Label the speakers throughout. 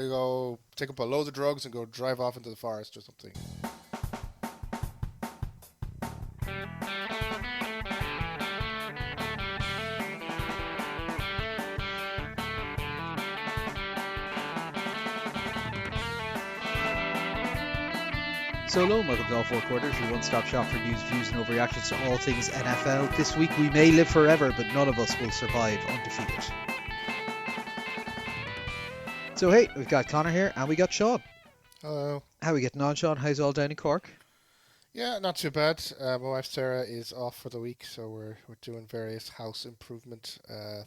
Speaker 1: go take up a load of drugs and go drive off into the forest or something.
Speaker 2: So hello and welcome to All Four Quarters, your one-stop shop for news, views and overreactions to all things NFL. This week we may live forever, but none of us will survive undefeated. So hey, we've got Connor here and we got Sean.
Speaker 1: Hello.
Speaker 2: How are we getting on, Sean? How's all down in Cork?
Speaker 1: Yeah, not too bad. My wife Sarah is off for the week, so we're doing various house improvement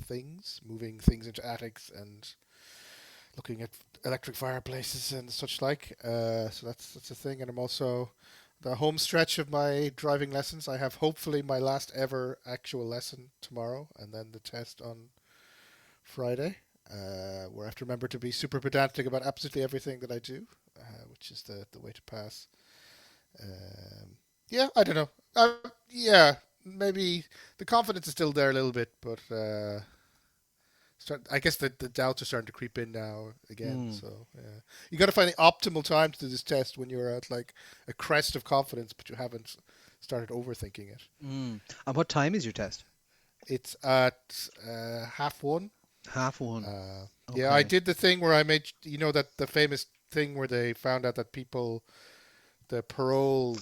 Speaker 1: things, moving things into attics and looking at electric fireplaces and such like. So that's a thing, and I'm also the home stretch of my driving lessons. I have hopefully my last ever actual lesson tomorrow, and then the test on Friday. Where I have to remember to be super pedantic about absolutely everything that I do, which is the way to pass. Yeah, I don't know. Yeah, maybe the confidence is still there a little bit, but I guess the doubts are starting to creep in now again. So yeah, you got to find the optimal time to do this test when you're at like a crest of confidence, but you haven't started overthinking it.
Speaker 2: And what time is your test?
Speaker 1: It's at 1:30.
Speaker 2: 1:30.
Speaker 1: Yeah, I
Speaker 2: Okay.
Speaker 1: did the thing where I made that the famous thing where they found out that people the parole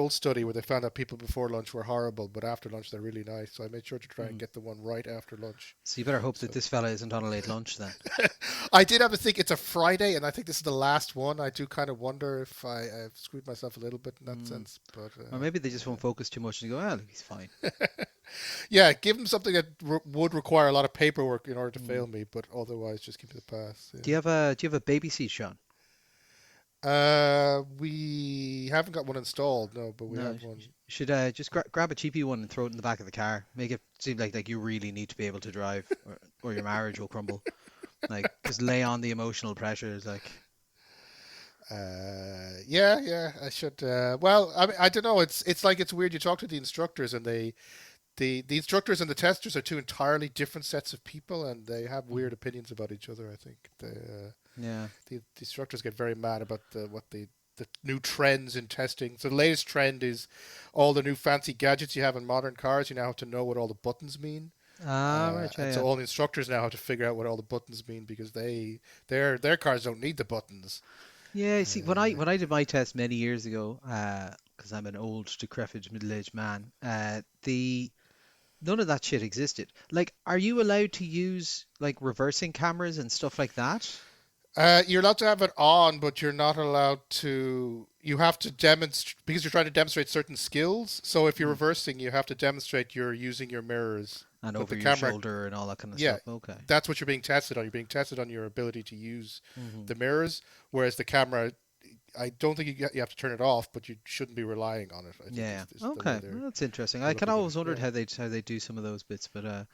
Speaker 1: study where they found out people before lunch were horrible, but after lunch they're really nice. So I made sure to try and
Speaker 2: Mm.
Speaker 1: get the one right after lunch.
Speaker 2: So you better hope that
Speaker 1: So
Speaker 2: this fella isn't on a late lunch then.
Speaker 1: I did have a think it's a Friday, and I think this is the last one. I do kind of wonder if I've screwed myself a little bit in that
Speaker 2: Mm.
Speaker 1: sense, but
Speaker 2: Or maybe they just won't focus too much and go, look, he's fine.
Speaker 1: yeah, give them something that would require a lot of paperwork in order to
Speaker 2: Mm.
Speaker 1: fail me, but otherwise just give me the pass. Yeah.
Speaker 2: Do you have a baby seat, Sean?
Speaker 1: We haven't got one installed, no, but we
Speaker 2: No,
Speaker 1: have
Speaker 2: you
Speaker 1: one.
Speaker 2: should just grab a cheapy one and throw it in the back of the car. Make it seem like you really need to be able to drive, or your marriage will crumble. Like, just lay on the emotional pressures. Like,
Speaker 1: Yeah, I should. Well, I mean, I don't know. It's like it's weird. You talk to the instructors, and the instructors and the testers are two entirely different sets of people, and they have
Speaker 2: mm,
Speaker 1: weird opinions about each other. I think
Speaker 2: yeah,
Speaker 1: the instructors get very mad about the new trends in testing. So the latest trend is all the new fancy gadgets you have in modern cars. You now have to know what all the buttons mean.
Speaker 2: right, yeah,
Speaker 1: And
Speaker 2: yeah.
Speaker 1: so all the instructors now have to figure out what all the buttons mean because their cars don't need the buttons.
Speaker 2: Yeah, see, when I
Speaker 1: Uh,
Speaker 2: when I did my test many years ago, because I'm an old, decrepit, middle-aged man, the none of that shit existed. Like, are you allowed to use like reversing cameras and stuff like that?
Speaker 1: You're allowed to have it on, but you're not allowed to. You have to demonstrate because you're trying to demonstrate certain skills. So if you're
Speaker 2: Mm.
Speaker 1: reversing, you have to demonstrate you're using your mirrors.
Speaker 2: And
Speaker 1: But
Speaker 2: over
Speaker 1: the
Speaker 2: your
Speaker 1: camera,
Speaker 2: shoulder and all that kind of
Speaker 1: yeah,
Speaker 2: stuff. Okay.
Speaker 1: that's what you're being tested on. You're being tested on your ability to use
Speaker 2: Hmm.
Speaker 1: the mirrors, whereas the camera, I don't think you have to turn it off, but you shouldn't be relying on it. I think
Speaker 2: Yeah.
Speaker 1: is the way
Speaker 2: Okay. Well, that's interesting.
Speaker 1: they're
Speaker 2: I kind of
Speaker 1: looking at it.
Speaker 2: always wondered
Speaker 1: Yeah,
Speaker 2: how they do some of those bits, but
Speaker 1: yeah.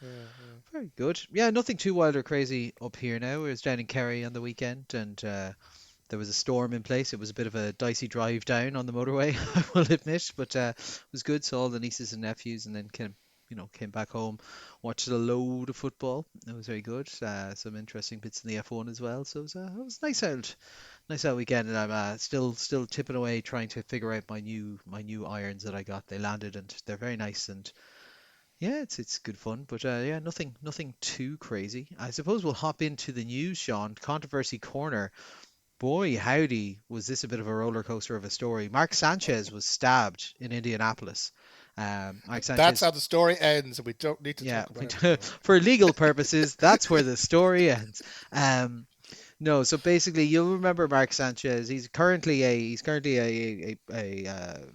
Speaker 2: very good. Yeah, nothing too wild or crazy up here now. We was down in Kerry on the weekend, and there was a storm in place. It was a bit of a dicey drive down on the motorway, I will admit, but it was good. Saw all the nieces and nephews, and then came back home, watched a load of football. It was very good. Some interesting bits in the F1 as well. So it was nice out weekend, and I'm still tipping away trying to figure out my new irons that I got. They landed, and they're very nice, and yeah, it's good fun. But yeah, nothing too crazy. I suppose we'll hop into the news, Sean. Controversy corner. Boy, howdy, was this a bit of a roller coaster of a story. Mark Sanchez was stabbed in Indianapolis. Mark
Speaker 1: That's
Speaker 2: Sanchez,
Speaker 1: how the story ends, and we don't need to
Speaker 2: yeah,
Speaker 1: talk about anything else.
Speaker 2: for legal purposes, that's where the story ends. Um, no, so basically, you'll remember Mark Sanchez. He's currently a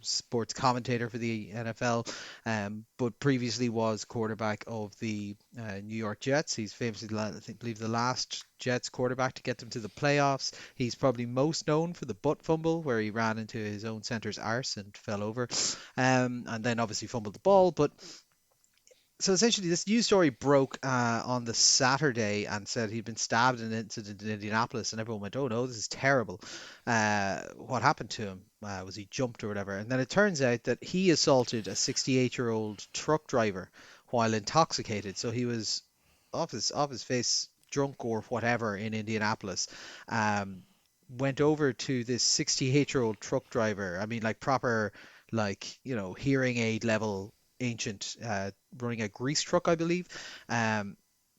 Speaker 2: sports commentator for the NFL, but previously was quarterback of the New York Jets. He's famously, believe, the last Jets quarterback to get them to the playoffs. He's probably most known for the butt fumble where he ran into his own center's arse and fell over, and then obviously fumbled the ball. But so essentially, this news story broke on the Saturday and said he'd been stabbed in an incident in Indianapolis, and everyone went, "Oh no, this is terrible. What happened to him? Was he jumped or whatever?" And then it turns out that he assaulted a 68-year-old truck driver while intoxicated. So he was off his face drunk or whatever in Indianapolis. Um, Went over to this 68-year-old truck driver. I mean, like proper, like, hearing aid level ancient, running a grease truck, I believe. Um,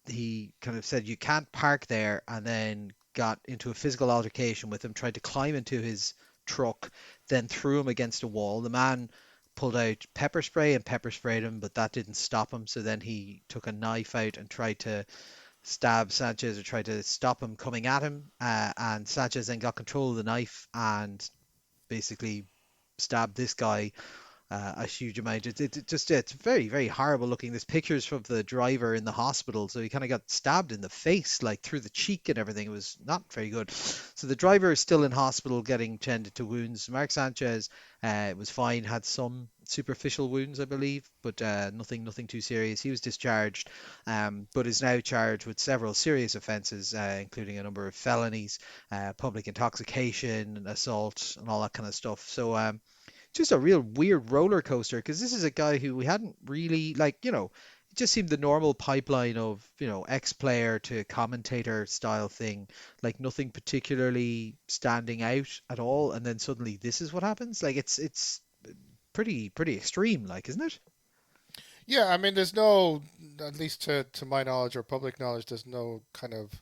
Speaker 2: he kind of said you can't park there, and then got into a physical altercation with him, tried to climb into his truck, then threw him against a wall. The man pulled out pepper spray and pepper sprayed him, but that didn't stop him. So then he took a knife out and tried to stab Sanchez or tried to stop him coming at him. And Sanchez then got control of the knife and basically stabbed this guy a huge amount. It's very, very horrible looking. There's pictures of the driver in the hospital, so he kind of got stabbed in the face, like through the cheek and everything. It was not very good. So the driver is still in hospital getting tended to wounds. Mark Sanchez was fine, had some superficial wounds, I believe, but nothing too serious. He was discharged, but is now charged with several serious offences, including a number of felonies, public intoxication, assault, and all that kind of stuff. So just a real weird roller coaster because this is a guy who we hadn't really it just seemed the normal pipeline of ex-player to commentator style thing, like nothing particularly standing out at all, and then suddenly this is what happens. Like it's pretty extreme, like, isn't it?
Speaker 1: Yeah, I mean, there's no, at least to my knowledge or public knowledge, there's no kind of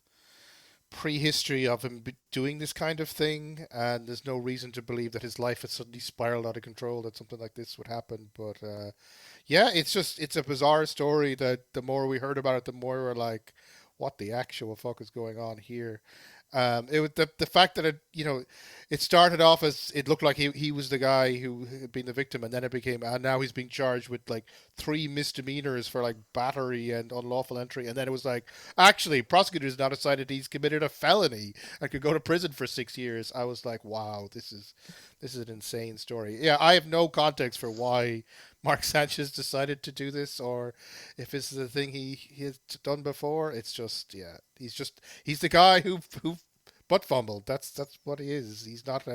Speaker 1: prehistory of him doing this kind of thing, and there's no reason to believe that his life has suddenly spiraled out of control, that something like this would happen. But yeah, it's a bizarre story that the more we heard about it, the more we're like, what the actual fuck is going on here? It was the fact that it started off as it looked like he was the guy who had been the victim, and then it became, and now he's being charged with like three misdemeanors for like battery and unlawful entry, and then it was like, actually prosecutors now decided he's committed a felony and could go to prison for 6 years. I was like, wow, this is an insane story. Yeah, I have no context for why Mark Sanchez decided to do this, or if this is a thing he has done before. It's just, yeah, he's the guy who butt fumbled. That's what he is. He's not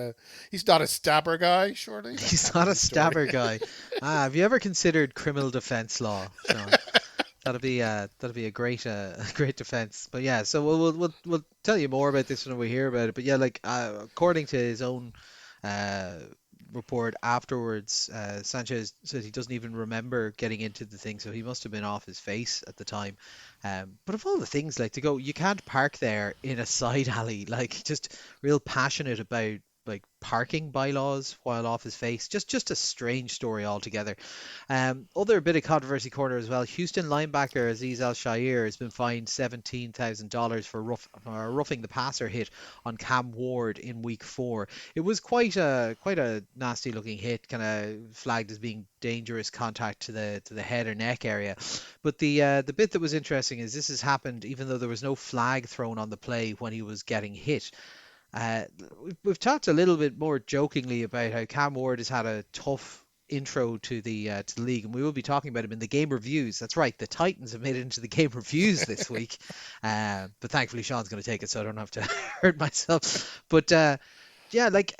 Speaker 1: a stabber guy. Surely that
Speaker 2: He's
Speaker 1: can't be
Speaker 2: not a
Speaker 1: the story.
Speaker 2: stabber guy. Have you ever considered criminal defense law, Sean? That'd be a great great defense. But yeah, so we'll tell you more about this when we hear about it. But yeah, like according to his own uh, report afterwards, Sanchez said he doesn't even remember getting into the thing, so he must have been off his face at the time. But of all the things, like to go, you can't park there in a side alley. Like just real passionate about like parking bylaws while off his face. Just a strange story altogether. Other bit of controversy corner as well. Houston linebacker Aziz Al-Shaair has been fined $17,000 for roughing the passer hit on Cam Ward in Week 4. It was quite a nasty looking hit, kind of flagged as being dangerous contact to the head or neck area. But the bit that was interesting is this has happened even though there was no flag thrown on the play when he was getting hit. Uh, we've talked a little bit more jokingly about how Cam Ward has had a tough intro to the league, and we will be talking about him in the game reviews. That's right, the Titans have made it into the game reviews this week, but thankfully Sean's going to take it, so I don't have to hurt myself. But yeah, like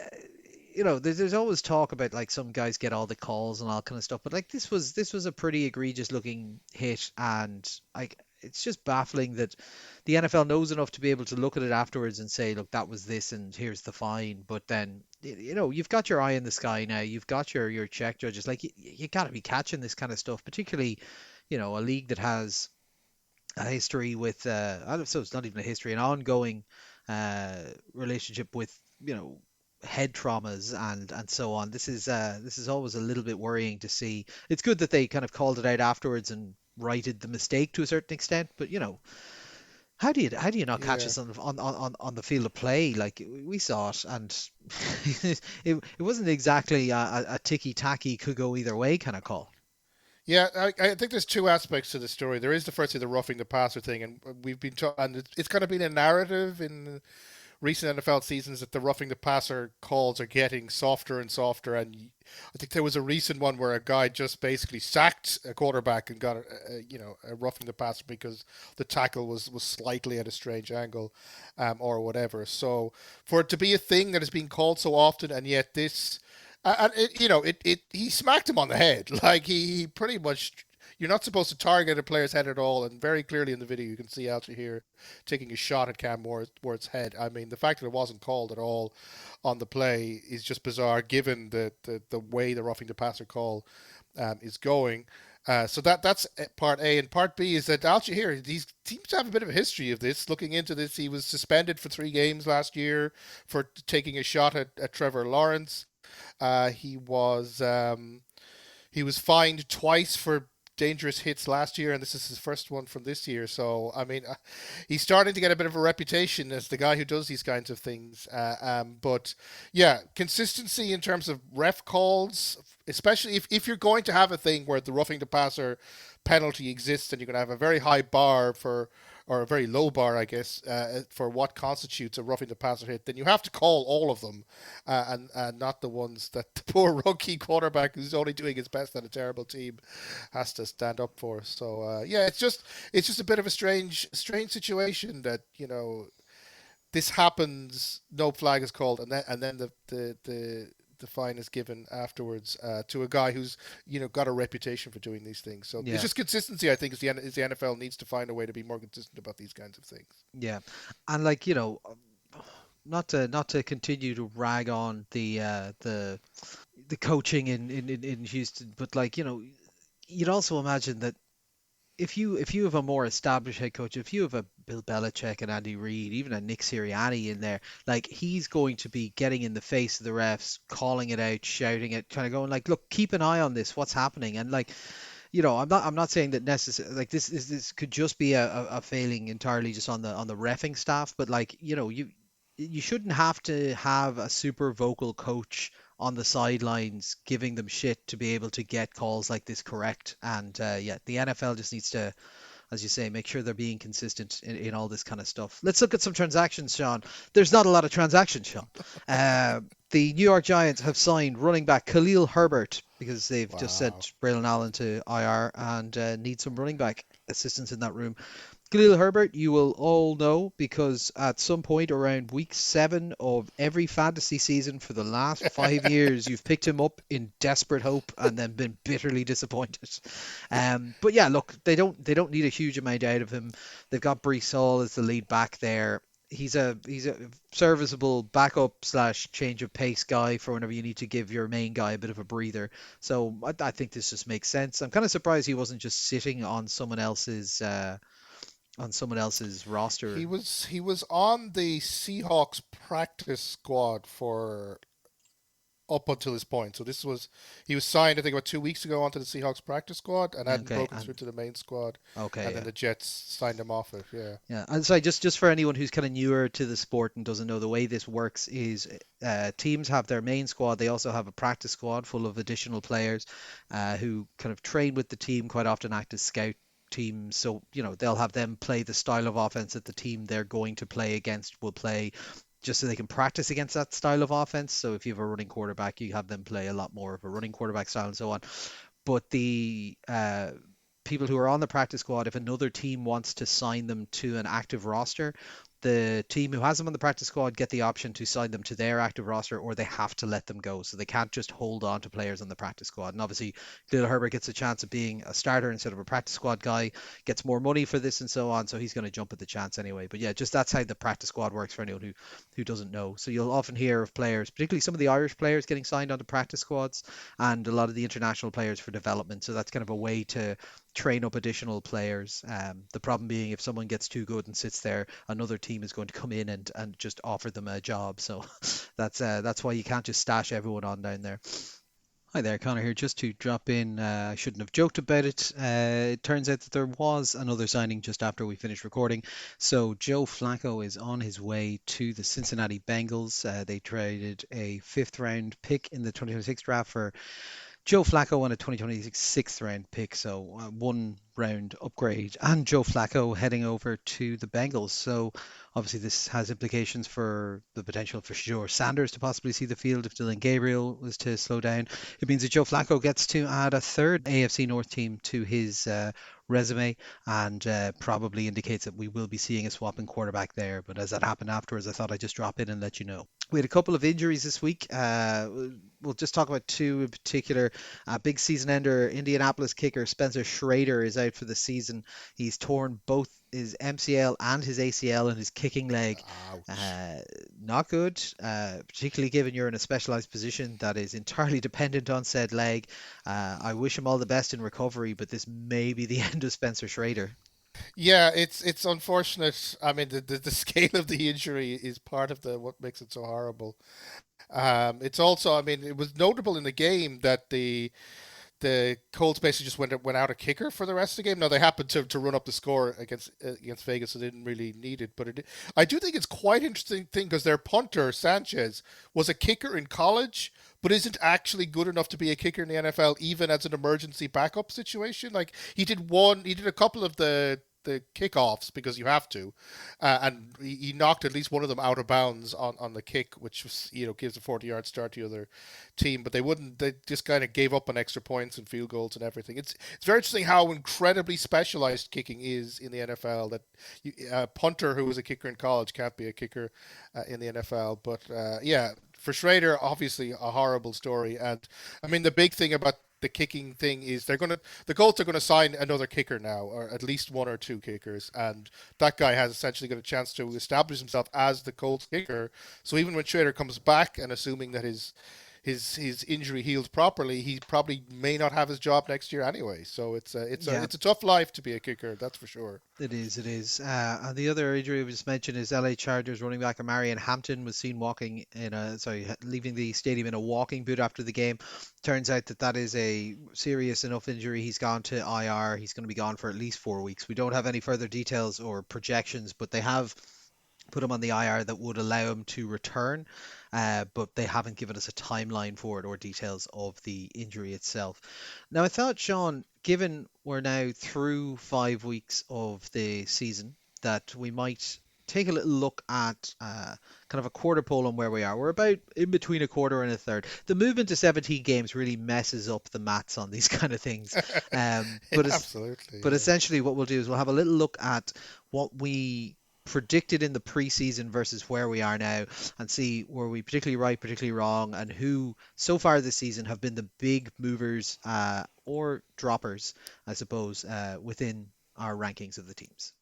Speaker 2: there's always talk about like some guys get all the calls and all kind of stuff, but like this was a pretty egregious looking hit, and like it's just baffling that the NFL knows enough to be able to look at it afterwards and say, look, that was this, and here's the fine. But then you've got your eye in the sky now, you've got your check judges, like you got to be catching this kind of stuff, particularly a league that has a history with so it's not even a history, an ongoing relationship with head traumas and so on. This is always a little bit worrying to see. It's good that they kind of called it out afterwards and righted the mistake to a certain extent, but how do you not catch
Speaker 1: Yeah.
Speaker 2: us on the field of play? Like we saw it, and it wasn't exactly a ticky tacky could go either way kind of call.
Speaker 1: Yeah, I think there's two aspects to the story. There is the first, the roughing the passer thing, and we've been and it's kind of been a narrative in recent NFL seasons that the roughing the passer calls are getting softer and softer. And I think there was a recent one where a guy just basically sacked a quarterback and got a roughing the passer because the tackle was slightly at a strange angle, or whatever. So for it to be a thing that is being called so often, and yet this, and he smacked him on the head, like he pretty much. you're not supposed to target a player's head at all. And very clearly in the video, you can see out here taking a shot at Cam Ward's head. I mean, the fact that it wasn't called at all on the play is just bizarre, given the way the roughing the passer call is going. So that's part A, and part B is that Al Shahir, he seems to have a bit of a history of this. Looking into this, he was suspended for 3 games last year for taking a shot at Trevor Lawrence. He was he was fined twice for dangerous hits last year, and this is his first one from this year. So, I mean, he's starting to get a bit of a reputation as the guy who does these kinds of things. But yeah, consistency in terms of ref calls, especially if you're going to have a thing where the roughing the passer penalty exists and you're going to have a very high bar for or a very low bar, I guess, for what constitutes a roughing the passer hit, then you have to call all of them, and not the ones that the poor rookie quarterback who's only doing his best on a terrible team has to stand up for. So yeah, it's just a bit of a strange situation that this happens, no flag is called, and then the fine is given afterwards to a guy who's got a reputation for doing these things. So it's
Speaker 2: Yeah,
Speaker 1: just consistency. I think is the NFL needs to find a way to be more consistent about these kinds of things.
Speaker 2: yeah, and like not to continue to rag on the coaching in Houston, but like you'd also imagine that if you have a more established head coach, if you have a Bill Belichick and Andy Reid, even a Nick Sirianni in there, like he's going to be getting in the face of the refs, calling it out, shouting it, kind of going like, look, keep an eye on this, what's happening, and like I'm not saying that necessarily like this could just be a failing entirely just on the reffing staff, but like you shouldn't have to have a super vocal coach on the sidelines giving them shit to be able to get calls like this correct. And yeah, the NFL just needs to, as you say, make sure they're being consistent in all this kind of stuff. Let's look at some transactions, Sean. There's not a lot of transactions, Sean. The New York Giants have signed running back Khalil Herbert because they've just
Speaker 1: Wow.
Speaker 2: sent Braylon Allen to IR and need some running back assistance in that room. Khalil Herbert, you will all know because at some point around week 7 of every fantasy season for the last 5 years, you've picked him up in desperate hope and then been bitterly disappointed. But yeah, look, they don't need a huge amount out of him. They've got Brees Hall as the lead back there. He's a serviceable backup slash change of pace guy for whenever you need to give your main guy a bit of a breather. So I think this just makes sense. I'm kind of surprised he wasn't just sitting on someone else's roster.
Speaker 1: He was on the Seahawks practice squad for up until this point. So he was signed, I think, about 2 weeks ago onto the Seahawks practice squad and hadn't
Speaker 2: Okay,
Speaker 1: broken through
Speaker 2: and
Speaker 1: to the main squad,
Speaker 2: okay,
Speaker 1: and then
Speaker 2: yeah.
Speaker 1: the Jets signed him off it. Yeah.
Speaker 2: Yeah, and so just for anyone who's kind of newer to the sport and doesn't know, the way this works is teams have their main squad. They also have a practice squad full of additional players who kind of train with the team, quite often act as scout teams. So, they'll have them play the style of offense that the team they're going to play against will play, just so they can practice against that style of offense. So if you have a running quarterback, you have them play a lot more of a running quarterback style and so on. But the people who are on the practice squad, if another team wants to sign them to an active roster, the team who has them on the practice squad get the option to sign them to their active roster, or they have to let them go. So they can't just hold on to players on the practice squad. And obviously, Khalil Herbert gets a chance of being a starter instead of a practice squad guy, gets more money for this and so on. So he's going to jump at the chance anyway. But yeah, just that's how the practice squad works for anyone who doesn't know. So you'll often hear of players, particularly some of the Irish players, getting signed onto practice squads, and a lot of the international players for development. So that's kind of a way to train up additional players. The problem being if someone gets too good and sits there, another team is going to come in and just offer them a job. So that's why you can't just stash everyone on down there. Hi there, Connor here. Just to drop in, I shouldn't have joked about it. It turns out that there was another signing just after we finished recording. So Joe Flacco is on his way to the Cincinnati Bengals. They traded a fifth round pick in the 2026 draft for Joe Flacco and a 2026 sixth round pick, so one round upgrade, and Joe Flacco heading over to the Bengals. So obviously this has implications for the potential for Shador Sanders to possibly see the field if Dylan Gabriel was to slow down. It means that Joe Flacco gets to add a third AFC North team to his resume, and probably indicates that we will be seeing a swap in quarterback there. But as that happened afterwards, I thought I'd just drop in and let you know. We had a couple of injuries this week. we'll just talk about two in particular. Big season ender, Indianapolis kicker Spencer Schrader is out for the season. He's torn both his MCL and his ACL in his kicking leg.
Speaker 1: Ouch.
Speaker 2: Uh, Not good, particularly given you're in a specialized position that is entirely dependent on said leg. I wish him all the best in recovery, but this may be the end of Spencer Schrader.
Speaker 1: Yeah, it's unfortunate. I mean, the scale of the injury is part of the what makes it so horrible. It's also, I mean, it was notable in the game that the Colts basically just went out a kicker for the rest of the game. Now they happened to run up the score against Vegas, so they didn't really need it. But I do think it's quite interesting thing because their punter Sanchez was a kicker in college, but isn't actually good enough to be a kicker in the NFL, even as an emergency backup situation. Like he did a couple of the kickoffs because you have to, and he knocked at least one of them out of bounds on the kick, which was gives a 40-yard start to the other team. But they wouldn't. They just kind of gave up on extra points and field goals and everything. It's very interesting how incredibly specialized kicking is in the NFL. That a punter who was a kicker in college can't be a kicker in the NFL. But yeah, for Schrader, obviously a horrible story. And I mean, the big thing about the kicking thing is the Colts are gonna sign another kicker now, or at least one or two kickers, and that guy has essentially got a chance to establish himself as the Colts kicker. So even when Schrader comes back, and assuming that his injury heals properly, he probably may not have his job next year anyway. So
Speaker 2: Yeah,
Speaker 1: it's a tough life to be a kicker, that's for sure.
Speaker 2: it is. It is. And the other injury we just mentioned is LA Chargers running back Marion Hampton was seen walking in a sorry leaving the stadium in a walking boot after the game. Turns out that that is a serious enough injury. He's gone to IR. He's going to be gone for at least 4 weeks. We don't have any further details or projections, but they have put him on the IR that would allow him to return, but they haven't given us a timeline for it or details of the injury itself. Now, I thought, Sean, given we're now through 5 weeks of the season, that we might take a little look at kind of a quarter pole on where we are. We're about in between a quarter and a third. The movement to 17 games really messes up the maths on these kind of things. Um,
Speaker 1: Yeah,
Speaker 2: but es-
Speaker 1: absolutely.
Speaker 2: but
Speaker 1: Yeah.
Speaker 2: essentially, what we'll do is we'll have a little look at what we predicted in the preseason versus where we are now and see were we particularly right, particularly wrong, and who so far this season have been the big movers or droppers, I suppose, within our rankings of the teams.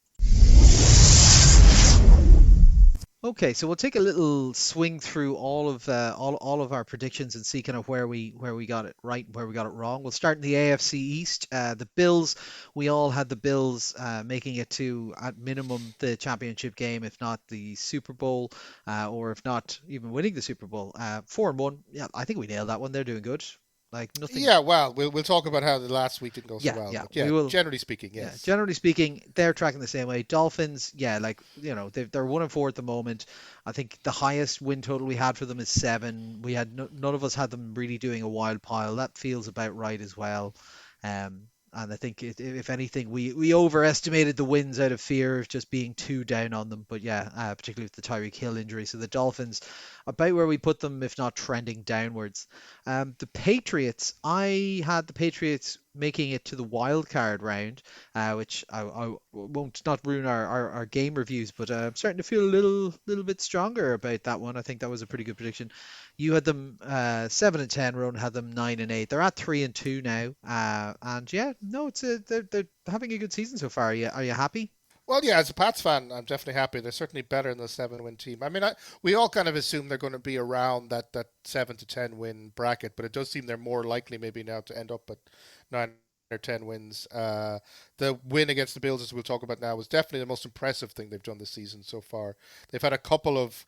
Speaker 2: Okay, so we'll take a little swing through all of our predictions and see kind of where we got it right and where we got it wrong. We'll start in the AFC East. The Bills, we all had the Bills making it to at minimum the championship game, if not the Super Bowl, or if not even winning the Super Bowl. 4-1. Yeah, I think we nailed that one. They're doing good. Like nothing.
Speaker 1: Yeah, well, we'll talk about how the last week didn't go so
Speaker 2: Yeah,
Speaker 1: well,
Speaker 2: yeah,
Speaker 1: but
Speaker 2: we
Speaker 1: yeah,
Speaker 2: will.
Speaker 1: generally speaking,
Speaker 2: Yeah,
Speaker 1: yes.
Speaker 2: generally speaking, they're tracking the same way. Dolphins, yeah, like they're 1-4 at the moment. I think the highest win total we had for them is 7. We had none of us had them really doing a wild pile. That feels about right as well. And I think if anything, we overestimated the wins out of fear of just being too down on them. But yeah, particularly with the Tyreek Hill injury. So the Dolphins, about where we put them, if not trending downwards. The Patriots, I had the Patriots making it to the wild card round, which I won't not ruin our game reviews, but I'm starting to feel a little bit stronger about that one. I think that was a pretty good prediction. You had them 7-10, Rowan had them 9-8. They're at 3-2 now, and yeah, no, they're having a good season so far. Are you happy?
Speaker 1: Well, yeah, as a Pats fan, I'm definitely happy. They're certainly better than the 7-win team. I mean, we all kind of assume they're going to be around that 7 to 10 win bracket, but it does seem they're more likely maybe now to end up at 9 or 10 wins. The win against the Bills, as we'll talk about now, was definitely the most impressive thing they've done this season so far. They've had a couple of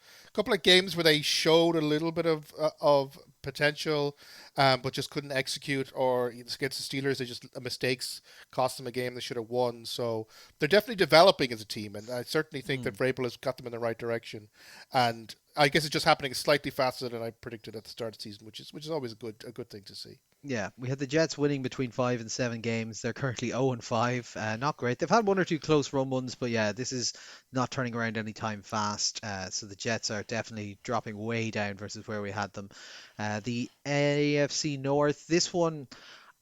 Speaker 1: games where they showed a little bit of potential, but just couldn't execute. Or against the Steelers, they just mistakes cost them a game they should have won. So they're definitely developing as a team, and I certainly think that
Speaker 2: Hmm.
Speaker 1: Vrabel has got them in the right direction. And I guess it's just happening slightly faster than I predicted at the start of the season, which is always a good thing to see.
Speaker 2: Yeah, we had the Jets winning between 5 and 7 games. They're currently 0-5. Not great. They've had one or two close run ones, but yeah, this is not turning around anytime fast. So the Jets are definitely dropping way down versus where we had them. The AFC North, this one.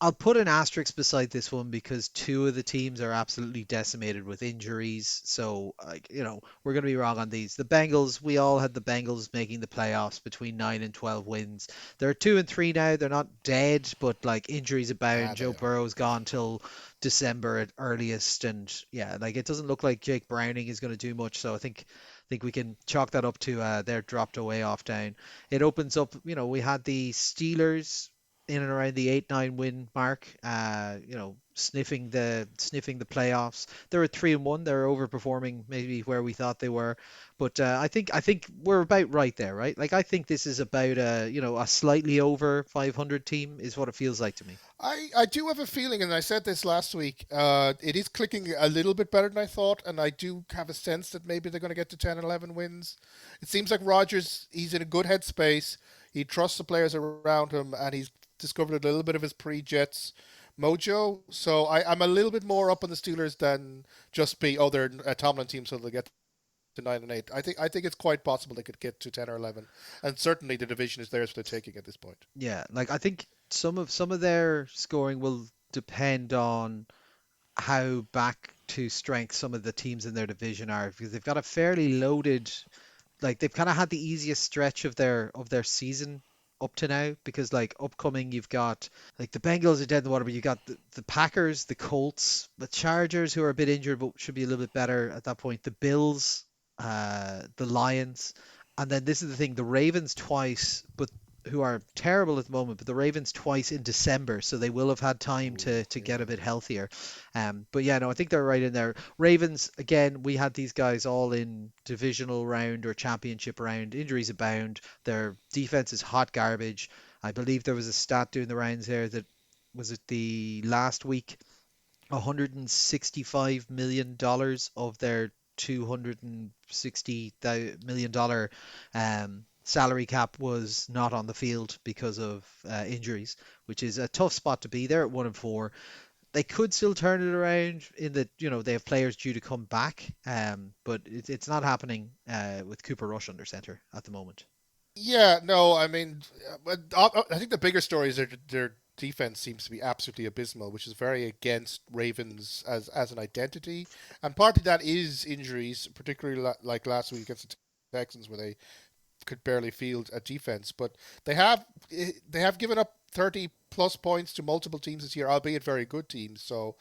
Speaker 2: I'll put an asterisk beside this one because two of the teams are absolutely decimated with injuries. So, we're going to be wrong on these. The Bengals, we all had the Bengals making the playoffs between 9 and 12 wins. They're 2 and 3 now. They're not dead, but like injuries abound.
Speaker 1: Ah,
Speaker 2: Joe
Speaker 1: they are.
Speaker 2: Burrow's
Speaker 1: Yeah.
Speaker 2: gone till December at earliest, and yeah, like it doesn't look like Jake Browning is going to do much. So I think we can chalk that up to they're dropped away off down. It opens up, we had the Steelers in and around the 8-9 win mark, sniffing the playoffs. They're at 3-1. They're overperforming maybe where we thought they were, but I think we're about right there, right? Like I think this is about a slightly over 500 team is what it feels like to me.
Speaker 1: I do have a feeling, and I said this last week, it is clicking a little bit better than I thought, and I do have a sense that maybe they're going to get to 10 and 11 wins. It seems like Rodgers, he's in a good headspace. He trusts the players around him, and he's discovered a little bit of his pre-Jets mojo. So I'm a little bit more up on the Steelers than just they're a Tomlin team, so they'll get to 9 and 8. I think it's quite possible they could get to 10 or 11, and certainly the division is theirs for the taking at this point.
Speaker 2: Yeah, like I think some of their scoring will depend on how back to strength some of the teams in their division are because they've got a fairly loaded, like they've kind of had the easiest stretch of their season up to now because like upcoming you've got like the Bengals are dead in the water, but you got the Packers, the Colts, the Chargers who are a bit injured but should be a little bit better at that point, the Bills, the Lions, and then this is the thing, the Ravens twice, but who are terrible at the moment, but the Ravens twice in December, so they will have had time
Speaker 1: Ooh,
Speaker 2: to get a
Speaker 1: yeah.
Speaker 2: bit healthier. But yeah, no, I think they're right in there. Ravens, again, we had these guys all in divisional round or championship round. Injuries abound. Their defense is hot garbage. I believe there was a stat doing the rounds there that was it the last week, $165 million of their $260 million salary cap was not on the field because of injuries, which is a tough spot to be there at 1-4. They could still turn it around in that they have players due to come back, but it's not happening with Cooper Rush under center at the moment.
Speaker 1: Yeah, no, I mean, but I think the bigger story is their defense seems to be absolutely abysmal, which is very against Ravens as an identity, and part of that is injuries, particularly like last week against the Texans, where they could barely field a defense. But they have they have given up 30 plus points to multiple teams this year, albeit very good teams. So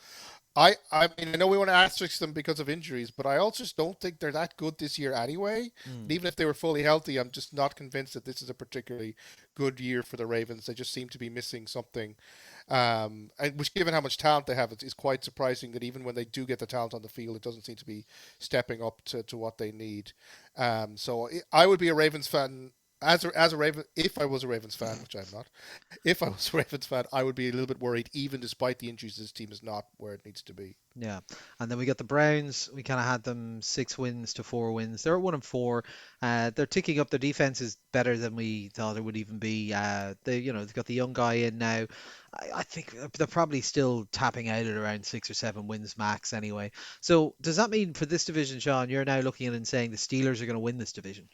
Speaker 1: I mean, I know we want to asterisk them because of injuries, but I also just don't think they're that good this year anyway. And
Speaker 2: Mm.
Speaker 1: even if they were fully healthy, I'm just not convinced that this is a particularly good year for the Ravens. They just seem to be missing something. And which, given how much talent they have, is quite surprising that even when they do get the talent on the field, it doesn't seem to be stepping up to what they need. I would be a Ravens fan as a Raven, if I was a Ravens fan, which I'm not, if I was a Ravens fan, I would be a little bit worried, even despite the injuries. This team is not where it needs to be.
Speaker 2: Yeah, and then we got the Browns. We kind of had them 6 wins to 4 wins. They're at 1-4. They're ticking up. Their defense is better than we thought it would even be. They've got the young guy in now. I think they're probably still tapping out at around 6 or 7 wins max anyway. So does that mean for this division, Sean, you're now looking at it and saying the Steelers are going to win this division?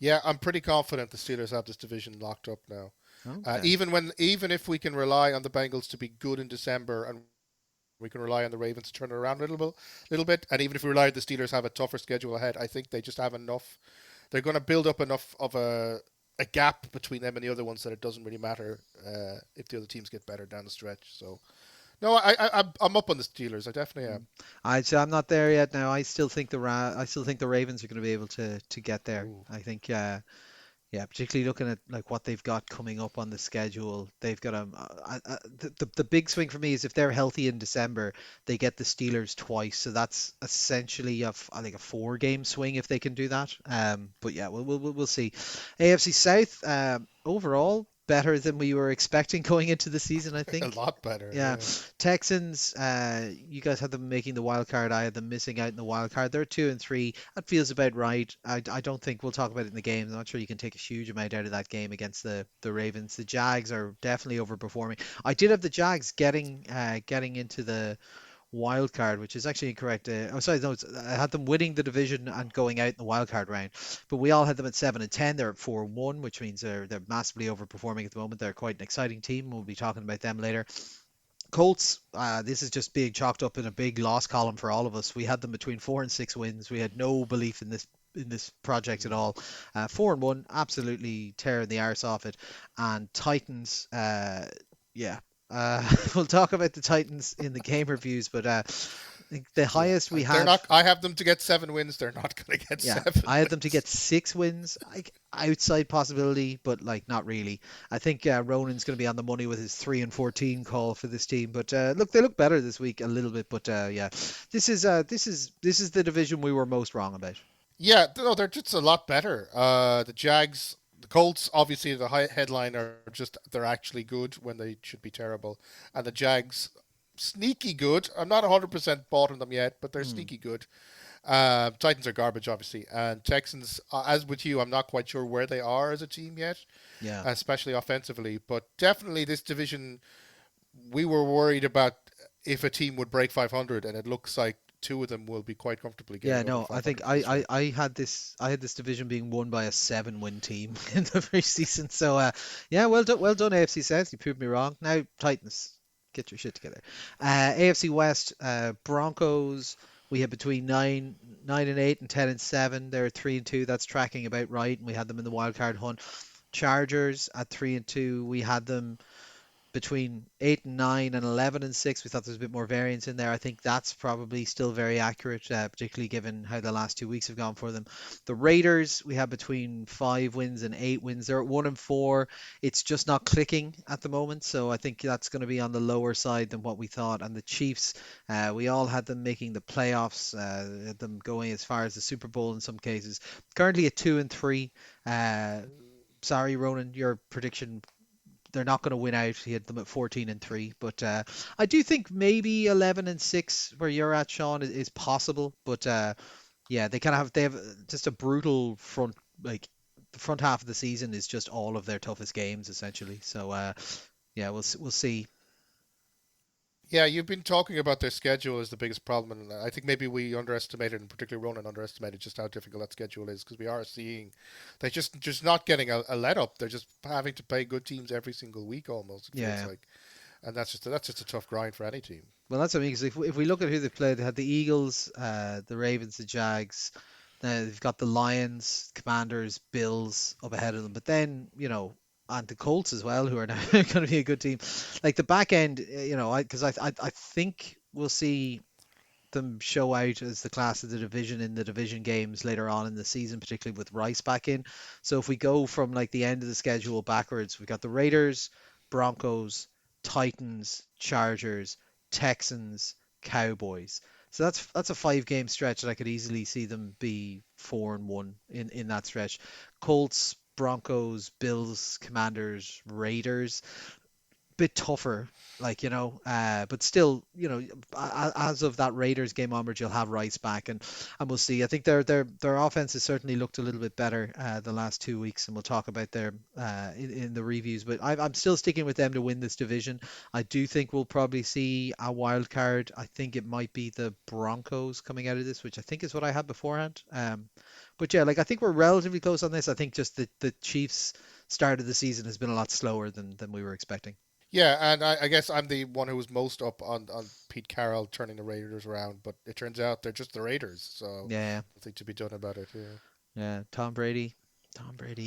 Speaker 1: Yeah, I'm pretty confident the Steelers have this division locked up now.
Speaker 2: Okay.
Speaker 1: Even if we can rely on the Bengals to be good in December, and we can rely on the Ravens to turn it around a little bit, and even if we rely on the Steelers have a tougher schedule ahead, I think they just have enough. They're going to build up enough of a gap between them and the other ones that it doesn't really matter if the other teams get better down the stretch. So no, I'm up on the Steelers. I definitely
Speaker 2: Mm.
Speaker 1: am.
Speaker 2: I'd say I'm not there yet now. I still think the Ravens are going to be able to get there.
Speaker 1: Ooh.
Speaker 2: I think yeah, particularly looking at like what they've got coming up on the schedule, they've got the big swing for me is if they're healthy in December, they get the Steelers twice, so that's essentially I think a 4 game swing if they can do that. But yeah, we'll see. AFC South, overall better than we were expecting going into the season, I
Speaker 1: A
Speaker 2: think.
Speaker 1: lot better.
Speaker 2: Yeah,
Speaker 1: Yeah.
Speaker 2: Texans. You guys had them making the wild card. I had them missing out in the wild card. They're 2-3. That feels about right. I don't think we'll talk about it in the game. I'm not sure you can take a huge amount out of that game against the Ravens. The Jags are definitely overperforming. I did have the Jags getting into the wild card, which is actually incorrect. Oh, sorry, no, I had them winning the division and going out in the wild card round. But we all had them at 7-10. They're at 4-1, which means they're massively overperforming at the moment. They're quite an exciting team. We'll be talking about them later. Colts, this is just being chalked up in a big loss column for all of us. We had them between 4 and 6 wins. We had no belief in this project at
Speaker 1: Mm.
Speaker 2: all. 4-1, absolutely tearing the arse off it. And Titans, yeah. We'll talk about the Titans in the game reviews, but I think the
Speaker 1: Yeah,
Speaker 2: highest we
Speaker 1: they're
Speaker 2: have.
Speaker 1: not. I have them to get 7 wins. They're not going to get
Speaker 2: Yeah,
Speaker 1: seven
Speaker 2: I had them to
Speaker 1: wins.
Speaker 2: get 6 wins. Outside possibility, but like not really. I think Ronan's going to be on the money with his 3-14 call for this team. But look, they look better this week a little bit. But yeah, this is the division we were most wrong about.
Speaker 1: Yeah, no, they're just a lot better. The Jags, the Colts, obviously the high headline are just they're actually good when they should be terrible, and the Jags sneaky good. I'm not 100% bought on them yet, but they're
Speaker 2: Hmm.
Speaker 1: sneaky good. Titans are garbage, obviously, and Texans, as with you, I'm not quite sure where they are as a team yet,
Speaker 2: Yeah.
Speaker 1: especially offensively. But definitely this division, we were worried about if a team would break 500, and it looks like two of them will be quite comfortably
Speaker 2: Yeah,
Speaker 1: getting over
Speaker 2: no, I think
Speaker 1: 500 this year.
Speaker 2: I had this division being won by a 7-win team in the preseason. So yeah, well done AFC South. You proved me wrong. Now Titans, get your shit together. AFC West, Broncos. We had between 9-8 and 10-7. They're 3-2. That's tracking about right, and we had them in the wild card hunt. Chargers at 3-2. We had them between 8 and 9 and 11 and 6. We thought there was a bit more variance in there. I think that's probably still very accurate, particularly given how the last 2 weeks have gone for them. The Raiders, we have between 5 wins and 8 wins. They're at 1-4. It's just not clicking at the moment, so I think that's going to be on the lower side than what we thought. And the Chiefs, we all had them making the playoffs, had them going as far as the Super Bowl in some cases. Currently at 2-3. Uh, Sorry, Ronan, your prediction, they're not going to win out. He had them at 14-3, but I do think maybe 11-6, where you're at, Sean, is possible. But yeah, they have just a brutal front, like the front half of the season is just all of their toughest games essentially. So yeah, we'll see.
Speaker 1: Yeah, you've been talking about their schedule as the biggest problem, and I think maybe we underestimated, and particularly Ronan underestimated just how difficult that schedule is because we are seeing they just not getting a let up. They're just having to play good teams every single week almost. It feels
Speaker 2: Yeah.
Speaker 1: like, and that's just a tough grind for any team.
Speaker 2: Well, that's what I mean. Because if we look at who they've played, they had the Eagles, the Ravens, the Jags. They've got the Lions, Commanders, Bills up ahead of them. But then, and the Colts as well, who are now going to be a good team. Like the back end, I think we'll see them show out as the class of the division in the division games later on in the season, particularly with Rice back in. So if we go from like the end of the schedule backwards, we've got the Raiders, Broncos, Titans, Chargers, Texans, Cowboys. So that's a 5 game stretch that I could easily see them be 4-1 in that stretch. Colts, Broncos, Bills, Commanders, Raiders, bit tougher, like but still, as of that Raiders game onwards, you'll have Rice back, and we'll see. I think their offense has certainly looked a little bit better the last 2 weeks, and we'll talk about their in the reviews. But I'm still sticking with them to win this division. I do think we'll probably see a wild card. I think it might be the Broncos coming out of this, which I think is what I had beforehand. But yeah, like I think we're relatively close on this. I think just the Chiefs' start of the season has been a lot slower than we were expecting.
Speaker 1: Yeah, and I guess I'm the one who was most up on Pete Carroll turning the Raiders around, but it turns out they're just the Raiders, so
Speaker 2: Yeah,
Speaker 1: nothing to be done about it. Yeah.
Speaker 2: yeah. Tom Brady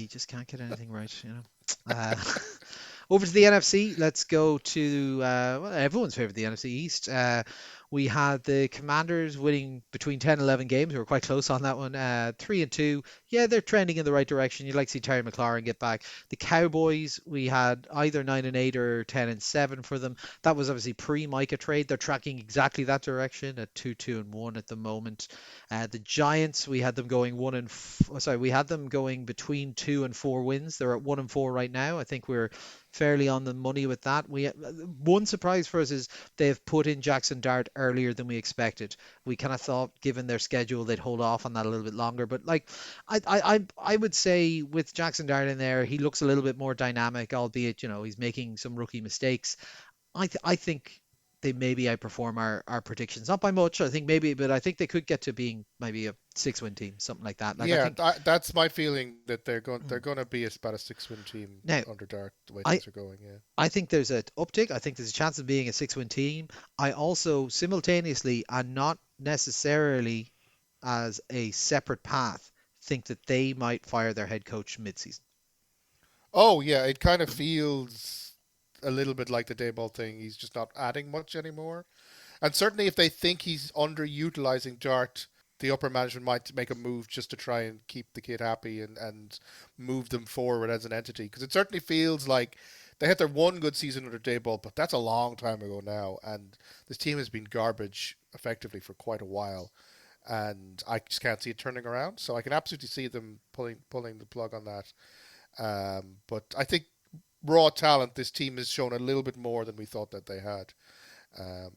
Speaker 2: just can't get anything right. Over to the NFC. Let's go to well, everyone's favorite, the NFC East. We had the Commanders winning between 10 and 11 games. We were quite close on that one. 3-2. Yeah, they're trending in the right direction. You'd like to see Terry McLaurin get back. The Cowboys, we had either 9-8 or 10-7 for them. That was obviously pre-Micah trade. They're tracking exactly that direction at 2-2-1 at the moment. The Giants, we had them going we had them going between 2 and 4 wins. They're at 1-4 right now. I think we're fairly on the money with that. One surprise for us is they've put in Jackson Dart earlier than we expected. We kind of thought, given their schedule, they'd hold off on that a little bit longer. But like, I would say with Jackson Dart in there, he looks a little bit more dynamic, albeit he's making some rookie mistakes. I think they maybe outperform our predictions. Not by much, I think maybe, but I think they could get to being maybe a 6-win team, something like that. Like I
Speaker 1: Yeah,
Speaker 2: think
Speaker 1: that's my feeling that they're
Speaker 2: mm.
Speaker 1: going to be about a 6-win team
Speaker 2: Now
Speaker 1: under Dart the way
Speaker 2: I
Speaker 1: things are going. Yeah.
Speaker 2: I think there's an uptick. I think there's a chance of being a 6-win team. I also simultaneously and not necessarily as a separate path think that they might fire their head coach mid-season.
Speaker 1: Oh yeah, it kind of feels a little bit like the Dayball thing. He's just not adding much anymore. And certainly, if they think he's underutilizing Dart, the upper management might make a move just to try and keep the kid happy and move them forward as an entity. Because it certainly feels like they had their one good season under Dayball, but that's a long time ago now. And this team has been garbage effectively for quite a while. And I just can't see it turning around. So I can absolutely see them pulling the plug on that. But I think raw talent, this team has shown a little bit more than we thought that they had,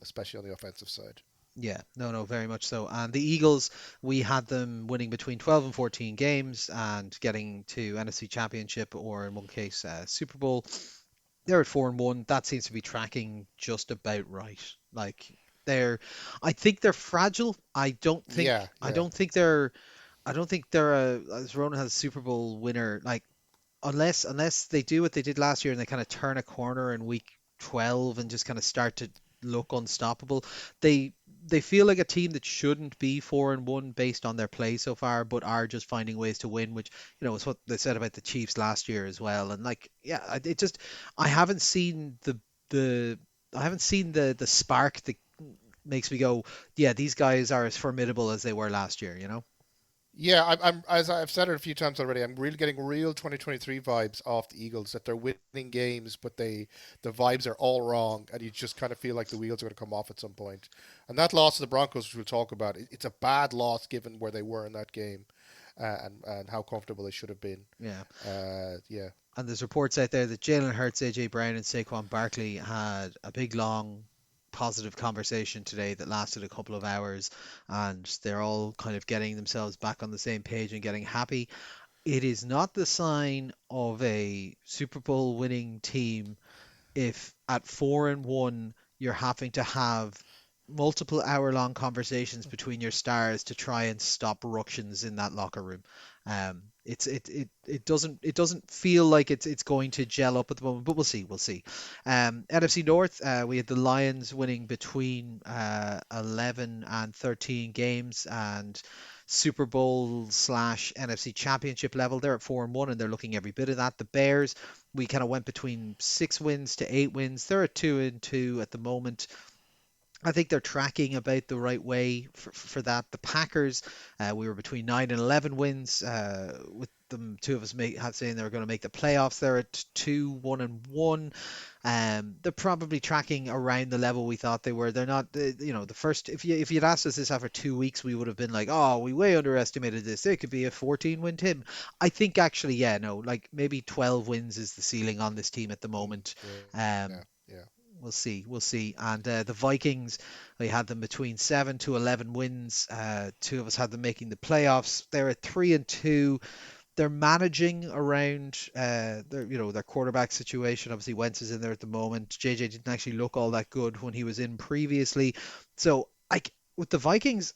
Speaker 1: especially on the offensive side.
Speaker 2: Yeah, no, no, very much so. And the Eagles, we had them winning between 12 and 14 games and getting to NFC Championship or in one case Super Bowl. They're at 4-1. That seems to be tracking just about right. Like they're, I think they're fragile.
Speaker 1: Yeah,
Speaker 2: I
Speaker 1: yeah.
Speaker 2: don't think they're, I don't think they're a, as Ronan has a Super Bowl winner. Like unless they do what they did last year and they kind of turn a corner in week 12 and just kind of start to look unstoppable. They they feel like a team that shouldn't be 4-1 based on their play so far, but are just finding ways to win, which is what they said about the Chiefs last year as well. And like, yeah, it just I haven't seen the I haven't seen the spark that makes me go, yeah, these guys are as formidable as they were last year, you know?
Speaker 1: Yeah, I'm as I've said it a few times already. I'm really getting real 2023 vibes off the Eagles that they're winning games, but the vibes are all wrong, and you just kind of feel like the wheels are going to come off at some point. And that loss to the Broncos, which we'll talk about, it's a bad loss given where they were in that game, and how comfortable they should have been.
Speaker 2: Yeah.
Speaker 1: Yeah,
Speaker 2: And there's reports out there that Jalen Hurts, AJ Brown, and Saquon Barkley had a big long positive conversation today that lasted a couple of hours, and they're all kind of getting themselves back on the same page and getting happy. It is not the sign of a Super Bowl winning team if at 4-1 you're having to have multiple hour-long conversations between your stars to try and stop ructions in that locker room. It doesn't feel like it's going to gel up at the moment, but we'll see. NFC North, we had the Lions winning between 11 and 13 games and Super Bowl slash NFC Championship level. They're at 4-1 and they're looking every bit of that. The Bears, we kind of went between 6 wins to 8 wins. They're at 2-2 at the moment. I think they're tracking about the right way for that. The Packers, we were between 9 and 11 wins, with them two of us have saying they were going to make the playoffs. They're at 2-1-1. They're probably tracking around the level we thought they were. They're not, the first. If you'd asked us this after 2 weeks, we would have been like, oh, we way underestimated this. They could be a 14-win team. I think actually, yeah, no, like maybe 12 wins is the ceiling on this team at the moment.
Speaker 1: yeah,
Speaker 2: Um,
Speaker 1: yeah.
Speaker 2: we'll see. And the Vikings, we had them between 7 to 11 wins. Two of us had them making the playoffs. They're at 3-2. They're managing around their quarterback situation. Obviously, Wentz is in there at the moment. JJ didn't actually look all that good when he was in previously. So, with the Vikings,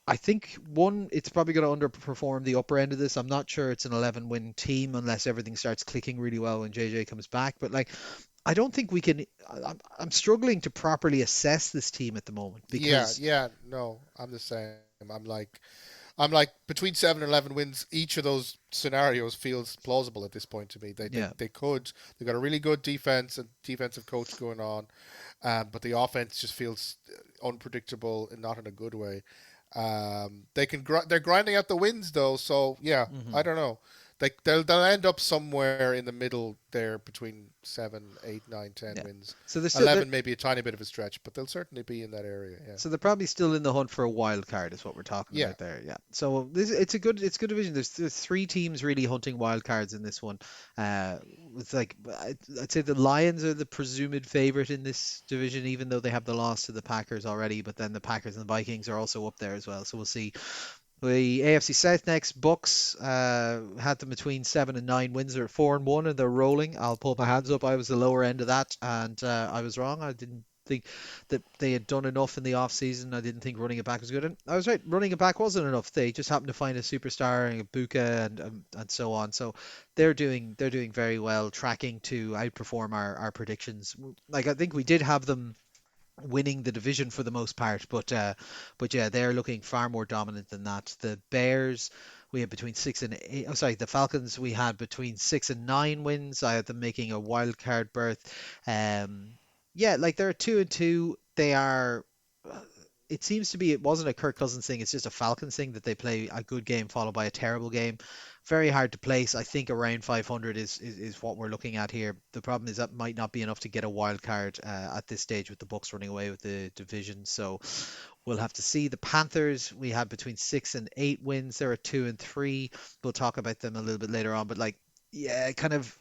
Speaker 2: I think one, it's probably going to underperform the upper end of this. I'm not sure it's an 11-win team unless everything starts clicking really well when JJ comes back. But like, I don't think we can. I'm struggling to properly assess this team at the moment
Speaker 1: Yeah,
Speaker 2: because
Speaker 1: yeah. No, I'm the same. I'm like between 7 and 11 wins. Each of those scenarios feels plausible at this point to me. They they,
Speaker 2: yeah.
Speaker 1: they could. They got a really good defense and defensive coach going on, but the offense just feels unpredictable and not in a good way. They're grinding out the wins though, so yeah,
Speaker 2: hmm
Speaker 1: I don't know. They'll end up somewhere in the middle there between 7, 8, 9, 10
Speaker 2: Yeah.
Speaker 1: wins.
Speaker 2: So they're still
Speaker 1: 11 maybe a tiny bit of a stretch, but they'll certainly be in that area. Yeah.
Speaker 2: so they're probably still in the hunt for a wild card, is what we're talking
Speaker 1: Yeah.
Speaker 2: about there. Yeah. So it's a good division. There's three teams really hunting wild cards in this one. Uh, it's like I'd say the Lions are the presumed favorite in this division, even though they have the loss to the Packers already. But then the Packers and the Vikings are also up there as well. So we'll see. The AFC South next, Bucks had them between 7 and 9 wins. They're at 4-1 and they're rolling. I'll pull my hands up. I was the lower end of that, and I was wrong. I didn't. think that they had done enough in the off season. I didn't think running it back was good, and I was right. Running it back wasn't enough. They just happened to find a superstar and a Buka and so on. So they're doing very well, tracking to outperform our predictions. Like I think we did have them winning the division for the most part, but yeah, they're looking far more dominant than that. The Bears, we had between 6 and 8. Oh, sorry, the Falcons, we had between 6 and 9 wins. I had them making a wild card berth. Um, yeah, like they're 2-2. They are. uh, It seems to be it wasn't a Kirk Cousins thing. It's just a Falcons thing that they play a good game followed by a terrible game. Very hard to place. I think around 500 is what we're looking at here. The problem is that might not be enough to get a wild card at this stage with the Bucks running away with the division. So we'll have to see. The Panthers, we had between 6 and 8 wins. They're at 2 and 3. We'll talk about them a little bit later on. But like, yeah, kind of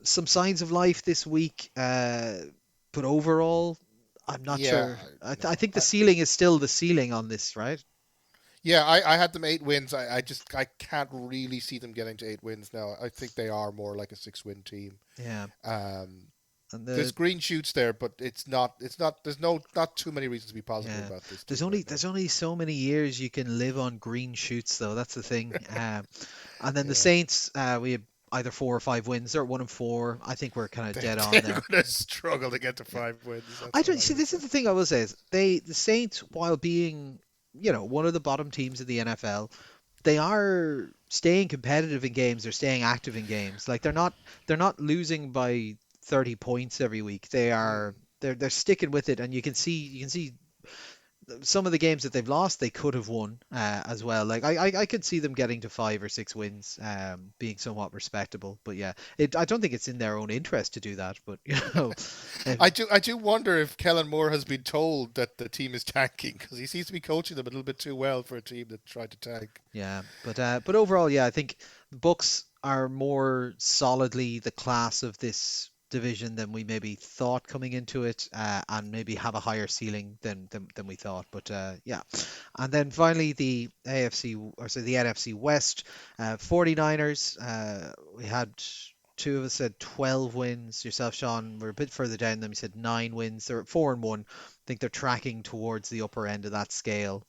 Speaker 2: some signs of life this week. But overall, I'm not
Speaker 1: Yeah,
Speaker 2: sure. I
Speaker 1: no.
Speaker 2: think the ceiling is still the ceiling on this, right?
Speaker 1: Yeah, I had them 8 wins. I can't really see them getting to 8 wins now. I think they are more like a 6 win team.
Speaker 2: Yeah.
Speaker 1: Um,
Speaker 2: And
Speaker 1: there's
Speaker 2: the
Speaker 1: green shoots there, but it's not there's no not too many reasons to be positive
Speaker 2: Yeah,
Speaker 1: about this
Speaker 2: there's
Speaker 1: team right
Speaker 2: only
Speaker 1: now.
Speaker 2: there's only so many years you can live on green shoots, though. That's the thing. And then the
Speaker 1: Yeah,
Speaker 2: Saints, we have either 4 or 5 wins. They're at 1 and 4. I think we're kind of dead on
Speaker 1: they're
Speaker 2: there.
Speaker 1: going to struggle to get to 5 wins.
Speaker 2: I
Speaker 1: That's what
Speaker 2: don't
Speaker 1: I
Speaker 2: see.
Speaker 1: would
Speaker 2: This
Speaker 1: say.
Speaker 2: is the thing I will say is the Saints, while being one of the bottom teams in the NFL, they are staying competitive in games. They're staying active in games. Like they're not losing by 30 points every week. They
Speaker 1: Mm.
Speaker 2: are. They're sticking with it, and you can see some of the games that they've lost, they could have won as well. Like I could see them getting to 5 or 6 wins, being somewhat respectable. But yeah, I don't think it's in their own interest to do that. But if,
Speaker 1: I do wonder if Kellen Moore has been told that the team is tanking because he seems to be coaching them a little bit too well for a team that tried to tank.
Speaker 2: yeah, but overall, yeah, I think the Bucks are more solidly the class of this division than we maybe thought coming into it, and maybe have a higher ceiling than we thought. But yeah, and then finally the AFC or sorry the NFC West, 49ers. We had two of us said 12 wins. Yourself, Sean, we're a bit further down than you said 9 wins. They're at 4-1. I think they're tracking towards the upper end of that scale.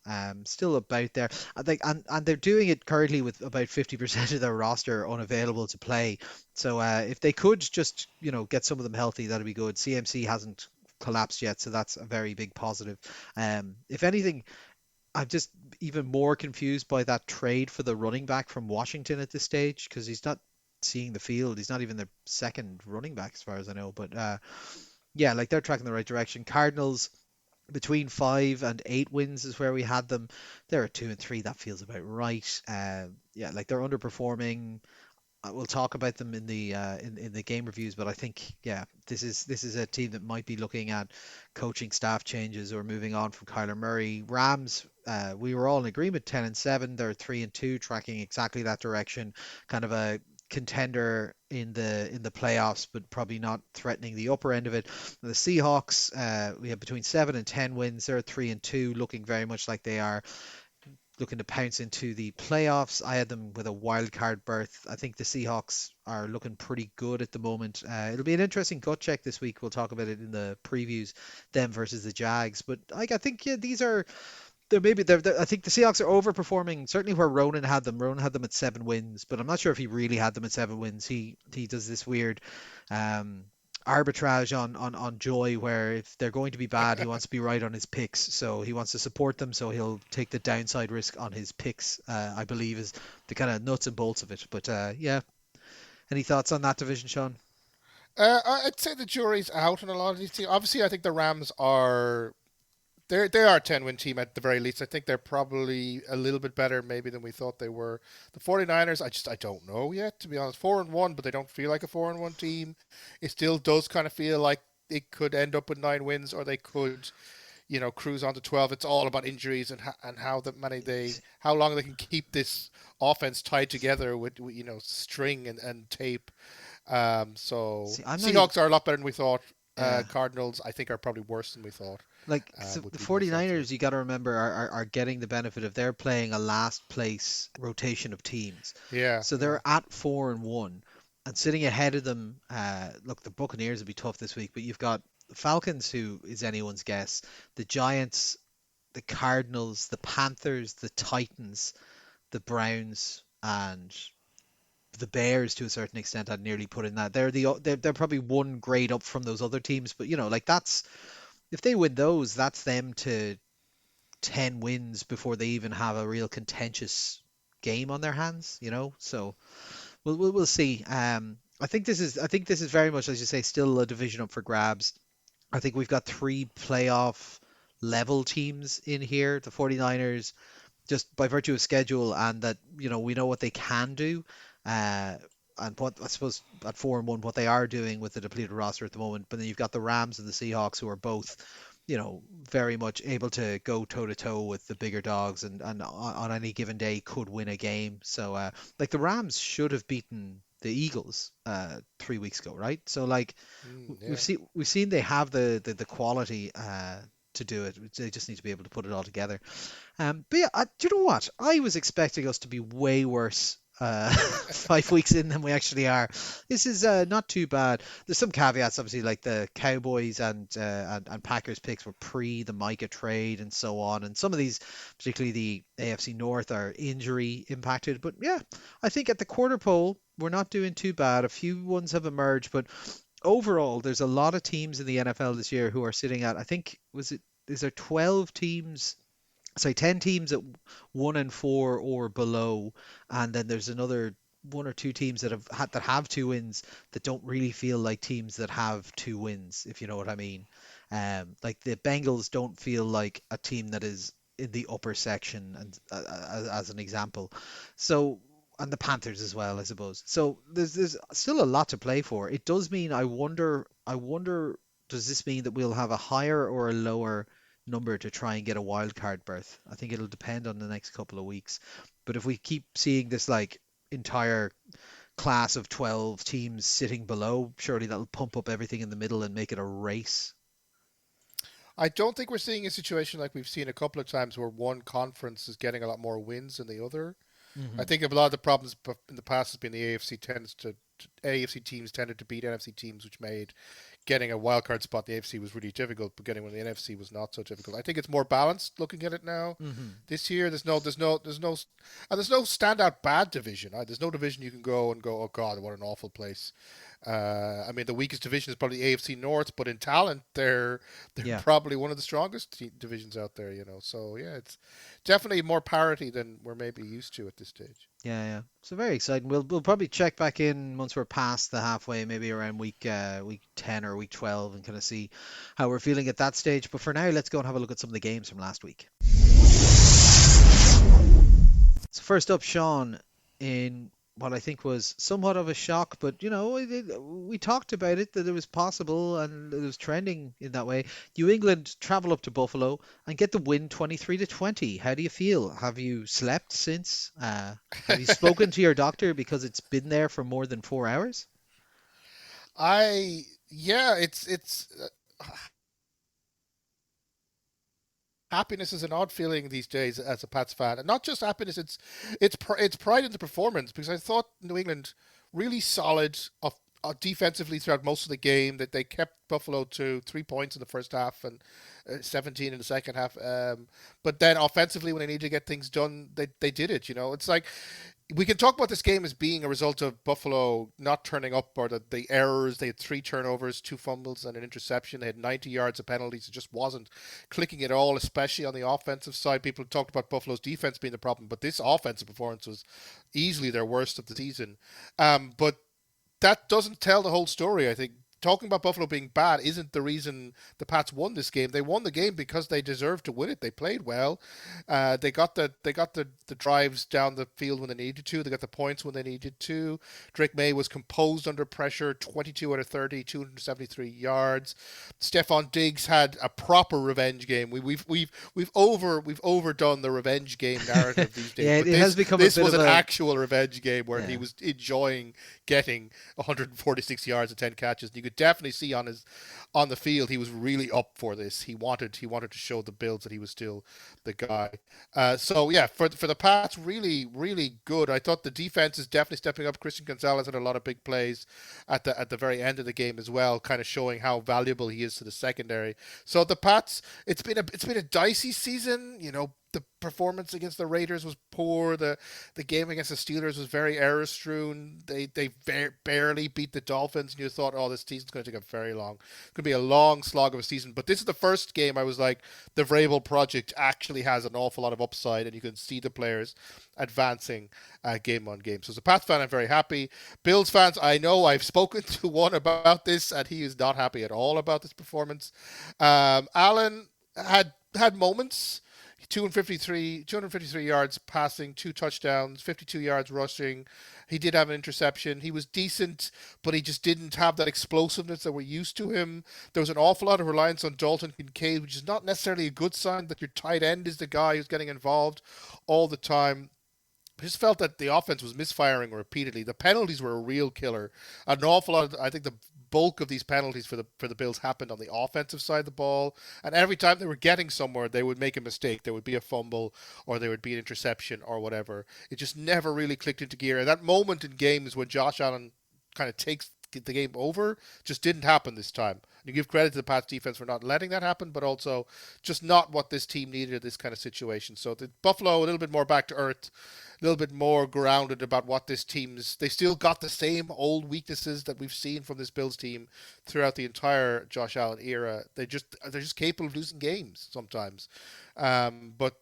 Speaker 2: Still about there. I think, and they're doing it currently with about 50% of their roster unavailable to play. So if they could just get some of them healthy, that'd be good. CMC hasn't collapsed yet, so that's a very big positive. If anything, I'm just even more confused by that trade for the running back from Washington at this stage because he's not seeing the field. He's not even the second running back as far as I know. But yeah, like they're tracking the right direction. Cardinals between 5 and 8 wins is where we had them. They're at 2 and 3. That feels about right. Yeah, like they're underperforming. We'll talk about them in the in the game reviews, but I think yeah, this is a team that might be looking at coaching staff changes or moving on from Kyler Murray. Rams, we were all in agreement, 10-7. They're 3-2, tracking exactly that direction. Kind of a contender in the playoffs, but probably not threatening the upper end of it. The Seahawks, we have between 7 and 10 wins. They're 3-2, looking very much like they are looking to pounce into the playoffs. I had them with a wild card berth. I think the Seahawks are looking pretty good at the moment. It'll be an interesting gut check this week. We'll talk about it in the previews, them versus the Jags. But I think yeah, these are I think the Seahawks are overperforming. Certainly where Ronan had them. Ronan had them at 7 wins, but I'm not sure if he really had them at 7 wins. He does this weird um, arbitrage on joy where if they're going to be bad, he wants to be right on his picks. So he wants to support them, so he'll take the downside risk on his picks. I believe is the kind of nuts and bolts of it. But yeah, any thoughts on that division, Sean?
Speaker 1: I'd say the jury's out on a lot of these teams. Obviously, I think the Rams are they are a 10 win team at the very least. I think they're probably a little bit better maybe than we thought they were. The 49ers, I don't know yet to be honest. 4-1, but they don't feel like a 4-1 team. It still does kind of feel like it could end up with 9 wins, or they could, cruise on to 12. It's all about injuries and how that many how long they can keep this offense tied together with string and tape. So
Speaker 2: See, I'm not even.
Speaker 1: Seahawks are a lot better than we thought.
Speaker 2: Yeah.
Speaker 1: Cardinals, I think, are probably worse than we thought.
Speaker 2: Like so
Speaker 1: Would
Speaker 2: the
Speaker 1: be my sense of it.
Speaker 2: 49ers, you got to remember, are getting the benefit of they're playing a last place rotation of teams.
Speaker 1: Yeah,
Speaker 2: So
Speaker 1: yeah.
Speaker 2: they're at 4-1 and sitting ahead of them. Look, the Buccaneers will be tough this week, but you've got The Falcons, who is anyone's guess. The Giants, the Cardinals, the Panthers, the Titans, the Browns, and the Bears to a certain extent. I'd nearly put in that. They're probably one grade up from those other teams, but like that's if they win those, that's them to 10 wins before they even have a real contentious game on their hands. So we'll see. I think this is very much, as you say, still a division up for grabs. I think we've got three playoff level teams in here. The 49ers, just by virtue of schedule and that, we know what they can do. Uh, and what I suppose at 4-1, what they are doing with the depleted roster at the moment. But then you've got the Rams and the Seahawks, who are both, very much able to go toe to toe with the bigger dogs, and on any given day could win a game. So, like the Rams should have beaten the Eagles 3 weeks ago, right? So, like we've
Speaker 1: Yeah.
Speaker 2: seen they have the quality to do it. They just need to be able to put it all together. But yeah, do you know what? I was expecting us to be way worse 5 weeks in than we actually are. This is not too bad. There's some caveats, obviously, like the Cowboys and Packers picks were pre the Micah trade and so on, and some of these, particularly the AFC North, are injury impacted. But yeah, I think at the quarter pole we're not doing too bad. A few ones have emerged, but overall, there's a lot of teams in the NFL this year who are sitting at, I think, is there 12 teams, sorry, 10 teams at 1-4 or below, and then there's another one or two teams that have 2 wins that don't really feel like teams that have 2 wins, if you know what I mean. Like the Bengals don't feel like a team that is in the upper section, and as an example. So, and the Panthers as well, I suppose. So there's still a lot to play for. It does mean, I wonder, does this mean that we'll have a higher or a lower number to try and get a wild card berth? I think it'll depend on the next couple of weeks. But if we keep seeing this like entire class of 12 teams sitting below, surely that'll pump up everything in the middle and make it a race.
Speaker 1: I don't think we're seeing a situation like we've seen a couple of times where one conference is getting a lot more wins than the other. I
Speaker 2: Hmm.
Speaker 1: think a lot of the problems in the past has been the AFC teams tended to beat NFC teams, which made getting a wild card spot in the AFC was really difficult, but getting one in the NFC was not so difficult. I think it's more balanced looking at it now.
Speaker 2: Hmm.
Speaker 1: This year, there's no standout bad division. There's no division you can go and go, oh God, what an awful place. I mean, the weakest division is probably the AFC North, but in talent, they're
Speaker 2: Yeah.
Speaker 1: probably one of the strongest divisions out there. So yeah, it's definitely more parity than we're maybe used to at this stage.
Speaker 2: Yeah, yeah. So very exciting. We'll probably check back in once we're past the halfway, maybe around week 10 or week 12, and kind of see how we're feeling at that stage. But for now, let's go and have a look at some of the games from last week. So first up, Sean, in what I think was somewhat of a shock, but we talked about it that it was possible and it was trending in that way. New England travel up to Buffalo and get the win 23-20. How do you feel? Have you slept since? Have you spoken to your doctor because it's been there for more than 4 hours?
Speaker 1: Yeah, it's happiness is an odd feeling these days as a Pats fan, and not just happiness. It's pride in the performance because I thought New England really solid defensively throughout most of the game. That they kept Buffalo to 3 points in the first half and 17 in the second half. But then offensively, when they needed to get things done, they did it. It's like we can talk about this game as being a result of Buffalo not turning up or the errors. They had 3 turnovers, 2 fumbles, and an interception. They had 90 yards of penalties. It just wasn't clicking at all, especially on the offensive side. People talked about Buffalo's defense being the problem, but this offensive performance was easily their worst of the season. But that doesn't tell the whole story. I think talking about Buffalo being bad isn't the reason the Pats won this game. They won the game because they deserved to win it. They played well. They got the drives down the field when they needed to. They got the points when they needed to. Drake May was composed under pressure. 22 out of 30, 273 yards. Stephon Diggs had a proper revenge game. We've overdone the revenge game narrative these days,
Speaker 2: Yeah, it
Speaker 1: but
Speaker 2: it has
Speaker 1: this
Speaker 2: become a
Speaker 1: this
Speaker 2: bit
Speaker 1: was
Speaker 2: of
Speaker 1: an
Speaker 2: a
Speaker 1: actual revenge game where he
Speaker 2: yeah.
Speaker 1: was enjoying getting 146 yards and 10 catches. And you could could definitely see on the field he was really up for this. He wanted to show the Bills that he was still the guy. So yeah, for the Pats, really good. I thought the defense is definitely stepping up. Christian Gonzalez had a lot of big plays at the very end of the game as well, kind of showing how valuable he is to the secondary. So the Pats, it's been a dicey season. The performance against the Raiders was poor. The game against the Steelers was very error strewn. They barely beat the Dolphins, and you thought, oh, this season's going to take a very long. It's going to be a long slog of a season. But this is the first game I was like, the Vrabel project actually has an awful lot of upside, and you can see the players advancing game on game. So as a Pats fan, I'm very happy. Bills fans, I know I've spoken to one about this, and he is not happy at all about this performance. Allen had moments. 253 yards passing, 2 touchdowns, 52 yards rushing. He did have an interception. He was decent, but he just didn't have that explosiveness that we're used to him. There was an awful lot of reliance on Dalton Kincaid, which is not necessarily a good sign that your tight end is the guy who's getting involved all the time. I just felt that the offense was misfiring repeatedly. The penalties were a real killer. An awful lot I think the bulk of these penalties for the Bills happened on the offensive side of the ball. And every time they were getting somewhere, they would make a mistake. There would be a fumble or there would be an interception or whatever. It just never really clicked into gear. And that moment in games when Josh Allen kind of takes the game over just didn't happen this time. You give credit to the Pats defense for not letting that happen, but also just not what this team needed in this kind of situation. So the Buffalo a little bit more back to earth, a little bit more grounded about what this team's. They still got the same old weaknesses that we've seen from this Bills team throughout the entire Josh Allen era. They're just capable of losing games sometimes. But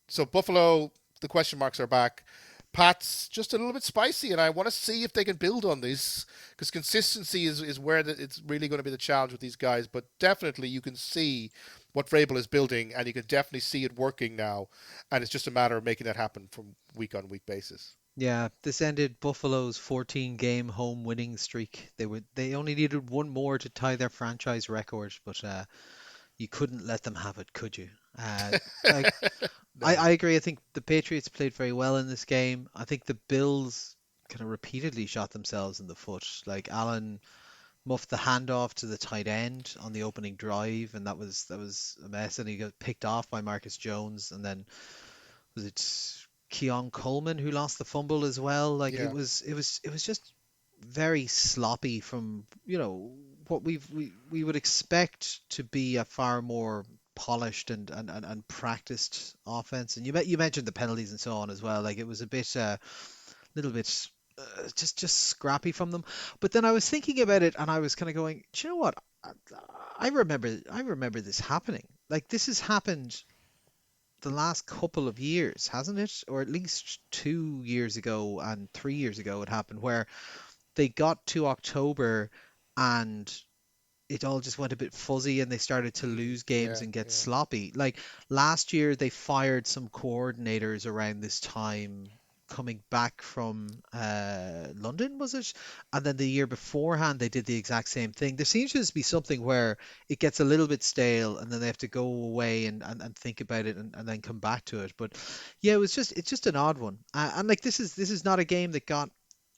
Speaker 1: so Buffalo, the question marks are back. Pat's just a little bit spicy, and I want to see if they can build on this because consistency is where it's really going to be the challenge with these guys. But definitely, you can see what Vrabel is building, and you can definitely see it working now. And it's just a matter of making that happen from week on week basis.
Speaker 2: Yeah, this ended Buffalo's 14-game home winning streak. They only needed one more to tie their franchise record, but you couldn't let them have it, could you? Like I
Speaker 1: No.
Speaker 2: agree. I think the Patriots played very well in this game. I think the Bills kind of repeatedly shot themselves in the foot. Like Allen muffed the handoff to the tight end on the opening drive, and that was a mess. And he got picked off by Marcus Jones, and then was it Keon Coleman who lost the fumble as well? Like it
Speaker 1: Yeah.
Speaker 2: was it was it was just very sloppy from what we would expect to be a far more polished and practiced offense. And you mentioned the penalties and so on as well. Like it was a bit little bit just scrappy from them. But then I was thinking about it and I was kind of going, do you know what? I remember this happening. Like this has happened the last couple of years, hasn't it? Or at least 2 years ago and 3 years ago it happened where they got to October and it all just went a bit fuzzy and they started to lose games
Speaker 1: Yeah.
Speaker 2: and get
Speaker 1: Yeah.
Speaker 2: sloppy. Like last year, they fired some coordinators around this time coming back from London, was it? And then the year beforehand, they did the exact same thing. There seems to just be something where it gets a little bit stale and then they have to go away and think about it and then come back to it. But yeah, it's just an odd one. And like this is not a game that got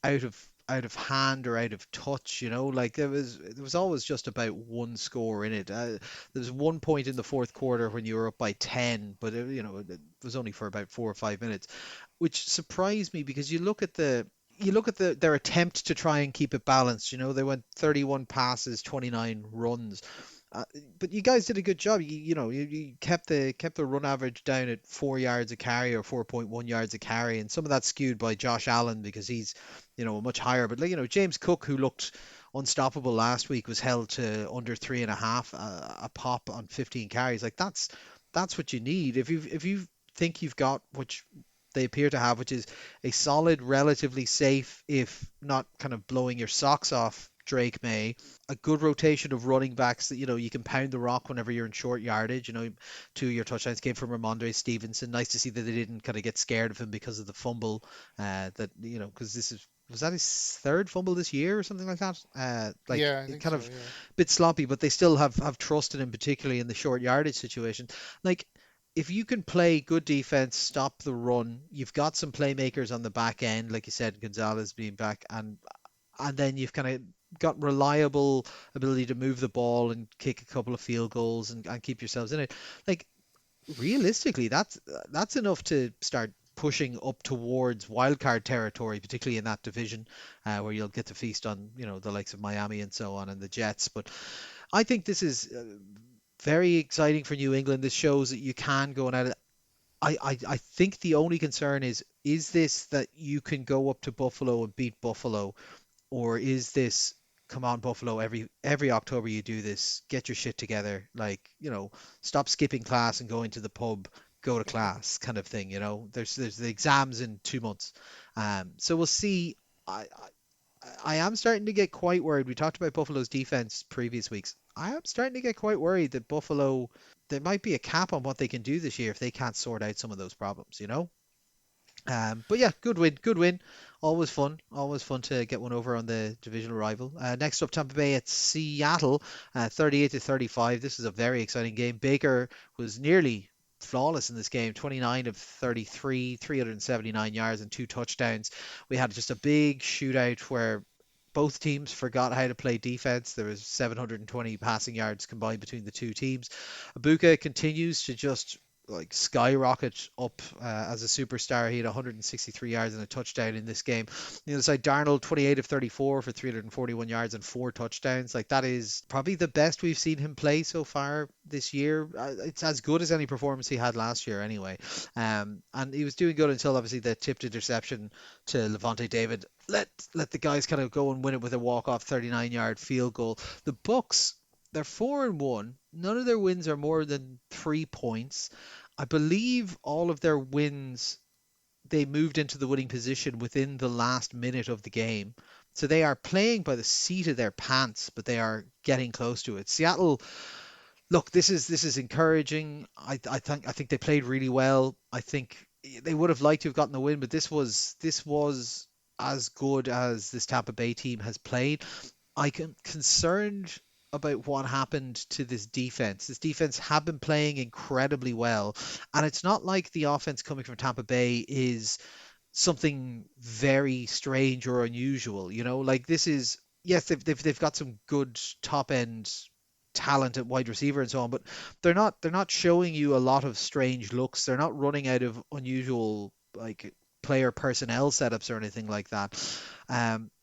Speaker 2: out of hand or out of touch, like there was always just about one score in it. There was one point in the fourth quarter when you were up by 10, but it was only for about 4 or 5 minutes, which surprised me because you look at their attempt to try and keep it balanced. They went 31 passes, 29 runs. Uh, but you guys did a good job. You kept the run average down at 4 yards a carry or 4.1 yards a carry, and some of that skewed by Josh Allen because he's much higher. But like James Cook, who looked unstoppable last week, was held to under 3.5 a pop on 15 carries. Like that's what you need if you think you've got what they appear to have, which is a solid, relatively safe, if not kind of blowing your socks off, Drake May, a good rotation of running backs that you can pound the rock whenever you're in short yardage. 2 of your touchdowns came from Ramondre Stevenson. Nice to see that they didn't kind of get scared of him because of the fumble. That because this is was that his third fumble this year or something like that. Like
Speaker 1: Yeah, I
Speaker 2: it
Speaker 1: think
Speaker 2: kind
Speaker 1: so.
Speaker 2: of
Speaker 1: Yeah.
Speaker 2: bit sloppy, but they still have trusted him, particularly in the short yardage situation. Like if you can play good defense, stop the run, you've got some playmakers on the back end, like you said, Gonzalez being back, and then you've kind of got reliable ability to move the ball and kick a couple of field goals and keep yourselves in it. Like realistically, that's enough to start pushing up towards wildcard territory, particularly in that division, where you'll get to feast on, the likes of Miami and so on and the Jets. But I think this is very exciting for New England. This shows that you can go at it. I think the only concern is this that you can go up to Buffalo and beat Buffalo, or is this come on Buffalo every October you do this, get your shit together, like, stop skipping class and going to the pub, go to class kind of thing, there's the exams in 2 months. So we'll see. I am starting to get quite worried. We talked about Buffalo's defense previous weeks. I am starting to get quite worried that Buffalo, there might be a cap on what they can do this year if they can't sort out some of those problems. But yeah, good win, good win. Always fun to get one over on the divisional rival. Next up, Tampa Bay at Seattle, 38-35. This is a very exciting game. Baker was nearly flawless in this game, 29 of 33, 379 yards and 2 touchdowns. We had just a big shootout where both teams forgot how to play defense. There was 720 passing yards combined between the two teams. Abuka continues to just like skyrocket up as a superstar. He had 163 yards and a touchdown in this game. The other side, Darnold, 28 of 34 for 341 yards and 4 touchdowns. Like that is probably the best we've seen him play so far this year. It's as good as any performance he had last year anyway. And he was doing good until obviously the tipped interception to Levante David. Let the guys kind of go and win it with a walk-off 39-yard field goal. The Bucks, they're 4-1. None of their wins are more than 3 points. I believe all of their wins, they moved into the winning position within the last minute of the game. So they are playing by the seat of their pants, but they are getting close to it. Seattle, look, this is encouraging. I think they played really well. I think they would have liked to have gotten the win, but this was as good as this Tampa Bay team has played. I'm concerned about what happened to this defense. This defense have been playing incredibly well, and it's not like the offense coming from Tampa Bay is something very strange or unusual. Like this is, yes, they've got some good top end talent at wide receiver and so on, but they're not showing you a lot of strange looks. They're not running out of unusual like player personnel setups or anything like that.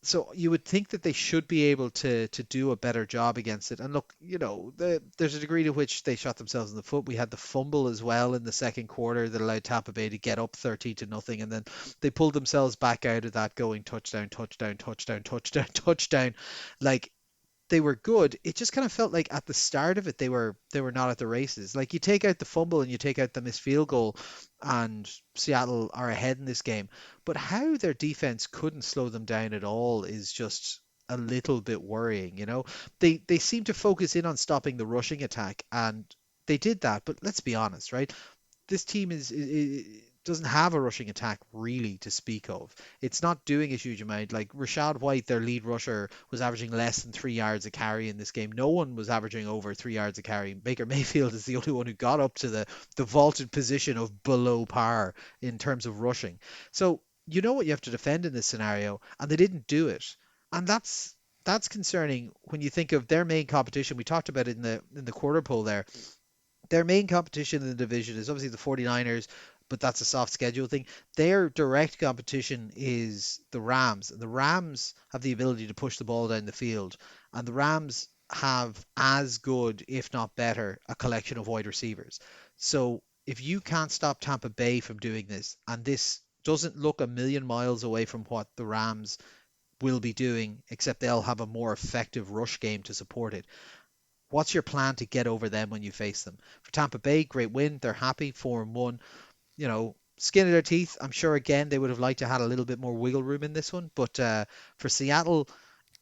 Speaker 2: So you would think that they should be able to do a better job against it. And look, there's a degree to which they shot themselves in the foot. We had the fumble as well in the second quarter that allowed Tampa Bay to get up 13-0, and then they pulled themselves back out of that, going touchdown, touchdown, touchdown, touchdown, touchdown. Like they were good. It just kind of felt like at the start of it they were not at the races. Like you take out the fumble and you take out the missed field goal, and Seattle are ahead in this game. But how their defense couldn't slow them down at all is just a little bit worrying. They seem to focus in on stopping the rushing attack, and they did that. But let's be honest, right? This team doesn't have a rushing attack really to speak of. It's not doing a huge amount. Like Rashad White, their lead rusher, was averaging less than 3 yards a carry in this game. No one was averaging over 3 yards a carry. Baker Mayfield is the only one who got up to the vaulted position of below par in terms of rushing. So you know what you have to defend in this scenario, and they didn't do it. And that's concerning when you think of their main competition. We talked about it in the quarter poll there. Their main competition in the division is obviously the 49ers, but that's a soft schedule thing. Their direct competition is the Rams. And the Rams have the ability to push the ball down the field. And the Rams have as good, if not better, a collection of wide receivers. So if you can't stop Tampa Bay from doing this, and this doesn't look a million miles away from what the Rams will be doing, except they'll have a more effective rush game to support it. What's your plan to get over them when you face them? For Tampa Bay, great win. They're happy, 4-1. Skin of their teeth. I'm sure again they would have liked to have had a little bit more wiggle room in this one. But for Seattle,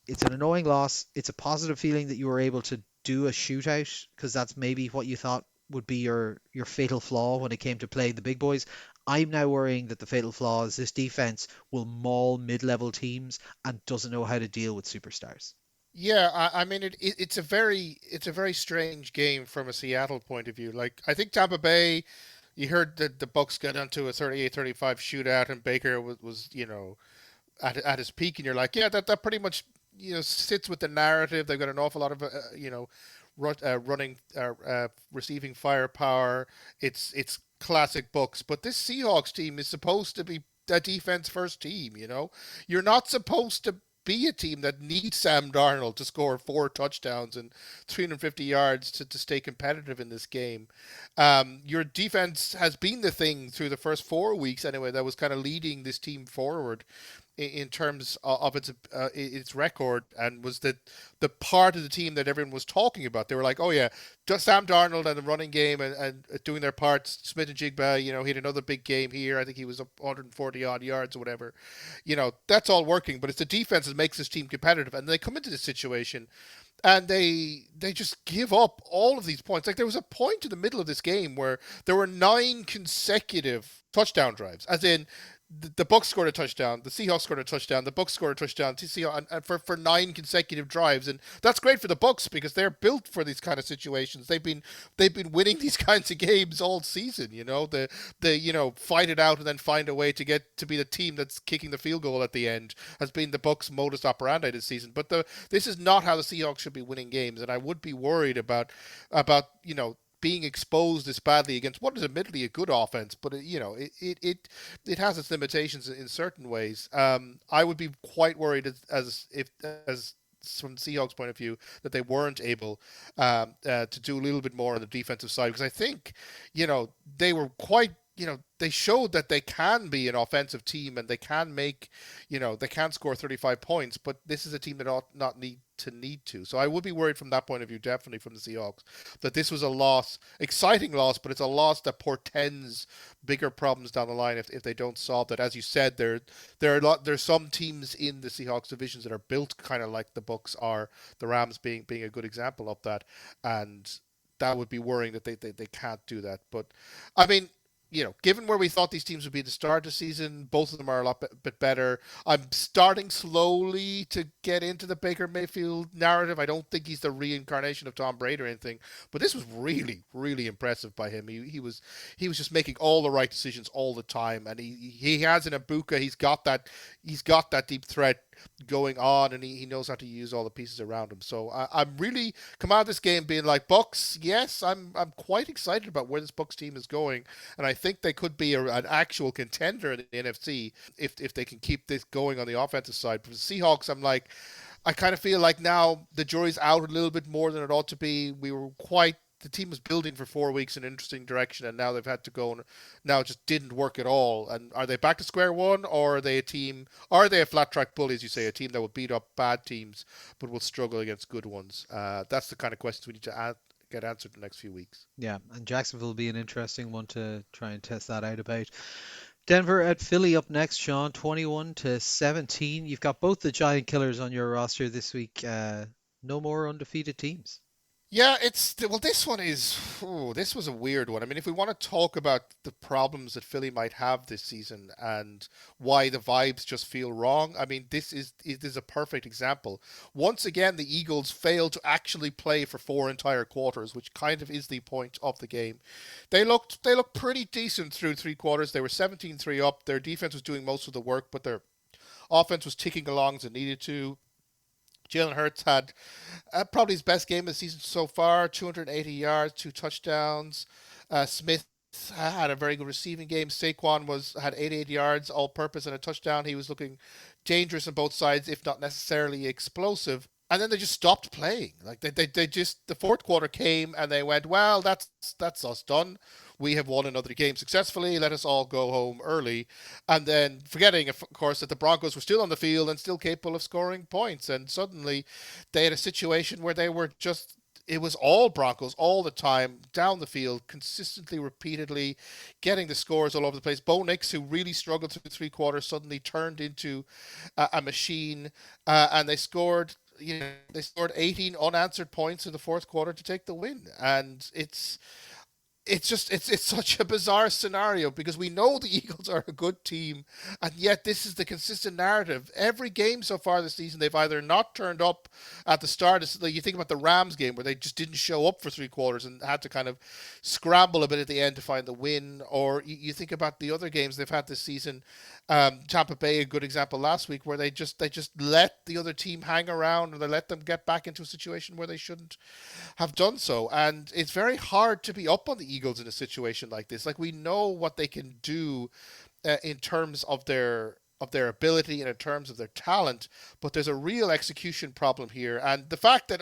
Speaker 2: it's an annoying loss. It's a positive feeling that you were able to do a shootout, because that's maybe what you thought would be your fatal flaw when it came to playing the big boys. I'm now worrying that the fatal flaw is this defense will maul mid-level teams and doesn't know how to deal with superstars.
Speaker 1: Yeah, I mean it's a very strange game from a Seattle point of view. Like I think Tampa Bay, you heard that the Bucks got into a 38-35 shootout and Baker was at his peak, and you're like, yeah, that pretty much sits with the narrative. They've got an awful lot of running, receiving firepower. It's classic Bucks, but this Seahawks team is supposed to be a defense first team. You're not supposed to be a team that needs Sam Darnold to score 4 touchdowns and 350 yards to stay competitive in this game. Your defense has been the thing through the first 4 weeks anyway that was kind of leading this team forward in terms of its record, and was the part of the team that everyone was talking about. They were like, oh yeah, just Sam Darnold and the running game and doing their parts. Smith and Jigba, he had another big game here. I think he was up 140 odd yards or whatever. That's all working, but it's the defense that makes this team competitive. And they come into this situation and they just give up all of these points. Like, there was a point in the middle of this game where there were 9 consecutive touchdown drives, as in the Bucks scored a touchdown, the Seahawks scored a touchdown, the Bucks scored a touchdown, and for 9 consecutive drives, and that's great for the Bucks because they're built for these kind of situations. They've been winning these kinds of games all season. The fight it out and then find a way to get to be the team that's kicking the field goal at the end has been the Bucks' modus operandi this season. But this is not how the Seahawks should be winning games, and I would be worried about being exposed this badly against what is admittedly a good offense, but it has its limitations in certain ways. I would be quite worried as from the Seahawks' point of view that they weren't able to do a little bit more on the defensive side, because I think they were quite. They showed that they can be an offensive team and they can they can score 35 points, but this is a team that ought not need to. So I would be worried from that point of view, definitely from the Seahawks, that this was a loss, exciting loss, but it's a loss that portends bigger problems down the line if they don't solve that. As you said, there's some teams in the Seahawks divisions that are built kind of like the Bucks are, the Rams being a good example of that, and that would be worrying that they can't do that. But I mean, given where we thought these teams would be at the start of the season, both of them are a lot bit better. I'm starting slowly to get into the Baker Mayfield narrative. I don't think he's the reincarnation of Tom Brady or anything, but this was really, really impressive by him. He was just making all the right decisions all the time, and he has in Ibuka. He's got that deep threat going on, and he knows how to use all the pieces around him. So I'm really come out of this game being like, Bucks, yes, I'm quite excited about where this Bucks team is going, and I think they could be an actual contender in the NFC if they can keep this going on the offensive side. For the Seahawks, I kind of feel like now the jury's out a little bit more than it ought to be. The team was building for 4 weeks in an interesting direction, and now they've had to go, and now it just didn't work at all. And are they back to square one, or are they a flat track bully, as you say, a team that will beat up bad teams but will struggle against good ones? That's the kind of questions we need to get answered in the next few weeks.
Speaker 2: Yeah, and Jacksonville will be an interesting one to try and test that out about. Denver at Philly up next, Sean, 21-17. You've got both the Giant Killers on your roster this week. No more undefeated teams.
Speaker 1: Yeah, this was a weird one. I mean, if we want to talk about the problems that Philly might have this season and why the vibes just feel wrong, I mean, this is a perfect example. Once again, the Eagles failed to actually play for 4 entire quarters, which kind of is the point of the game. They looked pretty decent through 3 quarters. They were 17-3 up. Their defense was doing most of the work, but their offense was ticking along as it needed to. Jalen Hurts had probably his best game of the season so far, 280 yards, 2 touchdowns. Smith had a very good receiving game. Saquon had 88 yards, all-purpose, and a touchdown. He was looking dangerous on both sides, if not necessarily explosive. And then they just stopped playing. Like they just the fourth quarter came and they went, well, that's us done. We have won another game successfully. Let us all go home early. And then forgetting, of course, that the Broncos were still on the field and still capable of scoring points. And suddenly they had a situation where it was all Broncos all the time, down the field, consistently, repeatedly, getting the scores all over the place. Bo Nix, who really struggled through 3 quarters, suddenly turned into a machine, and they scored. They scored 18 unanswered points in the fourth quarter to take the win, and it's it's such a bizarre scenario because we know the Eagles are a good team, and yet this is the consistent narrative. Every game so far this season, they've either not turned up at the start. Like you think about the Rams game where they just didn't show up for three quarters and had to kind of scramble a bit at the end to find the win. Or you think about the other games they've had this season. Tampa Bay, a good example last week, where they just let the other team hang around, or they let them get back into a situation where they shouldn't have done so. And it's very hard to be up on the Eagles in a situation like this. Like we know what they can do in terms of their ability and in terms of their talent, but there's a real execution problem here. And the fact that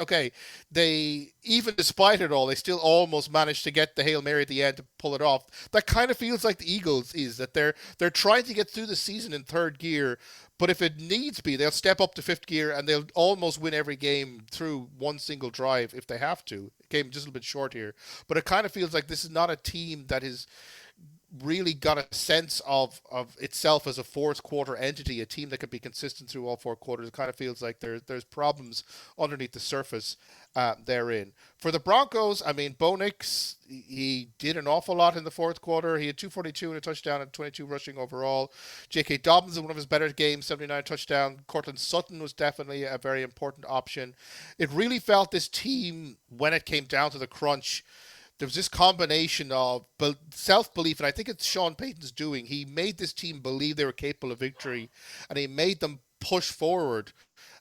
Speaker 1: they even despite it all, they still almost managed to get the Hail Mary at the end to pull it off. That kind of feels like the Eagles is that they're trying to get through the season in third gear, but if it needs be, they'll step up to fifth gear and they'll almost win every game through one single drive if they have to. Game just a little bit short here, but it kind of feels like this is not a team that is really got a sense of itself as a fourth quarter entity, a team that could be consistent through all four quarters. It kind of feels like there's problems underneath the surface therein. For the Broncos, I mean, Bo Nix, he did an awful lot in the fourth quarter. He had 242 and a touchdown and 22 rushing overall. J.K. Dobbins in one of his better games, 79 touchdown. Cortland Sutton was definitely a very important option. It really felt this team, when it came down to the crunch, there was this combination of self-belief, and I think it's Sean Payton's doing. He made this team believe they were capable of victory, and he made them push forward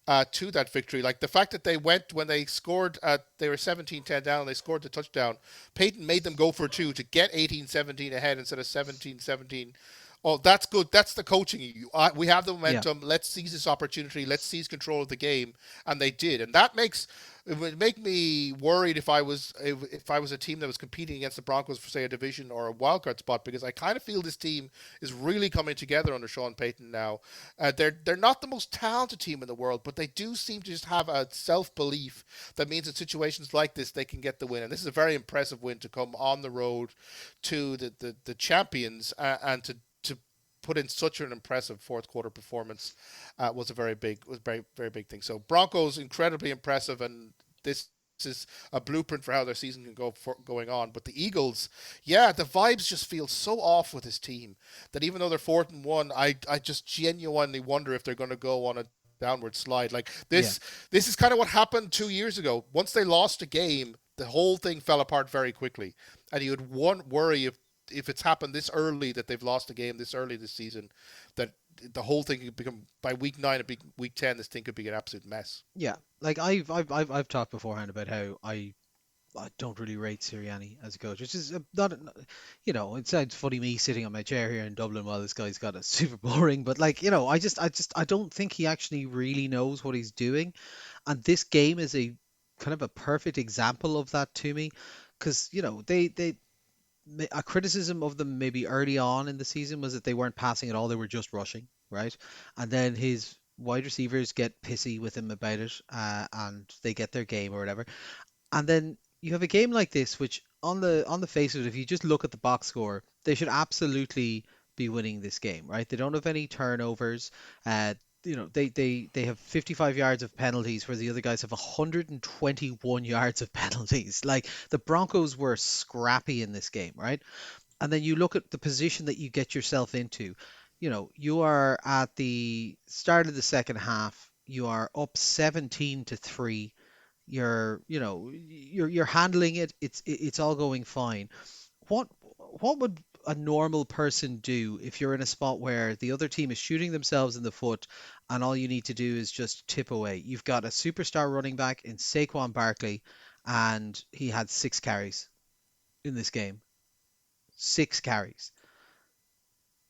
Speaker 1: to that victory. Like the fact that they went, when they scored, they were 17-10 down, and they scored the touchdown. Payton made them go for two to get 18-17 ahead instead of 17-17. Oh, that's good. That's the coaching. We have the
Speaker 2: Yeah.
Speaker 1: momentum. Let's seize this opportunity. Let's seize control of the game, and they did. And that makes it would make me worried if I was a team that was competing against the Broncos for say a division or a wildcard spot, because I kind of feel this team is really coming together under Sean Payton now. They're not the most talented team in the world, but they do seem to just have a self belief that means in situations like this they can get the win. And this is a very impressive win to come on the road to the champions and to put in such an impressive fourth quarter performance was very very big thing. So Broncos incredibly impressive, and this is a blueprint for how their season can going on. But the Eagles, yeah, the vibes just feel so off with this team that even though they're 4-1, I just genuinely wonder if they're going to go on a downward slide. Like
Speaker 2: Yeah.
Speaker 1: this is kind of what happened 2 years ago. Once they lost a game, the whole thing fell apart very quickly, and you would one worry if it's happened this early, that they've lost a game this early this season, that the whole thing could become, by week 9 or week 10, this thing could be an absolute mess.
Speaker 2: Yeah. Like I've talked beforehand about how I don't really rate Sirianni as a coach, which is not, it sounds funny me sitting on my chair here in Dublin while this guy's got a Super Bowl ring, but like, I don't think he actually really knows what he's doing, and this game is a kind of a perfect example of that to me, because they a criticism of them maybe early on in the season was that they weren't passing at all, they were just rushing, right? And then his wide receivers get pissy with him about it, and they get their game or whatever, and then you have a game like this, which on the face of it, if you just look at the box score, they should absolutely be winning this game, right? They don't have any turnovers. They have 55 yards of penalties, where the other guys have 121 yards of penalties. Like the Broncos were scrappy in this game, right? And then you look at the position that you get yourself into. You are at the start of the second half. You are up 17-3. You're handling it. It's all going fine. What what would a normal person do if you're in a spot where the other team is shooting themselves in the foot, and all you need to do is just tip away? You've got a superstar running back in Saquon Barkley, and he had 6 carries in this game. 6 carries.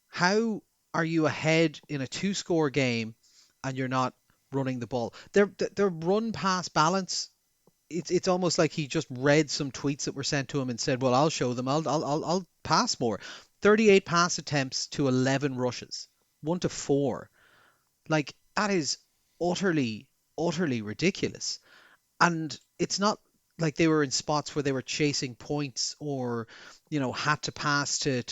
Speaker 2: How are you ahead in a two-score game and you're not running the ball? Their run pass balance, it's almost like he just read some tweets that were sent to him and said, "Well, I'll show them. I'll pass more." 38 pass attempts to 11 rushes, 1 to 4. Like that is utterly, utterly ridiculous. And it's not like they were in spots where they were chasing points, or had to pass to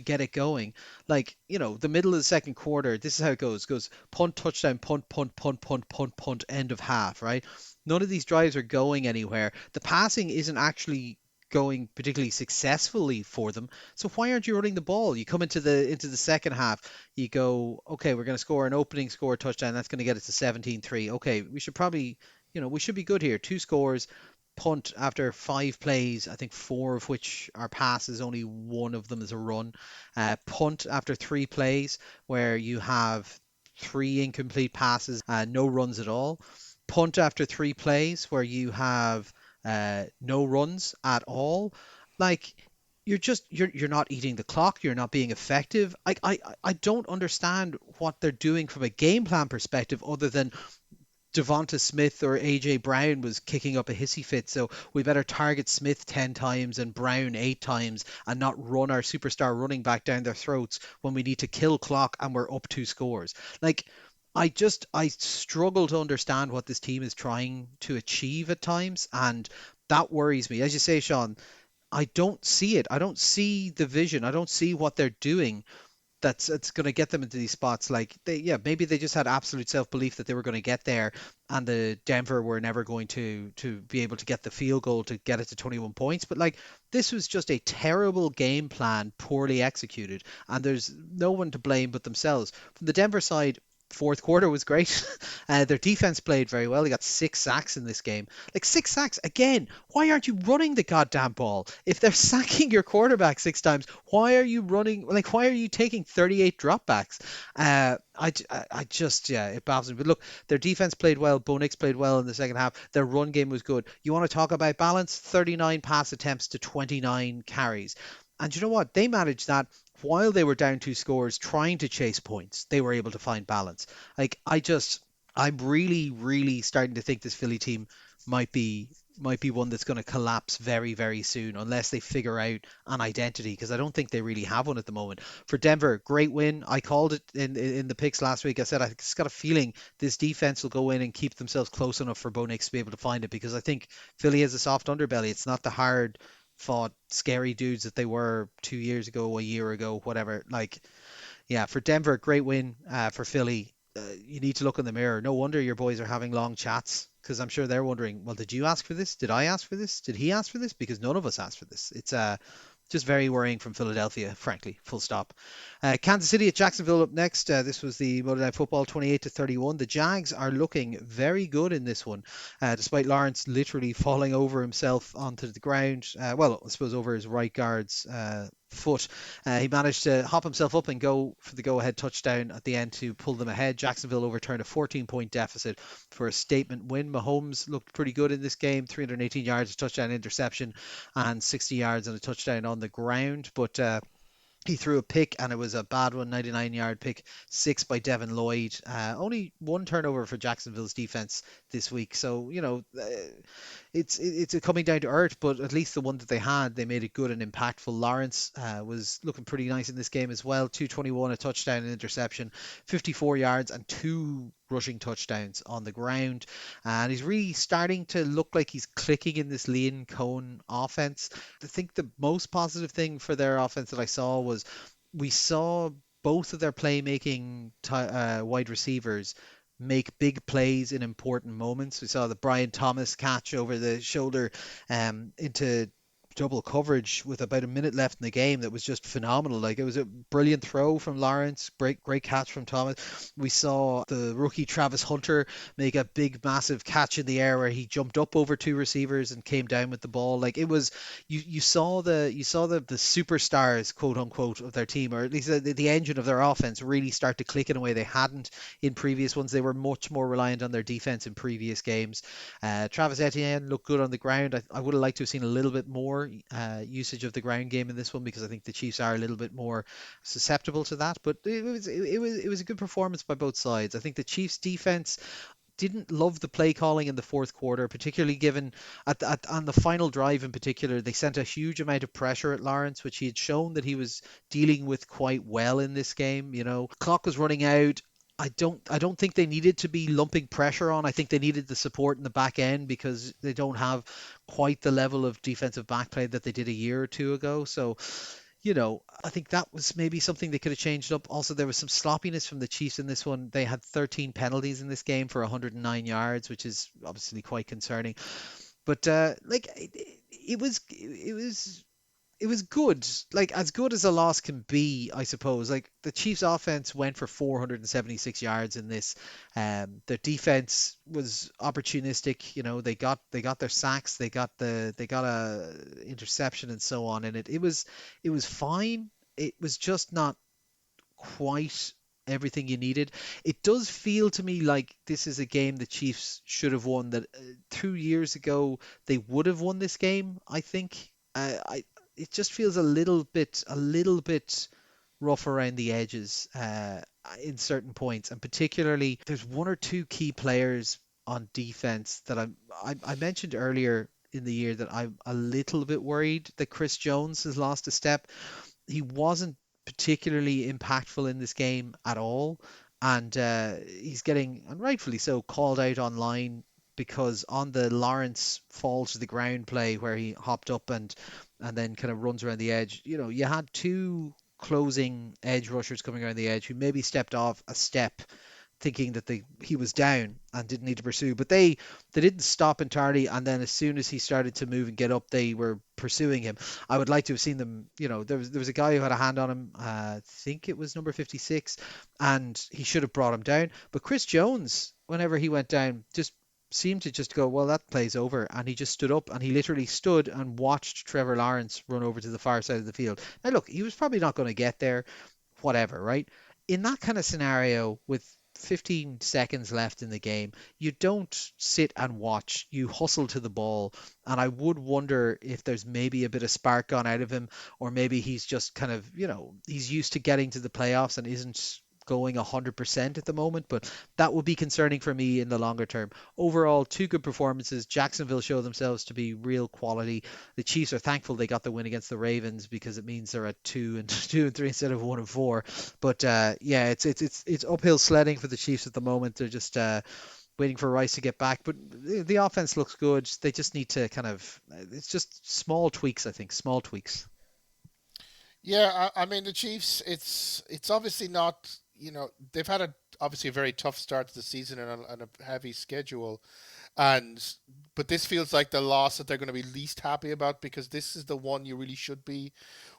Speaker 2: get it going. Like, the middle of the second quarter, this is how it goes punt, touchdown, punt, punt, punt, punt, punt, punt, end of half, right? None of these drives are going anywhere. The passing isn't actually going particularly successfully for them. So why aren't you running the ball? You come into the second half, you go, okay, we're going to score an opening score touchdown. That's going to get it to 17-3. Okay, we should probably, we should be good here. Two scores, punt after 5 plays, I think four of which are passes, only one of them is a run. Punt after 3 plays, where you have three incomplete passes, no runs at all. Punt after 3 plays, where you have no runs at all. Like, you're not eating the clock. You're not being effective. I don't understand what they're doing from a game plan perspective, other than Devonta Smith or AJ Brown was kicking up a hissy fit, so we better target Smith 10 times and Brown 8 times and not run our superstar running back down their throats when we need to kill clock and we're up 2 scores. Like, I struggle to understand what this team is trying to achieve at times, and that worries me. As you say, Sean, I don't see it. I don't see the vision. I don't see what they're doing that's going to get them into these spots. Like, yeah, maybe they just had absolute self-belief that they were going to get there, and the Denver were never going to be able to get the field goal to get it to 21 points. But like, this was just a terrible game plan, poorly executed, and there's no one to blame but themselves. From the Denver side, fourth quarter was great. Their defense played very well. They got 6 sacks in this game. Like, 6 sacks again. Why aren't you running the goddamn ball? If they're sacking your quarterback 6 times, why are you running? Like, why are you taking 38 dropbacks? I just, yeah, it baffles me. But look, their defense played well. Bo Nix played well in the second half. Their run game was good. You want to talk about balance? 39 pass attempts to 29 carries. And you know what? They managed that while they were down 2 scores, trying to chase points. They were able to find balance. Like, I'm really, really starting to think this Philly team might be might be one that's going to collapse very, very soon unless they figure out an identity, because I don't think they really have one at the moment. For Denver, great win. I called it in the picks last week. I said I just got a feeling this defense will go in and keep themselves close enough for Bo Nix to be able to find it, because I think Philly has a soft underbelly. It's not the hard fought scary dudes that they were 2 years ago, a year ago, whatever. Like, yeah, for Denver, great win. For Philly, you need to look in the mirror. No wonder your boys are having long chats, because I'm sure they're wondering, well, did you ask for this? Did I ask for this? Did he ask for this? Because none of us asked for this. It's just very worrying from Philadelphia, frankly. Full stop. Kansas City at Jacksonville up next. This was the Monday Night Football, 28-31. The Jags are looking very good in this one, despite Lawrence literally falling over himself onto the ground. Well, I suppose over his right guard's foot. He managed to hop himself up and go for the go-ahead touchdown at the end to pull them ahead. Jacksonville overturned a 14-point deficit for a statement win. Mahomes looked pretty good in this game, 318 yards, a touchdown interception, and 60 yards and a touchdown on the ground. But he threw a pick, and it was a bad one, 99-yard pick, 6 by Devin Lloyd. Only one turnover for Jacksonville's defense this week. So, it's coming down to earth, but at least the one that they had, they made it good and impactful. Lawrence was looking pretty nice in this game as well. 221, a touchdown, an interception, 54 yards, and two rushing touchdowns on the ground. And he's really starting to look like he's clicking in this Liam Cohen offense. I think the most positive thing for their offense that I saw was we saw both of their playmaking wide receivers make big plays in important moments. We saw the Brian Thomas catch over the shoulder into double coverage with about a minute left in the game that was just phenomenal. Like, it was a brilliant throw from Lawrence, great catch from Thomas. We saw the rookie Travis Hunter make a big massive catch in the air where he jumped up over two receivers and came down with the ball. Like, it was, you saw the superstars, quote unquote, of their team, or at least the engine of their offense really start to click in a way they hadn't in previous ones. They were much more reliant on their defense in previous games. Travis Etienne looked good on the ground. I would have liked to have seen a little bit more usage of the ground game in this one, because I think the Chiefs are a little bit more susceptible to that. But it was a good performance by both sides. I think the Chiefs defense didn't love the play calling in the fourth quarter, particularly given on the final drive in particular. They sent a huge amount of pressure at Lawrence, which he had shown that he was dealing with quite well in this game. Clock was running out. I don't think they needed to be lumping pressure on. I think they needed the support in the back end, because they don't have quite the level of defensive back play that they did a year or two ago. So, I think that was maybe something they could have changed up. Also, there was some sloppiness from the Chiefs in this one. They had 13 penalties in this game for 109 yards, which is obviously quite concerning. But like, it was good, like as good as a loss can be, I suppose. Like the Chiefs' offense went for 476 yards in this. Their defense was opportunistic. They got their sacks, they got a interception and so on in it. It was fine. It was just not quite everything you needed. It does feel to me like this is a game the Chiefs should have won. That 2 years ago they would have won this game. I think. It just feels a little bit rough around the edges in certain points, and particularly there's one or two key players on defense that I mentioned earlier in the year that I'm a little bit worried that Chris Jones has lost a step. He wasn't particularly impactful in this game at all, and he's getting, and rightfully so, called out online because on the Lawrence fall to the ground play where he hopped up and then kind of runs around the edge, you had two closing edge rushers coming around the edge who maybe stepped off a step thinking that he was down and didn't need to pursue. But they didn't stop entirely, and then as soon as he started to move and get up, they were pursuing him. I would like to have seen them. There was a guy who had a hand on him. I think it was number 56, and he should have brought him down. But Chris Jones, whenever he went down, just seemed to just go, well, that play's over, and he just stood up and he literally stood and watched Trevor Lawrence run over to the far side of the field. Now, look, he was probably not going to get there, whatever, right? In that kind of scenario with 15 seconds left in the game, you don't sit and watch. You hustle to the ball. And I would wonder if there's maybe a bit of spark gone out of him, or maybe he's just kind of, he's used to getting to the playoffs and isn't going 100% at the moment, but that would be concerning for me in the longer term. Overall, two good performances. Jacksonville show themselves to be real quality. The Chiefs are thankful they got the win against the Ravens because it means they're at 2-3 instead of 1-4. But yeah, it's uphill sledding for the Chiefs at the moment. They're just waiting for Rice to get back, but the offense looks good. They just need to kind of, it's just small tweaks, I think, small tweaks.
Speaker 1: Yeah, I mean the Chiefs. It's obviously not. They've had obviously a very tough start to the season and a heavy schedule, and but this feels like the loss that they're going to be least happy about because this is the one you really should be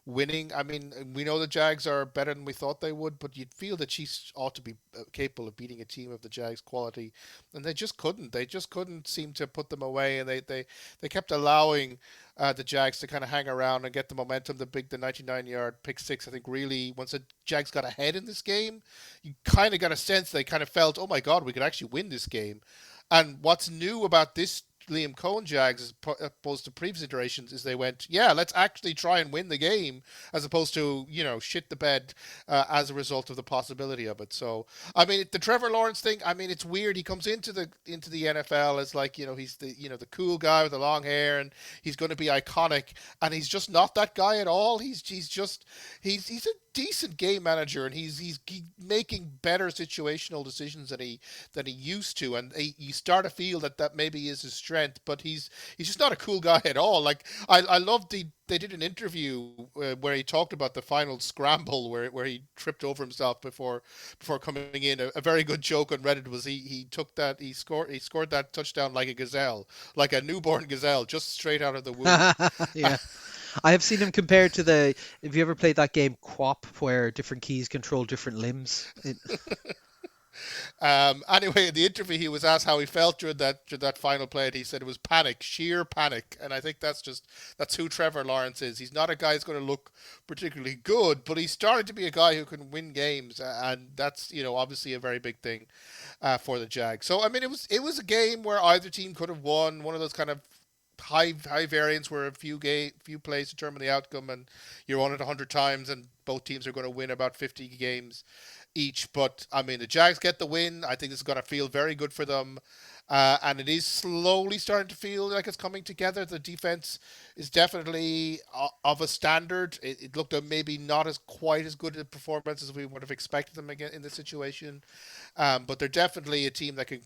Speaker 1: winning. I mean, we know the Jags are better than we thought they would, but you'd feel the Chiefs ought to be capable of beating a team of the Jags' quality, and they just couldn't. They just couldn't seem to put them away, and they kept allowing the Jags to kind of hang around and get the momentum. The 99-yard pick six, I think, really once the Jags got ahead in this game, you kind of got a sense they kind of felt, oh my God, we could actually win this game. And what's new about this Liam Cohen Jags as opposed to previous iterations is they went, yeah, let's actually try and win the game as opposed to, shit the bed as a result of the possibility of it. So, I mean, the Trevor Lawrence thing, I mean, it's weird. He comes into the NFL as like, he's the cool guy with the long hair and he's going to be iconic, and he's just not that guy at all. He's a decent game manager, and he's making better situational decisions than he used to, and you start to feel that maybe is his strength, but he's just not a cool guy at all. Like I loved they did an interview where he talked about the final scramble where he tripped over himself before coming in. A very good joke on Reddit was he took that he scored that touchdown like a gazelle, like a newborn gazelle, just straight out of the womb.
Speaker 2: Yeah. I have seen him compared to the. Have you ever played that game Quap, where different keys control different limbs?
Speaker 1: Anyway, in the interview, he was asked how he felt during that final play, and he said it was panic, sheer panic. And I think that's who Trevor Lawrence is. He's not a guy who's going to look particularly good, but he's starting to be a guy who can win games, and that's obviously a very big thing for the Jags. So I mean, it was a game where either team could have won. One of those kind of high variance where a few plays determine the outcome, and you're on it 100 times, and both teams are going to win about 50 games each. But I mean, the Jags get the win. I think this is going to feel very good for them. And it is slowly starting to feel like it's coming together. The defense is definitely of a standard. It looked maybe not as quite as good a performance as we would have expected them again in this situation, but they're definitely a team that can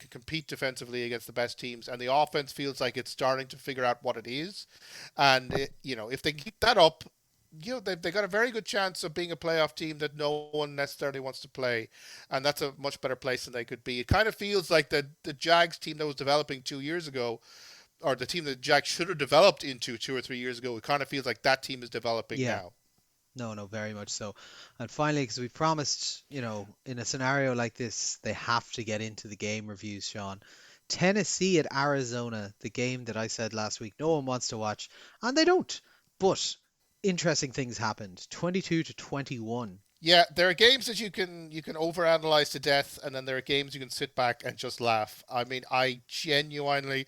Speaker 1: compete defensively against the best teams. And the offense feels like it's starting to figure out what it is. And if they keep that up, they got a very good chance of being a playoff team that no one necessarily wants to play, and that's a much better place than they could be. It kind of feels like the Jags team that was developing 2 years ago or the team that Jack should have developed into 2 or 3 years ago. It kind of feels like that team is developing
Speaker 2: Yeah.
Speaker 1: now.
Speaker 2: No, no, very much so. And finally, because we promised, in a scenario like this, they have to get into the game reviews, Sean. Tennessee at Arizona, the game that I said last week, no one wants to watch, and they don't. But interesting things happened. 22 to 21.
Speaker 1: Yeah, there are games that you can overanalyze to death, and then there are games you can sit back and just laugh. I mean, I genuinely,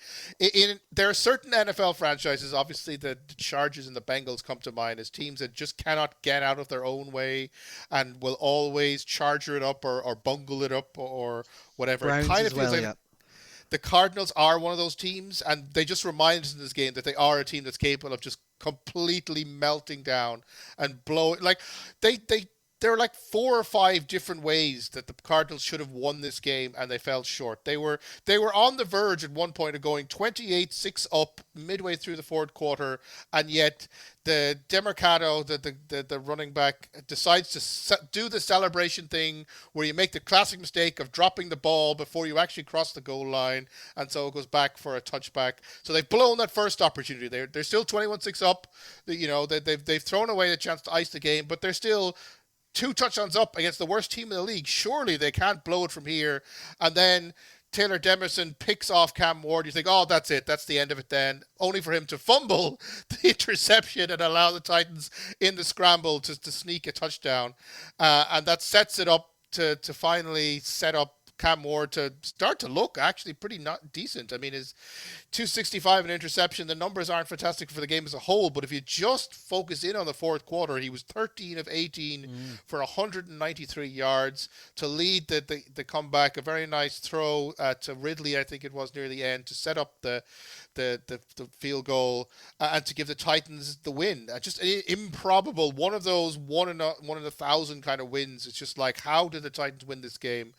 Speaker 1: there are certain NFL franchises. Obviously, the Chargers and the Bengals come to mind as teams that just cannot get out of their own way, and will always charger it up or bungle it up or whatever. It
Speaker 2: Browns
Speaker 1: kind of
Speaker 2: as
Speaker 1: feels
Speaker 2: well,
Speaker 1: like
Speaker 2: yeah.
Speaker 1: the Cardinals are one of those teams, and they just remind us in this game that they are a team that's capable of just completely melting down and blowing. Like there are like 4 or 5 different ways that the Cardinals should have won this game, and they fell short. They were on the verge at one point of going 28-6 up midway through the fourth quarter, and yet the Demercado, the running back, decides to do the celebration thing where you make the classic mistake of dropping the ball before you actually cross the goal line, and so it goes back for a touchback. So they've blown that first opportunity. They're still 21-6 up. They've thrown away the chance to ice the game, but they're still 2 touchdowns up against the worst team in the league. Surely they can't blow it from here. And then Taylor Demerson picks off Cam Ward. You think, oh, that's it. That's the end of it then. Only for him to fumble the interception and allow the Titans in the scramble to sneak a touchdown. And that sets it up to finally set up Cam Ward to start to look actually pretty not decent. I mean, his 265 and interception, the numbers aren't fantastic for the game as a whole, but if you just focus in on the fourth quarter, he was 13 of 18
Speaker 2: Mm.
Speaker 1: for 193 yards to lead the comeback. A very nice throw to Ridley, I think it was near the end, to set up the field goal and to give the Titans the win. Just improbable. One of those one in a thousand kind of wins. It's just like, how did the Titans win this game?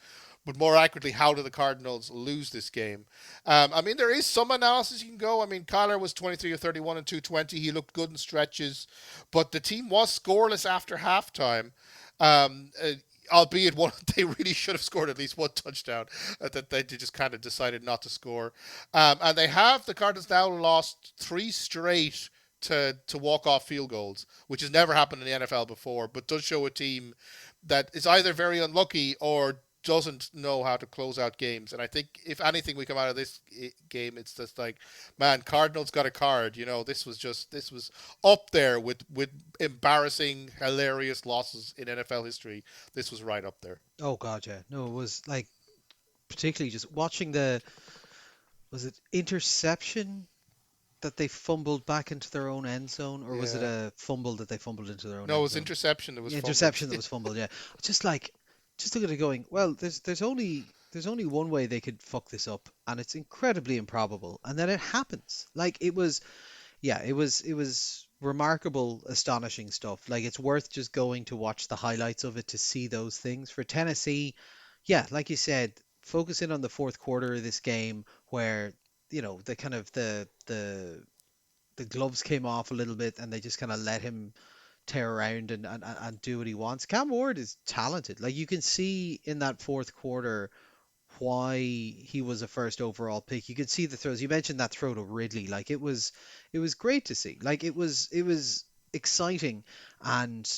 Speaker 1: But more accurately, how do the Cardinals lose this game? I mean, there is some analysis you can go. I mean, Kyler was 23 or 31 and 220. He looked good in stretches, but the team was scoreless after halftime. Um, uh, Albeit one, they really should have scored at least one touchdown that they just kind of decided not to score. And the Cardinals now lost 3 straight to walk off field goals, which has never happened in the NFL before, but does show a team that is either very unlucky or doesn't know how to close out games. And I think if anything we come out of this game, it's just like, man, Cardinals got a card. This was up there with embarrassing, hilarious losses in NFL history. This was right up there.
Speaker 2: Oh God, yeah. No, it was like particularly just watching was it interception that they fumbled back into their own end zone, or was it
Speaker 1: Yeah.
Speaker 2: a fumble that they fumbled into their own
Speaker 1: No, it
Speaker 2: end
Speaker 1: was
Speaker 2: zone?
Speaker 1: interception that was
Speaker 2: Yeah,
Speaker 1: fumbled.
Speaker 2: interception that was fumbled. Yeah, just like just look at it going. Well, there's only one way they could fuck this up, and it's incredibly improbable, and then it happens. Like it was, yeah, it was remarkable, astonishing stuff. Like it's worth just going to watch the highlights of it to see those things. For Tennessee, yeah, like you said, focus in on the fourth quarter of this game where the kind of the gloves came off a little bit and they just kind of let him tear around and do what he wants. Cam Ward is talented. Like you can see in that fourth quarter why he was a first overall pick. You could see the throws. You mentioned that throw to Ridley. Like it was great to see. Like it was exciting and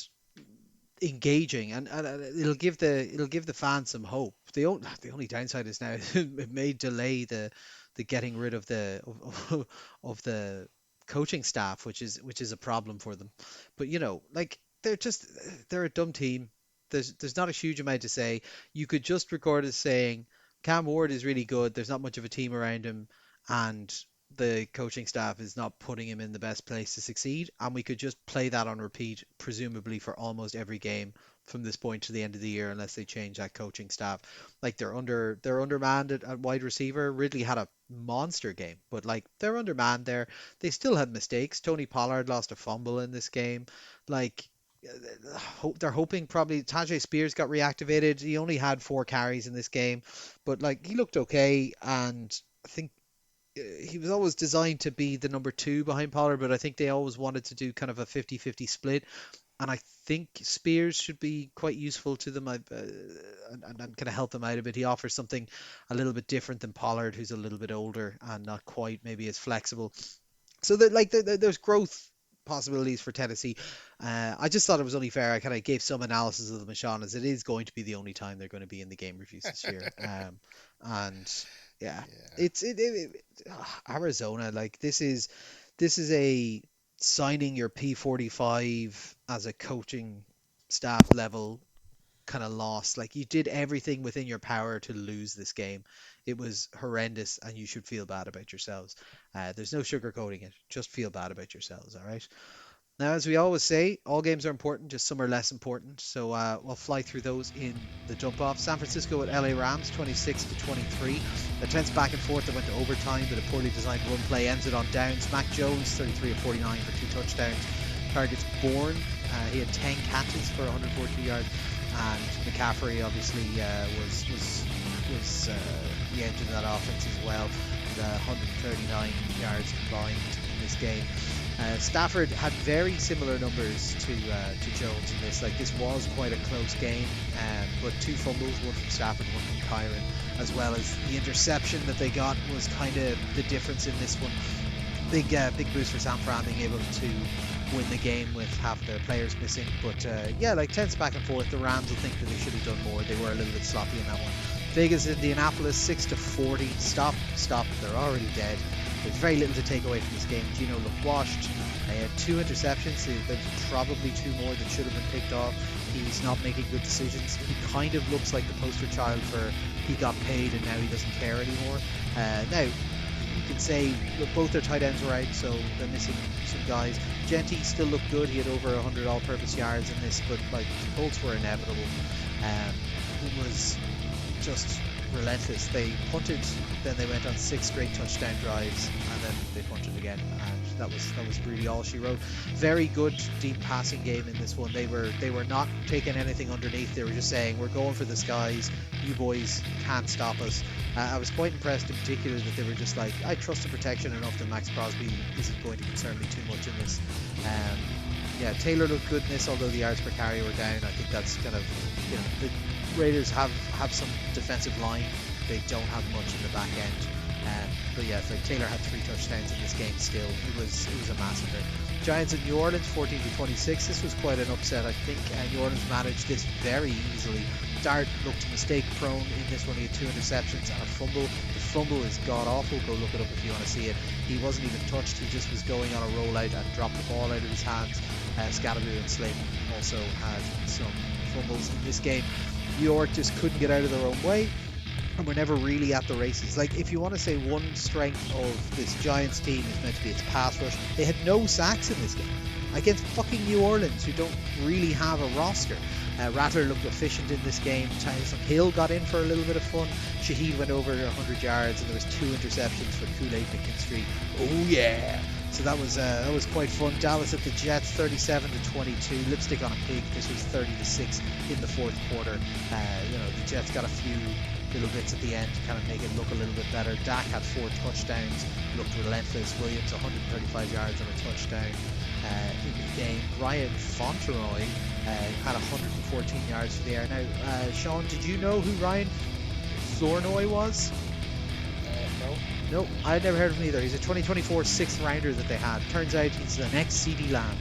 Speaker 2: engaging, and it'll give the fans some hope. The only downside is now it may delay the getting rid of of the coaching staff, which is a problem for them. But like they're a dumb team. There's not a huge amount to say. You could just record as saying Cam Ward is really good. There's not much of a team around him, and the coaching staff is not putting him in the best place to succeed. And we could just play that on repeat, presumably for almost every game from this point to the end of the year, unless they change that coaching staff. Like they're undermanned at wide receiver. Ridley had a monster game, but like they're undermanned there. They still had mistakes. Tony Pollard lost a fumble in this game. Like they're hoping probably Tajay Spears got reactivated. He only had 4 carries in this game, but like he looked okay, and I think he was always designed to be the number 2 behind Pollard, but I think they always wanted to do kind of a 50-50 split. And I think Spears should be quite useful to them. And kind of help them out a bit. He offers something a little bit different than Pollard, who's a little bit older and not quite maybe as flexible. So that like there's growth possibilities for Tennessee. I just thought it was only fair. I kind of gave some analysis of them, Sean, as it is going to be the only time they're going to be in the game reviews this year. And yeah,
Speaker 1: Yeah.
Speaker 2: Arizona. Like this is a signing your P45 as a coaching staff level kind of loss. Like you did everything within your power to lose this game. It was horrendous, and you should feel bad about yourselves. There's no sugarcoating it. Just feel bad about yourselves. All right. Now, as we always say, all games are important, just some are less important. So we'll fly through those in the jump off. San Francisco at LA Rams, 26-23. A tense back and forth that went to overtime, but a poorly designed run play ends it on downs. Mac Jones, 33 of 49 for 2 touchdowns. Targets Bourne, he had 10 catches for 142 yards, and McCaffrey obviously was the engine of that offense as well. 139 yards combined in this game. Stafford had very similar numbers to Jones in this. Like this was quite a close game, but 2 fumbles, one from Stafford, one from Kyron, as well as the interception that they got was kind of the difference in this one. Big boost for San Fran being able to win the game with half their players missing. But yeah, like tense back and forth. The Rams will think that they should have done more. They were a little bit sloppy in that one. Vegas, Indianapolis, 6-40. Stop. They're already dead. There's very little to take away from this game. Gino looked washed. He had 2 interceptions. There's probably 2 more that should have been picked off. He's not making good decisions. He kind of looks like the poster child for he got paid and now he doesn't care anymore. Now, you can say, look, both their tight ends were out, so they're missing some guys. Genty still looked good. He had over 100 all-purpose yards in this, but like the Colts were inevitable. It was just relentless. They punted, then they went on 6 straight touchdown drives, and then they punted again, and that was really all she wrote. Very good deep passing game in this one. They were not taking anything underneath. They were just saying, we're going for the skies. You boys can't stop us. I was quite impressed in particular that they were just like, I trust the protection enough that Max Crosby isn't going to concern me too much in this. Yeah, Taylor looked good in this, although the yards per carry were down. I think that's kind of, the Raiders have some defensive line. They don't have much in the back end. But yeah, so Taylor had 3 touchdowns in this game still. It was a massacre. Giants at New Orleans, 14-26. This was quite an upset, I think. New Orleans managed this very easily. Dart looked mistake prone in this one. He had 2 interceptions and a fumble. The fumble is god awful. Go look it up if you want to see it. He wasn't even touched. He just was going on a rollout and dropped the ball out of his hands. Scadaboo and Slayton also had some fumbles in this game. New York just couldn't get out of their own way, and we're never really at the races. Like, if you want to say one strength of this Giants team is meant to be its pass rush, they had no sacks in this game against fucking New Orleans, who don't really have a roster. Rattler looked efficient in this game. Tyson Hill got in for a little bit of fun. Shaheed went over 100 yards, and there was 2 interceptions for Kool-Aid McKinstry. Oh yeah! So that was quite fun. Dallas at the Jets, 37-22. Lipstick on a pig. This was 30-6 in the 4th quarter. The Jets got a few little bits at the end to kind of make it look a little bit better. Dak had 4 touchdowns, looked relentless. Williams 135 yards and a touchdown in the game. Ryan Fauntleroy had 114 yards for the air. Now, Sean, did you know who Ryan Flournoy was? No, I'd never heard of him either. He's a 2024 6th rounder that they had. Turns out he's the next CD Lamb.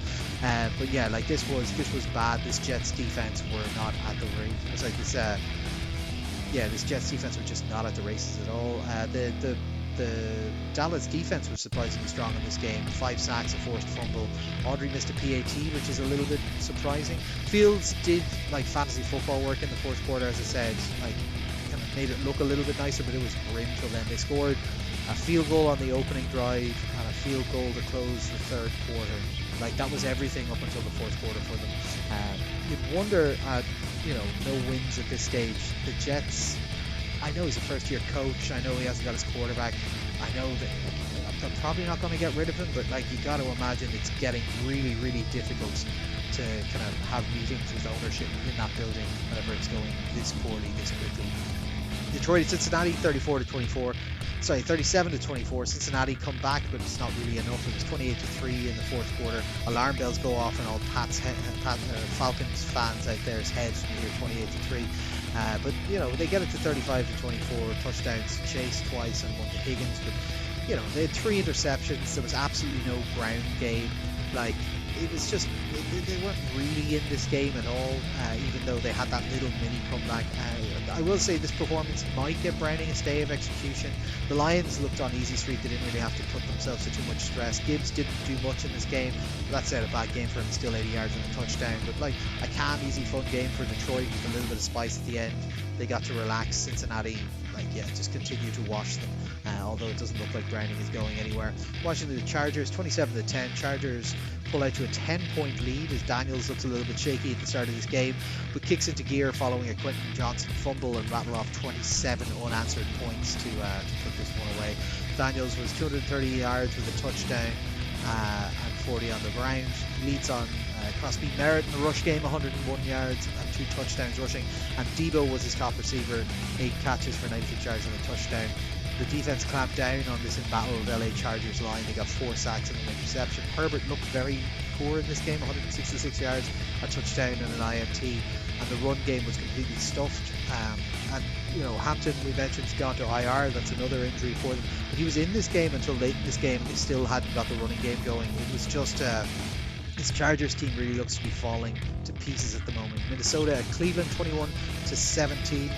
Speaker 2: But yeah, like this was bad. This Jets defense were not at the race. It's like this. This Jets defense were just not at the races at all. The Dallas defense was surprisingly strong in this game. 5 sacks, a forced fumble. Audrey missed a PAT, which is a little bit surprising. Fields did like fantasy football work in the 4th quarter, as I said. Like, kind of made it look a little bit nicer, but it was grim till then. They scored a field goal on the opening drive and a field goal to close the 3rd quarter. Like, that was everything up until the 4th quarter for them. You'd wonder at, no wins at this stage. The Jets, I know he's a first-year coach. I know he hasn't got his quarterback. I know that they're probably not going to get rid of him, but like, you got to imagine it's getting really, really difficult to kind of have meetings with ownership in that building whenever it's going this poorly, this quickly. Detroit at Cincinnati, 34-24. Sorry, 37-24. Cincinnati come back, but it's not really enough. It was 28-3 in the fourth quarter. Alarm bells go off, and all Falcons fans out there's heads when you hear 28-3. But they get it to 35-24. Touchdowns, Chase twice and one to Higgins. But they had 3 interceptions. There was absolutely no ground game. Like, it was just, they weren't really in this game at all, even though they had that little mini comeback. I will say this performance might get Browning a stay of execution. The Lions looked on easy street. They didn't really have to put themselves to too much stress. Gibbs didn't do much in this game. That's not a bad game for him, still 80 yards and a touchdown. But like a calm, easy, fun game for Detroit with a little bit of spice at the end. They got to relax. Cincinnati, just continue to wash them. Although it doesn't look like Browning is going anywhere. Washington, the Chargers, 27-10. Chargers pull out to a 10-point lead as Daniels looks a little bit shaky at the start of this game, but kicks into gear following a Quentin Johnson fumble and rattle off 27 unanswered points to put this one away. Daniels was 230 yards with a touchdown and 40 on the ground. Leads on Crosby Merritt in the rush game, 101 yards and 2 touchdowns rushing. And Debo was his top receiver, 8 catches for 96 yards and a touchdown. The defense clamped down on this embattled LA Chargers line. They got 4 sacks and an interception. Herbert looked very poor in this game, 166 yards, a touchdown and an INT. And the run game was completely stuffed. Hampton, we mentioned, has gone to IR. That's another injury for them. But he was in this game until late in this game, and they still hadn't got the running game going. It was just this Chargers team really looks to be falling to pieces at the moment. Minnesota at Cleveland, 21-17.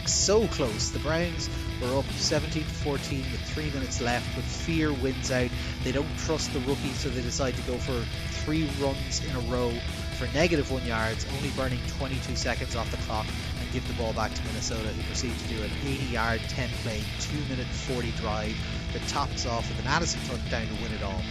Speaker 2: So close. The Browns were up 17-14 with 3 minutes left, but fear wins out. They don't trust the rookie, so they decide to go for 3 runs in a row for -1 yards, only burning 22 seconds off the clock, and give the ball back to Minnesota, who proceed to do an 80-yard, 10-play, 2-minute 40 drive that tops off with an Addison touchdown to win it all.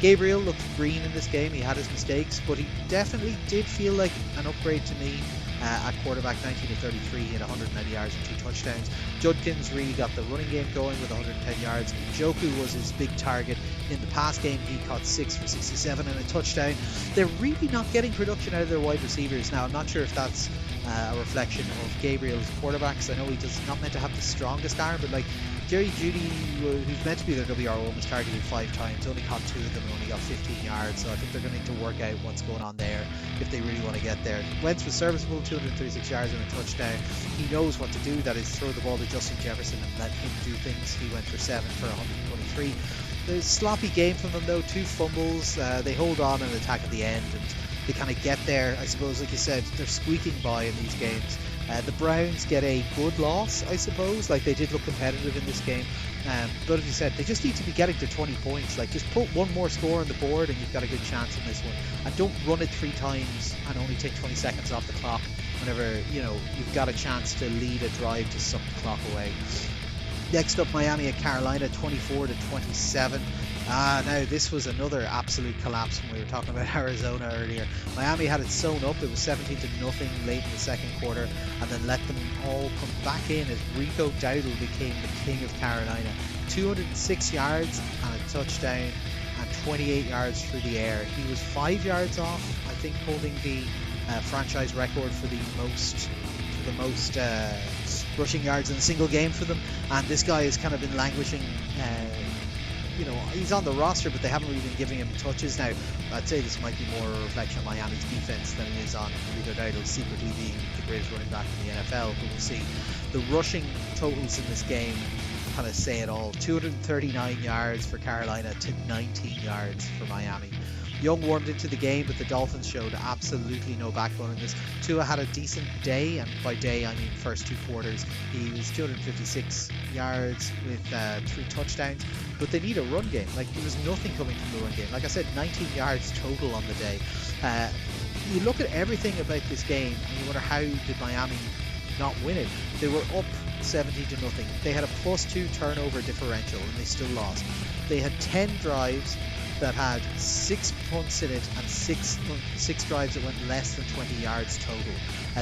Speaker 2: Gabriel looked green in this game. He had his mistakes, but he definitely did feel like an upgrade to me. At quarterback, 19-33, he had 190 yards and 2 touchdowns. Judkins really got the running game going with 110 yards. Njoku was his big target in the pass game. He caught 6 for 67 and a touchdown. They're really not getting production out of their wide receivers. Now, I'm not sure if that's a reflection of Gabriel's quarterbacks. I know he does not meant to have the strongest arm, but like Jerry Jeudy, who's meant to be their WRO, was targeted 5 times, only caught 2 of them and only got 15 yards. So I think they're going to need to work out what's going on there if they really want to get there. Wentz was serviceable, 236 yards and a touchdown. He knows what to do, that is throw the ball to Justin Jefferson and let him do things. He went for 7 for 123. There's a sloppy game from them though, 2 fumbles. They hold on and attack at the end, and they kind of get there. I suppose, like you said, they're squeaking by in these games. The Browns get a good loss, I suppose. Like, they did look competitive in this game. But as you said, they just need to be getting to 20 points. Like, just put one more score on the board and you've got a good chance in this one. And don't run it 3 times and only take 20 seconds off the clock whenever, you've got a chance to lead a drive to suck the clock away. Next up, Miami at Carolina, 24-27. Now this was another absolute collapse when we were talking about Arizona earlier. Miami had it sewn up. It was 17-0 late in the second quarter, and then let them all come back in as Rico Dowdle became the king of Carolina. 206 yards and a touchdown and 28 yards through the air. He was 5 yards off, I think, holding the franchise record for the most rushing yards in a single game for them. And this guy has kind of been languishing. He's on the roster, but they haven't really been giving him touches now. I'd say this might be more a reflection of Miami's defense than it is on Rico Dowdle secretly being the greatest running back in the NFL, but we'll see. The rushing totals in this game kind of say it all. 239 yards for Carolina to 19 yards for Miami. Young warmed into the game, but the Dolphins showed absolutely no backbone in this. Tua had a decent day, and by day I mean first 2 quarters. He was 256 yards with 3 touchdowns, but they need a run game. Like, there was nothing coming from the run game. Like I said, 19 yards total on the day. You look at everything about this game and you wonder, how did Miami not win it? They were up 17-0. They had a +2 turnover differential and they still lost. They had 10 drives that had 6 punts in it and six drives that went less than 20 yards total.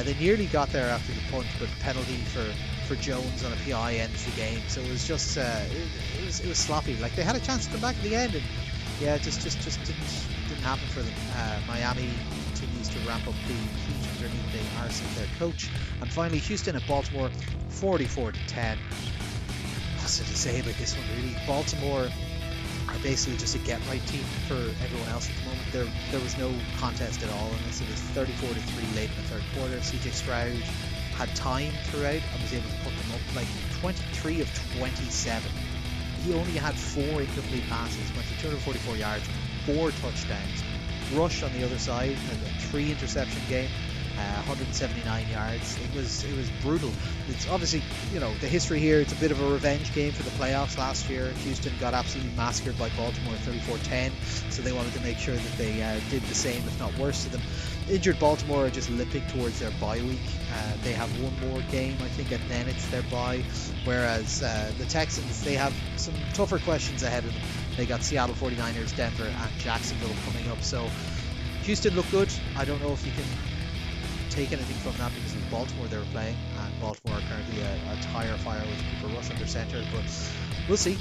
Speaker 2: They nearly got there after the punt, but penalty for Jones on a PI ends the game. So it was just it was sloppy. Like, they had a chance to come back at the end, and just didn't happen for them. Miami continues to ramp up the heat underneath the arse of their coach. And finally, Houston at Baltimore, 44-10. What's to say about this one, really? Baltimore are basically just a get-right team for everyone else at the moment. There was no contest at all in this. It was 34-3 late in the third quarter. CJ Stroud had time throughout and was able to put them up like 23 of 27. He only had 4 incomplete passes, went for 244 yards, 4 touchdowns. Rush on the other side, a 3 interception game, 179 yards. It was brutal. It's obviously, the history here, it's a bit of a revenge game for the playoffs last year. Houston got absolutely massacred by Baltimore 34-10, so they wanted to make sure that they did the same, if not worse to them. Injured Baltimore are just limping towards their bye week. They have one more game, I think, and then it's their bye. Whereas the Texans, they have some tougher questions ahead of them. They got Seattle 49ers, Denver, and Jacksonville coming up. So Houston look good. I don't know if you can take anything from that because of Baltimore they were playing, and Baltimore are currently a tire fire with Cooper Rush under centre. But we'll see.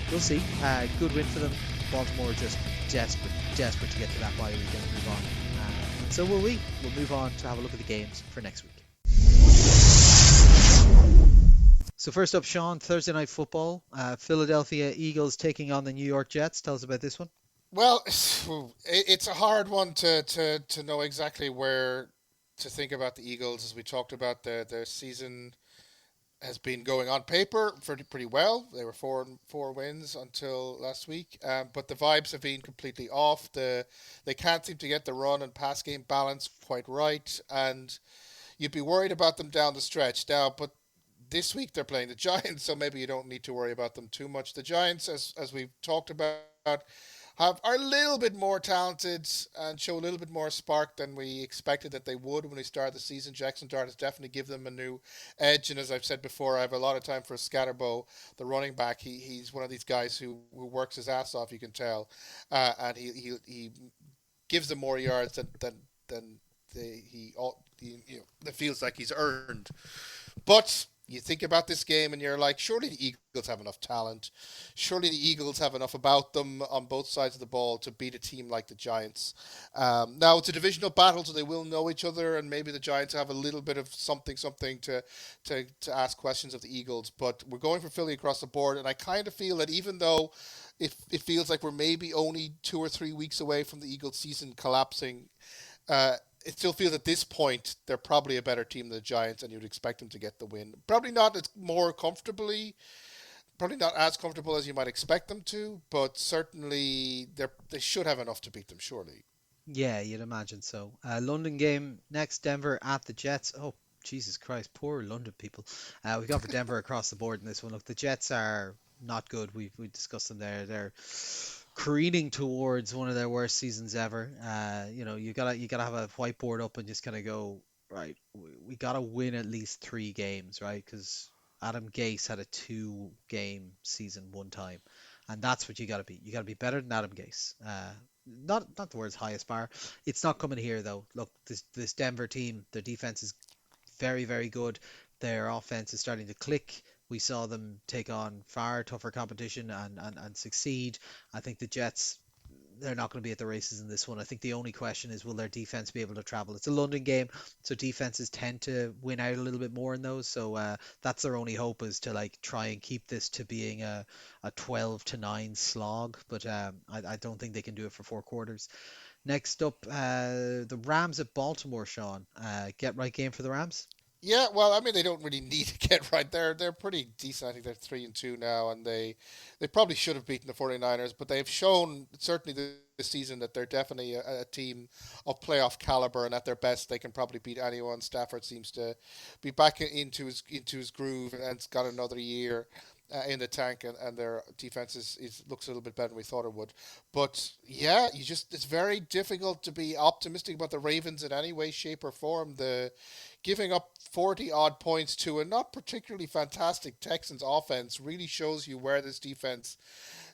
Speaker 2: Good win for them. Baltimore just desperate to get to that bye week and move on. So will we. We'll move on to have a look at the games for next week. So first up, Sean, Thursday Night Football. Philadelphia Eagles taking on the New York Jets. Tell us about this one.
Speaker 1: Well, it's a hard one to know exactly where to think about the Eagles. As we talked about, their season has been going on paper pretty well. They were 4 wins until last week, but the vibes have been completely off. They can't seem to get the run and pass game balance quite right, and you'd be worried about them down the stretch now. But this week they're playing the Giants, so maybe you don't need to worry about them too much. The Giants, as we've talked about, are a little bit more talented and show a little bit more spark than we expected that they would when we started the season. Jackson Dart has definitely given them a new edge, and as I've said before, I have a lot of time for Scatterbo, the running back. He's one of these guys who works his ass off, you can tell, and he gives them more yards than that feels like he's earned. But you think about this game and you're like, surely the Eagles have enough talent. Surely the Eagles have enough about them on both sides of the ball to beat a team like the Giants. Now, it's a divisional battle, so they will know each other, and maybe the Giants have a little bit of something to ask questions of the Eagles. But we're going for Philly across the board, and I kind of feel that even though it feels like we're maybe only 2 or 3 weeks away from the Eagles season collapsing, it still feels at this point they're probably a better team than the Giants, and you'd expect them to get the win. Probably not as comfortable as you might expect them to, but certainly they should have enough to beat them, surely.
Speaker 2: Yeah, you'd imagine so. London game next, Denver at the Jets. Oh, Jesus Christ, poor London people. We got for Denver across the board in this one. Look, the Jets are not good. We discussed them there. They're careening towards one of their worst seasons ever. You gotta have a whiteboard up and just kind of go, right. We gotta win at least 3 games, right? Because Adam Gase had a 2-game season one time, and that's what you gotta be. You gotta be better than Adam Gase. Not the world's highest bar. It's not coming here though. Look, this Denver team, their defense is very, very good. Their offense is starting to click. We saw them take on far tougher competition and succeed. I think the Jets, they're not going to be at the races in this one. I think the only question is, will their defense be able to travel? It's a London game, so defenses tend to win out a little bit more in those. So that's their only hope, is to like try and keep this to being a 12-9 slog. But I don't think they can do it for 4 quarters. Next up, the Rams at Baltimore, Sean. Get right game for the Rams?
Speaker 1: Yeah, well, I mean, they don't really need to get right. They're pretty decent. I think they're 3-2 now, and they probably should have beaten the 49ers, but they've shown certainly this season that they're definitely a team of playoff caliber, and at their best, they can probably beat anyone. Stafford seems to be back into his groove and has got another year in the tank, and their defense looks a little bit better than we thought it would. But yeah, it's very difficult to be optimistic about the Ravens in any way, shape, or form. The giving up 40 odd points to a not particularly fantastic Texans offense really shows you where this defense,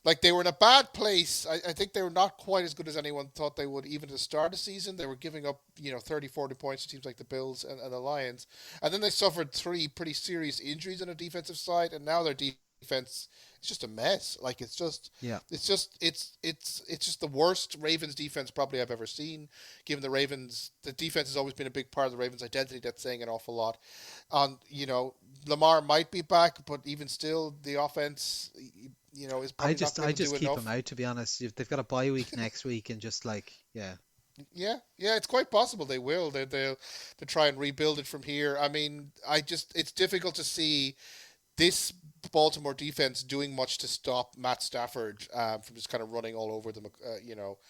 Speaker 1: like, they were in a bad place. I think they were not quite as good as anyone thought they would even to start the season. They were giving up 30, 40 points to teams like the Bills and the Lions, and then they suffered 3 pretty serious injuries on the defensive side, and now their defense is it's just a mess. Like
Speaker 2: Yeah.
Speaker 1: it's just the worst Ravens defense probably I've ever seen. Given the defense has always been a big part of the Ravens' identity. That's saying an awful lot. Lamar might be back, but even still, the offense, is
Speaker 2: I
Speaker 1: probably not
Speaker 2: just
Speaker 1: going
Speaker 2: I
Speaker 1: to be able
Speaker 2: just
Speaker 1: to do
Speaker 2: keep them
Speaker 1: enough.
Speaker 2: out, to be honest. If they've got a bye week next week and just like, yeah.
Speaker 1: Yeah, yeah, it's quite possible they will. They try and rebuild it from here. I mean, it's difficult to see this Baltimore defense doing much to stop Matt Stafford from just kind of running all over them,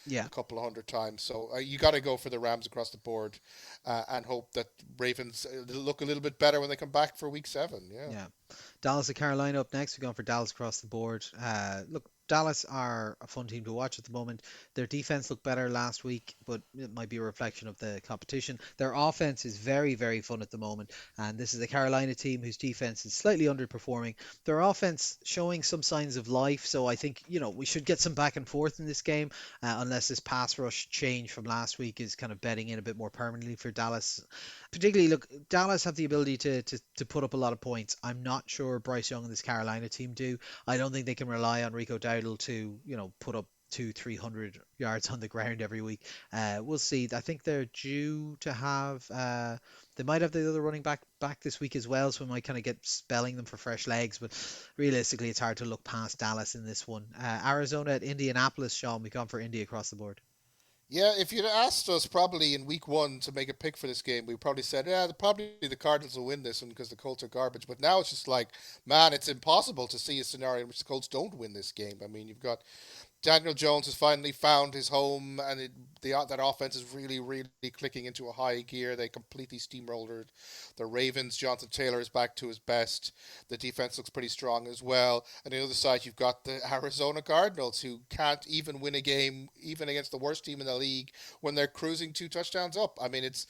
Speaker 2: Yeah.
Speaker 1: a couple of hundred times. So you got to go for the Rams across the board and hope that Ravens look a little bit better when they come back for Week 7. Yeah.
Speaker 2: Yeah. Dallas and Carolina up next. We're going for Dallas across the board. Look, Dallas are a fun team to watch at the moment. Their defense looked better last week, but it might be a reflection of the competition. Their offense is very, very fun at the moment, and this is a Carolina team whose defense is slightly underperforming. Their offense showing some signs of life, so I think we should get some back and forth in this game, unless this pass rush change from last week is kind of bedding in a bit more permanently for Dallas. Particularly, look, Dallas have the ability to put up a lot of points. I'm not sure Bryce Young and this Carolina team do. I don't think they can rely on Rico Dowdle to, put up 200-300 yards on the ground every week. We'll see. I think they're due to have. They might have the other running back this week as well, so we might kind of get spelling them for fresh legs. But realistically, it's hard to look past Dallas in this one. Arizona at Indianapolis, Sean. We've gone for Indy across the board.
Speaker 1: Yeah, if you'd asked us probably in Week 1 to make a pick for this game, we probably said, yeah, probably the Cardinals will win this one because the Colts are garbage. But now it's just like, man, it's impossible to see a scenario in which the Colts don't win this game. I mean, you've got Daniel Jones has finally found his home, and that offense is really, really clicking into a high gear. They completely steamrolled the Ravens. Jonathan Taylor is back to his best. The defense looks pretty strong as well. And on the other side, you've got the Arizona Cardinals, who can't even win a game, even against the worst team in the league, when they're cruising 2 touchdowns up. I mean, it's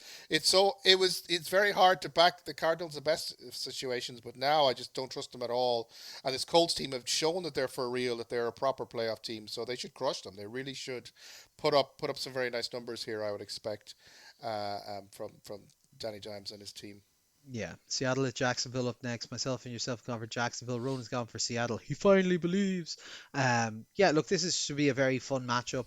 Speaker 1: very hard to back the Cardinals in the best of situations, but now I just don't trust them at all. And this Colts team have shown that they're for real, that they're a proper playoff team. So they should crush them. They really should put up some very nice numbers here. I would expect from Danny Dimes and his team.
Speaker 2: Yeah, Seattle at Jacksonville up next. Myself and yourself gone for Jacksonville. Ronan's gone for Seattle. He finally believes. Yeah, look, should be a very fun matchup.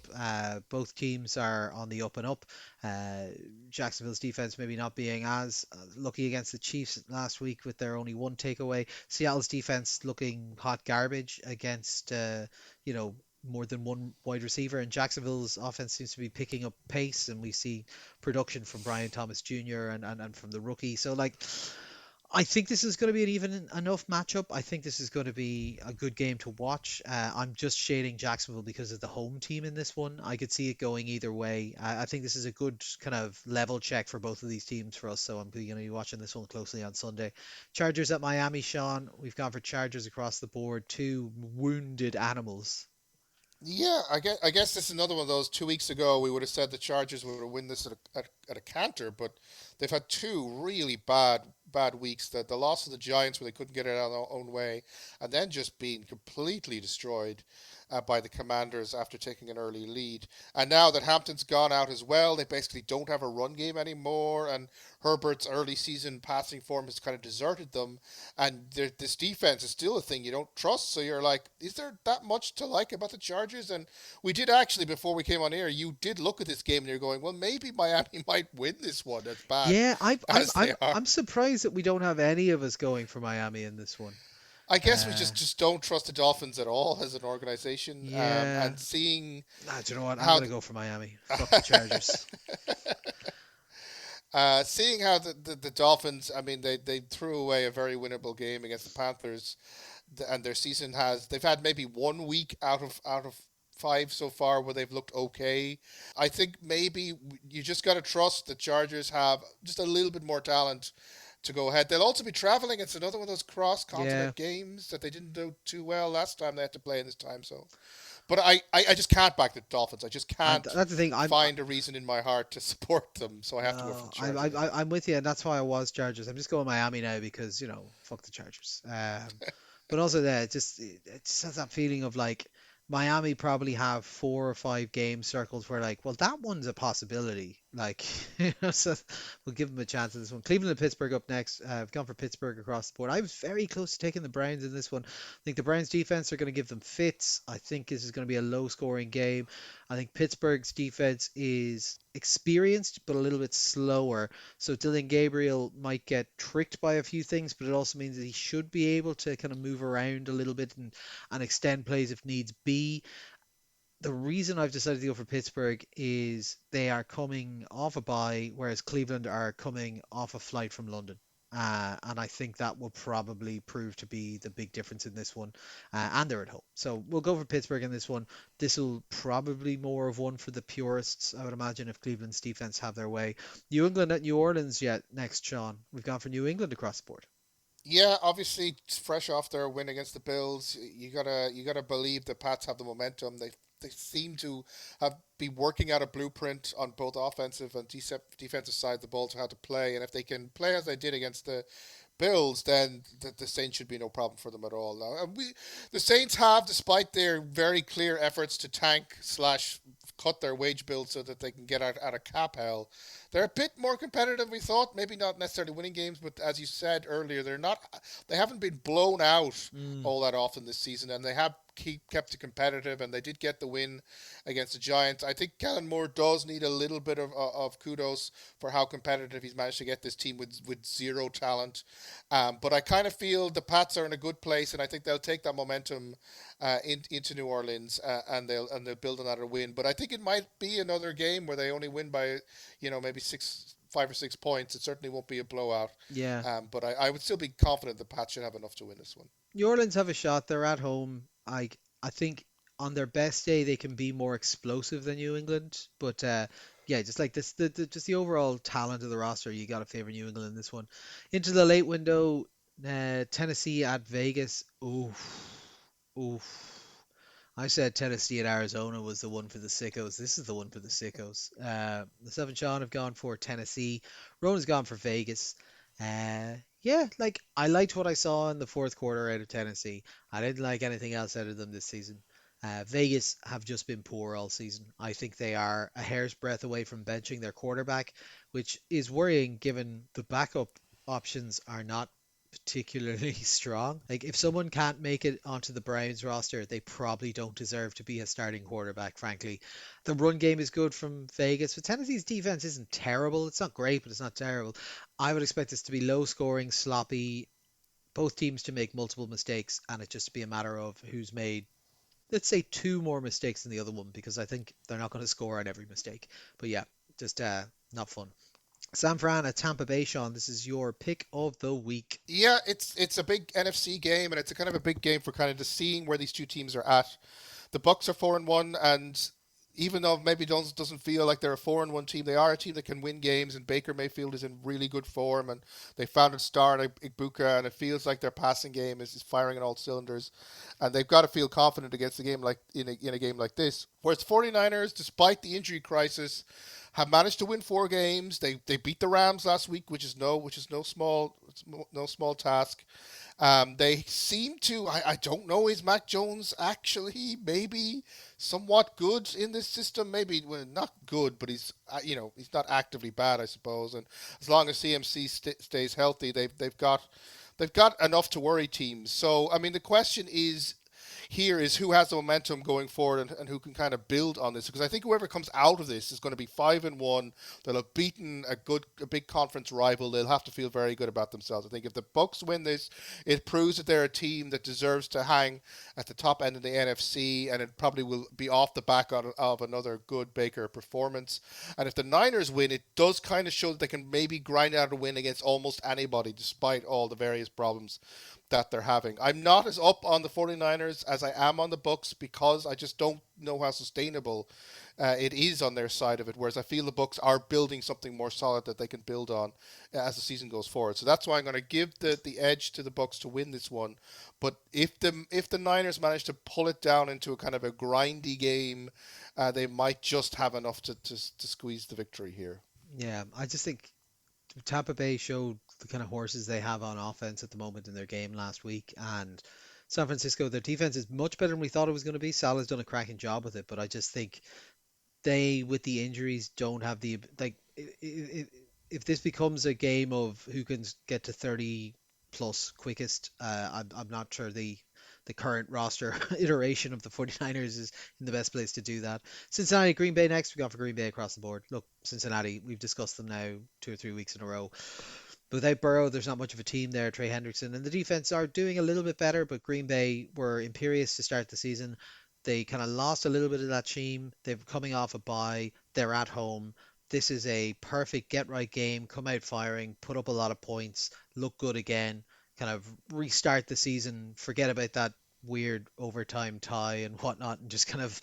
Speaker 2: Both teams are on the up and up. Uh, Jacksonville's defense maybe not being as lucky against the Chiefs last week with their only one takeaway. Seattle's defense looking hot garbage against, you know, more than one wide receiver, and Jacksonville's offense seems to be picking up pace, and we see production from Brian Thomas Jr. and from the rookie. So like I think this is going to be an even enough matchup. I think this is going to be a good game to watch. I'm just shading Jacksonville because of the home team in this one. I could see it going either way. I think this is a good kind of level check for both of these teams for us. So I'm going to be watching this one closely on Sunday. Chargers at Miami, Sean. We've gone for Chargers across the board. Two wounded animals.
Speaker 1: Yeah, I guess this is another one of those. 2 weeks ago, we would have said the Chargers would win this at a canter, but they've had two really bad weeks. The loss of the Giants, where they couldn't get it out of their own way, and then just being completely destroyed by the Commanders after taking an early lead. And now that Hampton's gone out as well, they basically don't have a run game anymore, and Herbert's early season passing form has kind of deserted them. And this defense is still a thing you don't trust. So you're like, is there that much to like about the Chargers? And we did actually, before we came on air, you did look at this game and you're going, well, maybe Miami might win this one as bad
Speaker 2: Yeah,
Speaker 1: as they are.
Speaker 2: I'm surprised that we don't have any of us going for Miami in this one.
Speaker 1: I guess we
Speaker 2: Uh,
Speaker 1: just don't trust the Dolphins at all as an organization.
Speaker 2: yeah.
Speaker 1: And seeing
Speaker 2: Nah, do you know what? I'm
Speaker 1: how
Speaker 2: gonna go for Miami. Fuck the Chargers.
Speaker 1: seeing how the Dolphins, I mean, they threw away a very winnable game against the Panthers, and their season they've had maybe 1 week out of five so far where they've looked okay. I think maybe you just got to trust the Chargers have just a little bit more talent to go ahead. They'll also be traveling. It's another one of those cross
Speaker 2: Yeah.
Speaker 1: continent games that they didn't do too well last time they had to play in this time. So, but I just can't back the Dolphins. I just can't
Speaker 2: That's the thing.
Speaker 1: find a reason in my heart to support them. So I have to go for
Speaker 2: No,
Speaker 1: the Chargers.
Speaker 2: I'm with you, and that's why I was Chargers. I'm just going Miami now because fuck the Chargers. But also there, it just has that feeling of like Miami probably have 4 or 5 games circled where like, well, that one's a possibility. Like, so we'll give them a chance in this one. Cleveland and Pittsburgh up next. I've gone for Pittsburgh across the board. I was very close to taking the Browns in this one. I think the Browns defense are going to give them fits. I think this is going to be a low scoring game. I think Pittsburgh's defense is experienced but a little bit slower. So Dylan Gabriel might get tricked by a few things, but it also means that he should be able to kind of move around a little bit and extend plays if needs be. The reason I've decided to go for Pittsburgh is they are coming off a bye, whereas Cleveland are coming off a flight from London. And I think that will probably prove to be the big difference in this one. And they're at home. So we'll go for Pittsburgh in this one. This will probably more of one for the purists, I would imagine, if Cleveland's defense have their way. New England at New Orleans yet next, Sean. We've gone for New England across the board.
Speaker 1: Yeah, obviously fresh off their win against the Bills, you gotta believe the Pats have the momentum. They seem to have be working out a blueprint on both offensive and defensive side of the ball to how to play. And if they can play as they did against the Bills, then the Saints should be no problem for them at all. Now, the Saints have, despite their very clear efforts to tank slash cut their wage bill so that they can get out of cap hell, they're a bit more competitive than we thought. Maybe not necessarily winning games, but as you said earlier, they haven't been blown out
Speaker 2: Mm,
Speaker 1: all that often this season, and they have kept it competitive, and they did get the win against the Giants. I think Kellen Moore does need a little bit of kudos for how competitive he's managed to get this team with zero talent. But I kind of feel the Pats are in a good place, and I think they'll take that momentum into New Orleans, and they'll build another win. But I think it might be another game where they only win by maybe 5 or 6 points. It certainly won't be a blowout.
Speaker 2: yeah.
Speaker 1: But I would still be confident the Pats should have enough to win this one.
Speaker 2: New Orleans have a shot. They're at home. I think on their best day they can be more explosive than New England. But yeah, just like this, just the overall talent of the roster, you got to favor New England in this one. Into the late window, Tennessee at Vegas. Oof, oof. I said Tennessee at Arizona was the one for the sickos. This is the one for the sickos. Myself and Sean have gone for Tennessee. Ronan's gone for Vegas. Yeah, like I liked what I saw in the fourth quarter out of Tennessee. I didn't like anything else out of them this season. Vegas have just been poor all season. I think they are a hair's breadth away from benching their quarterback, which is worrying given the backup options are not particularly strong. Like if someone can't make it onto the Browns roster, they probably don't deserve to be a starting quarterback, frankly. The run game is good from Vegas, but Tennessee's defense isn't terrible. It's not great, but it's not terrible. I would expect this to be low scoring, sloppy, both teams to make multiple mistakes, and it just to be a matter of who's made, let's say, two more mistakes than the other one, because I think they're not going to score on every mistake. But yeah, just not fun. San Fran at Tampa Bay, Sean. This is your pick of the week.
Speaker 1: Yeah, it's a big NFC game, and it's a kind of a big game for kind of just seeing where these two teams are at. The Bucks are 4-1, and even though maybe doesn't feel like they're a 4-1 team, they are a team that can win games. And Baker Mayfield is in really good form, and they found a star in Ibuka, and it feels like their passing game is firing on all cylinders, and they've got to feel confident against a game like in a game like this. Whereas the 49ers, despite the injury crisis, have managed to win 4 games. They beat the Rams last week, which is no small task. They seem to. I don't know. Is Mac Jones actually maybe somewhat good in this system? Maybe well, not good, but he's not actively bad, I suppose. And as long as CMC stays healthy, they've got enough to worry teams. So I mean, the question is here is who has the momentum going forward, and who can kind of build on this, because I think whoever comes out of this is going to be 5-1. They'll have beaten a big conference rival. They'll have to feel very good about themselves. I think if the Bucks win this, it proves that they're a team that deserves to hang at the top end of the NFC, and it probably will be off the back of another good Baker performance. And if the Niners win, it does kind of show that they can maybe grind out a win against almost anybody, despite all the various problems that they're having. I'm not as up on the 49ers as I am on the Bucks, because I just don't know how sustainable it is on their side of it, whereas I feel the Bucks are building something more solid that they can build on as the season goes forward. So that's why I'm going to give the edge to the Bucks to win this one. But if the Niners manage to pull it down into a kind of a grindy game, they might just have enough to squeeze the victory here.
Speaker 2: Yeah, I just think Tampa Bay showed the kind of horses they have on offense at the moment in their game last week, and San Francisco, their defense is much better than we thought it was going to be. Salah's done a cracking job with it, but I just think they, with the injuries, don't have the like. If this becomes a game of who can get to 30 plus quickest, I'm not sure the current roster iteration of the 49ers is in the best place to do that. Cincinnati, Green Bay next. We got for Green Bay across the board. Look, Cincinnati, we've discussed them now 2 or 3 weeks in a row. But without Burrow, there's not much of a team there. Trey Hendrickson and the defense are doing a little bit better, but Green Bay were imperious to start the season. They kind of lost a little bit of that sheen. They're coming off a bye. They're at home. This is a perfect get right game. Come out firing, put up a lot of points, look good again, kind of restart the season. Forget about that weird overtime tie and whatnot, and just kind of,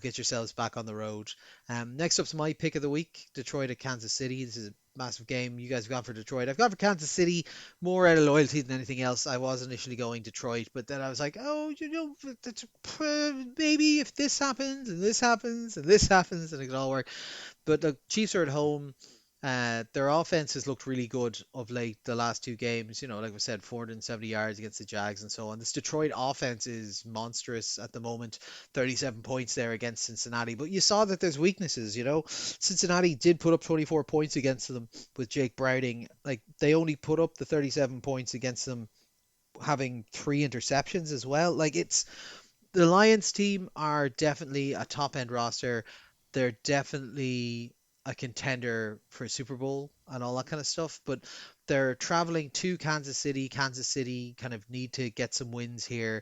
Speaker 2: get yourselves back on the road. Next up's my pick of the week, Detroit at Kansas City. This is a massive game. You guys have gone for Detroit. I've gone for Kansas City more out of loyalty than anything else. I was initially going Detroit, but then I was like, oh, maybe if this happens and this happens and this happens, and it could all work. But the Chiefs are at home. Their offense has looked really good of late, the last two games. Like we said, 470 yards against the Jags and so on. This Detroit offense is monstrous at the moment. 37 points there against Cincinnati. But you saw that there's weaknesses. Cincinnati did put up 24 points against them with Jake Browning. Like, they only put up the 37 points against them having 3 interceptions as well. Like, the Lions team are definitely a top end roster. They're definitely a contender for a Super Bowl and all that kind of stuff. But they're traveling to Kansas City. Kansas City kind of need to get some wins here.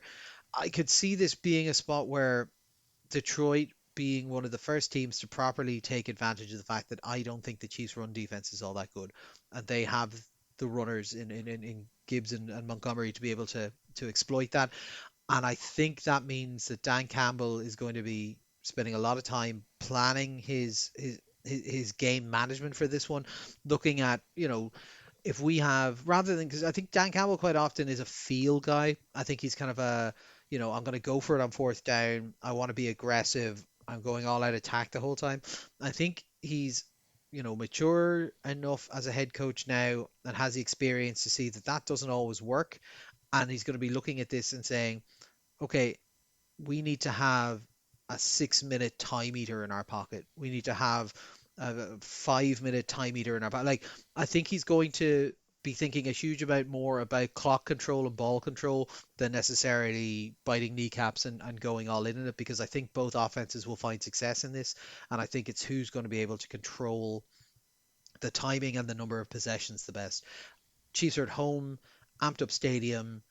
Speaker 2: I could see this being a spot where Detroit being one of the first teams to properly take advantage of the fact that I don't think the Chiefs' run defense is all that good. And they have the runners in Gibbs and Montgomery to be able to exploit that. And I think that means that Dan Campbell is going to be spending a lot of time planning his game management for this one, looking at, if we have, rather than, because I think Dan Campbell quite often is a feel guy. I think he's kind of I'm going to go for it on fourth down. I want to be aggressive. I'm going all out attack the whole time. I think he's, mature enough as a head coach now and has the experience to see that that doesn't always work. And he's going to be looking at this and saying, okay, we need to have a 6 minute time eater in our pocket. We need to have a 5 minute time eater in our pocket. Like, I think he's going to be thinking a huge amount more about clock control and ball control than necessarily biting kneecaps and going all in it, because I think both offenses will find success in this. And I think it's who's going to be able to control the timing and the number of possessions the best. Chiefs are at home, amped up stadium,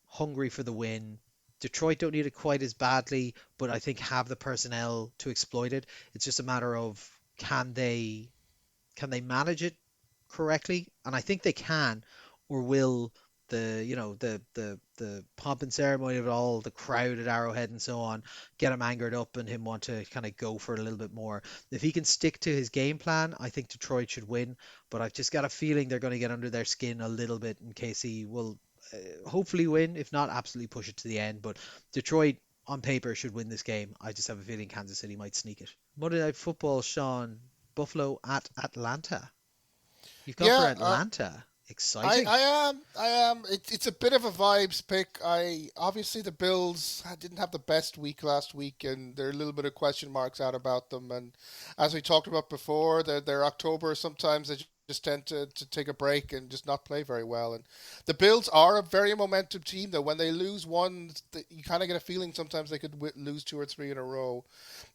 Speaker 2: hungry for the win. Detroit don't need it quite as badly, but I think have the personnel to exploit it. It's just a matter of can they manage it correctly? And I think they can, or will the pomp and ceremony of it all, the crowd at Arrowhead and so on, get him angered up and him want to kind of go for it a little bit more. If he can stick to his game plan, I think Detroit should win. But I've just got a feeling they're going to get under their skin a little bit, and KC will hopefully win. If not, absolutely push it to the end. But Detroit on paper should win this game. I just have a feeling Kansas City might sneak it. Monday Night Football, Sean. Buffalo at Atlanta. You've gone for
Speaker 1: Yeah,
Speaker 2: Atlanta.
Speaker 1: I,
Speaker 2: Exciting.
Speaker 1: I am. I am. It's a bit of a vibes pick. Obviously the Bills didn't have the best week last week, and there are a little bit of question marks out about them. And as we talked about before, their October sometimes they just tend to take a break and just not play very well. And the Bills are a very momentum team, though. When they lose one, you kind of get a feeling sometimes they could lose two or three in a row.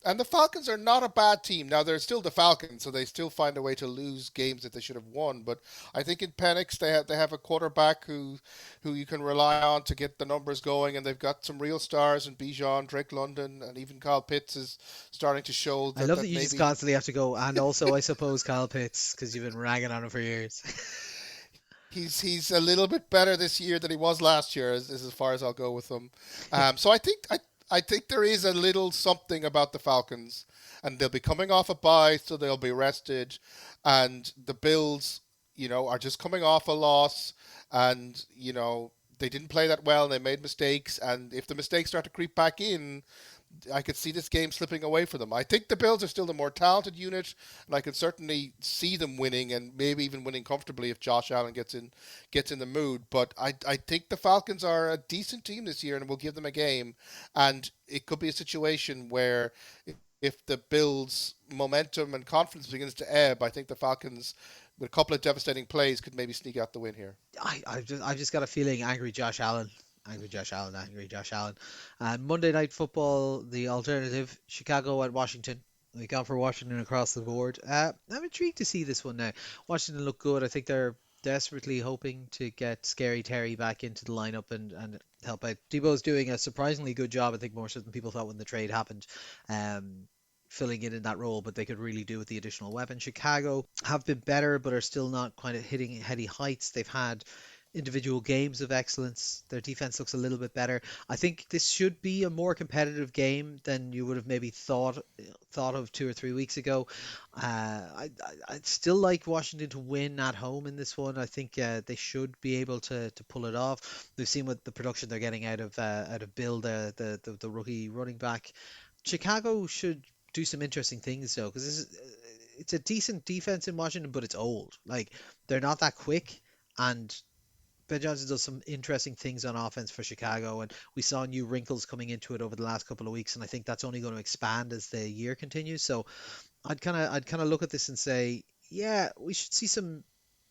Speaker 1: And the Falcons are not a bad team. Now they're still the Falcons, so they still find a way to lose games that they should have won. But I think in Penix they have a quarterback who you can rely on to get the numbers going, and they've got some real stars in Bijan, Drake London, and even Kyle Pitts is starting to show
Speaker 2: I
Speaker 1: that
Speaker 2: love that
Speaker 1: that
Speaker 2: you just
Speaker 1: maybe
Speaker 2: constantly have to go, and also, I suppose, Kyle Pitts, because you've been ragging on him for years.
Speaker 1: he's a little bit better this year than he was last year, as far as I'll go with him. So I think there is a little something about the Falcons, and they'll be coming off a bye, so they'll be rested, and the Bills, are just coming off a loss, and they didn't play that well, and they made mistakes, and if the mistakes start to creep back in, I could see this game slipping away for them. I think the Bills are still the more talented unit, and I can certainly see them winning and maybe even winning comfortably if Josh Allen gets in the mood. But I think the Falcons are a decent team this year, and will give them a game. And it could be a situation where if the Bills' momentum and confidence begins to ebb, I think the Falcons, with a couple of devastating plays, could maybe sneak out the win here.
Speaker 2: I've just got a feeling angry Josh Allen. Angry Josh Allen, angry Josh Allen. And Monday Night Football, the alternative, Chicago at Washington. We gone for Washington across the board. I'm intrigued to see this one now. Washington look good. I think they're desperately hoping to get Scary Terry back into the lineup and help out. Debo's doing a surprisingly good job, I think, more so than people thought when the trade happened. Um, Filling in that role, but they could really do with the additional weapon. Chicago have been better, but are still not quite hitting heady heights. They've had individual games of excellence. Their defense looks a little bit better. I think this should be a more competitive game than you would have maybe thought of 2 or 3 weeks ago. I'd still like Washington to win at home in this one. I think they should be able to pull it off. We've seen what the production they're getting out of Bill, the rookie running back. Chicago should do some interesting things though, because it's a decent defense in Washington, but it's old. Like they're not that quick, and Ben Johnson does some interesting things on offense for Chicago, and we saw new wrinkles coming into it over the last couple of weeks, and I think that's only going to expand as the year continues. So I'd kind of look at this and say, yeah, we should see some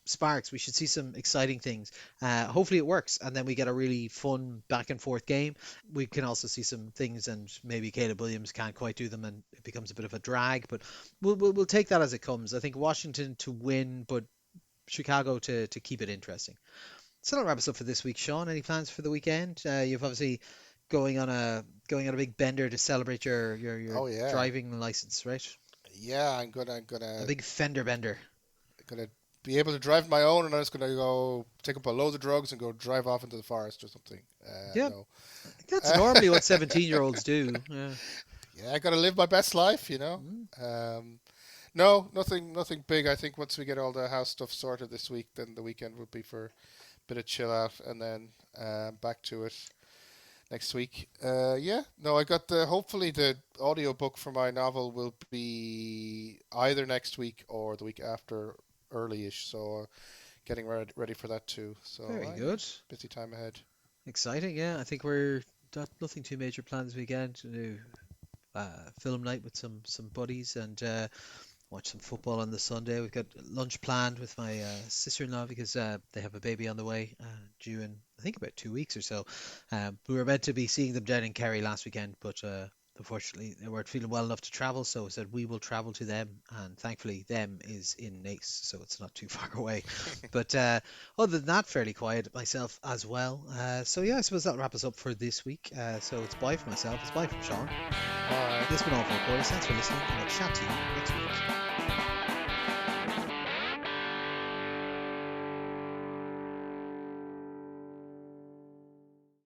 Speaker 2: sparks. We should see some exciting things. Hopefully it works, and then we get a really fun back and forth game. We can also see some things, and maybe Caleb Williams can't quite do them, and it becomes a bit of a drag. But we'll take that as it comes. I think Washington to win, but Chicago to keep it interesting. So that wraps up for this week, Sean. Any plans for the weekend? You've obviously going on a big bender to celebrate your
Speaker 1: Oh yeah,
Speaker 2: driving license, right?
Speaker 1: yeah.
Speaker 2: A big fender bender.
Speaker 1: Gonna be able to drive my own, and I'm just gonna go take up a load of drugs and go drive off into the forest or something.
Speaker 2: Yeah,
Speaker 1: No.
Speaker 2: that's normally what 17-year-olds do. Yeah.
Speaker 1: Yeah, I gotta live my best life, you know.
Speaker 2: Mm.
Speaker 1: Um, no, nothing big. I think once we get all the house stuff sorted this week, then the weekend will be for a bit of chill out, and then back to it next week. Yeah, no, I got the hopefully the audiobook for my novel will be either next week or the week after, early-ish. So getting ready for that too. So
Speaker 2: Very
Speaker 1: yeah,
Speaker 2: good.
Speaker 1: busy time ahead.
Speaker 2: Exciting, yeah. I think we're got nothing too major plans this weekend to do film night with some buddies and watch some football on the Sunday. We've got lunch planned with my sister-in-law because they have a baby on the way due in I think about 2 weeks or so. We were meant to be seeing them down in Kerry last weekend, but unfortunately they weren't feeling well enough to travel, so I said we will travel to them, and thankfully them is in Nace, so it's not too far away. But other than that, fairly quiet myself as well. So yeah, I suppose that'll wrap us up for this week. So it's bye from myself, it's bye from Sean.
Speaker 1: All right.
Speaker 2: This has been all for recording. Thanks for listening, and I'll chat to you next week.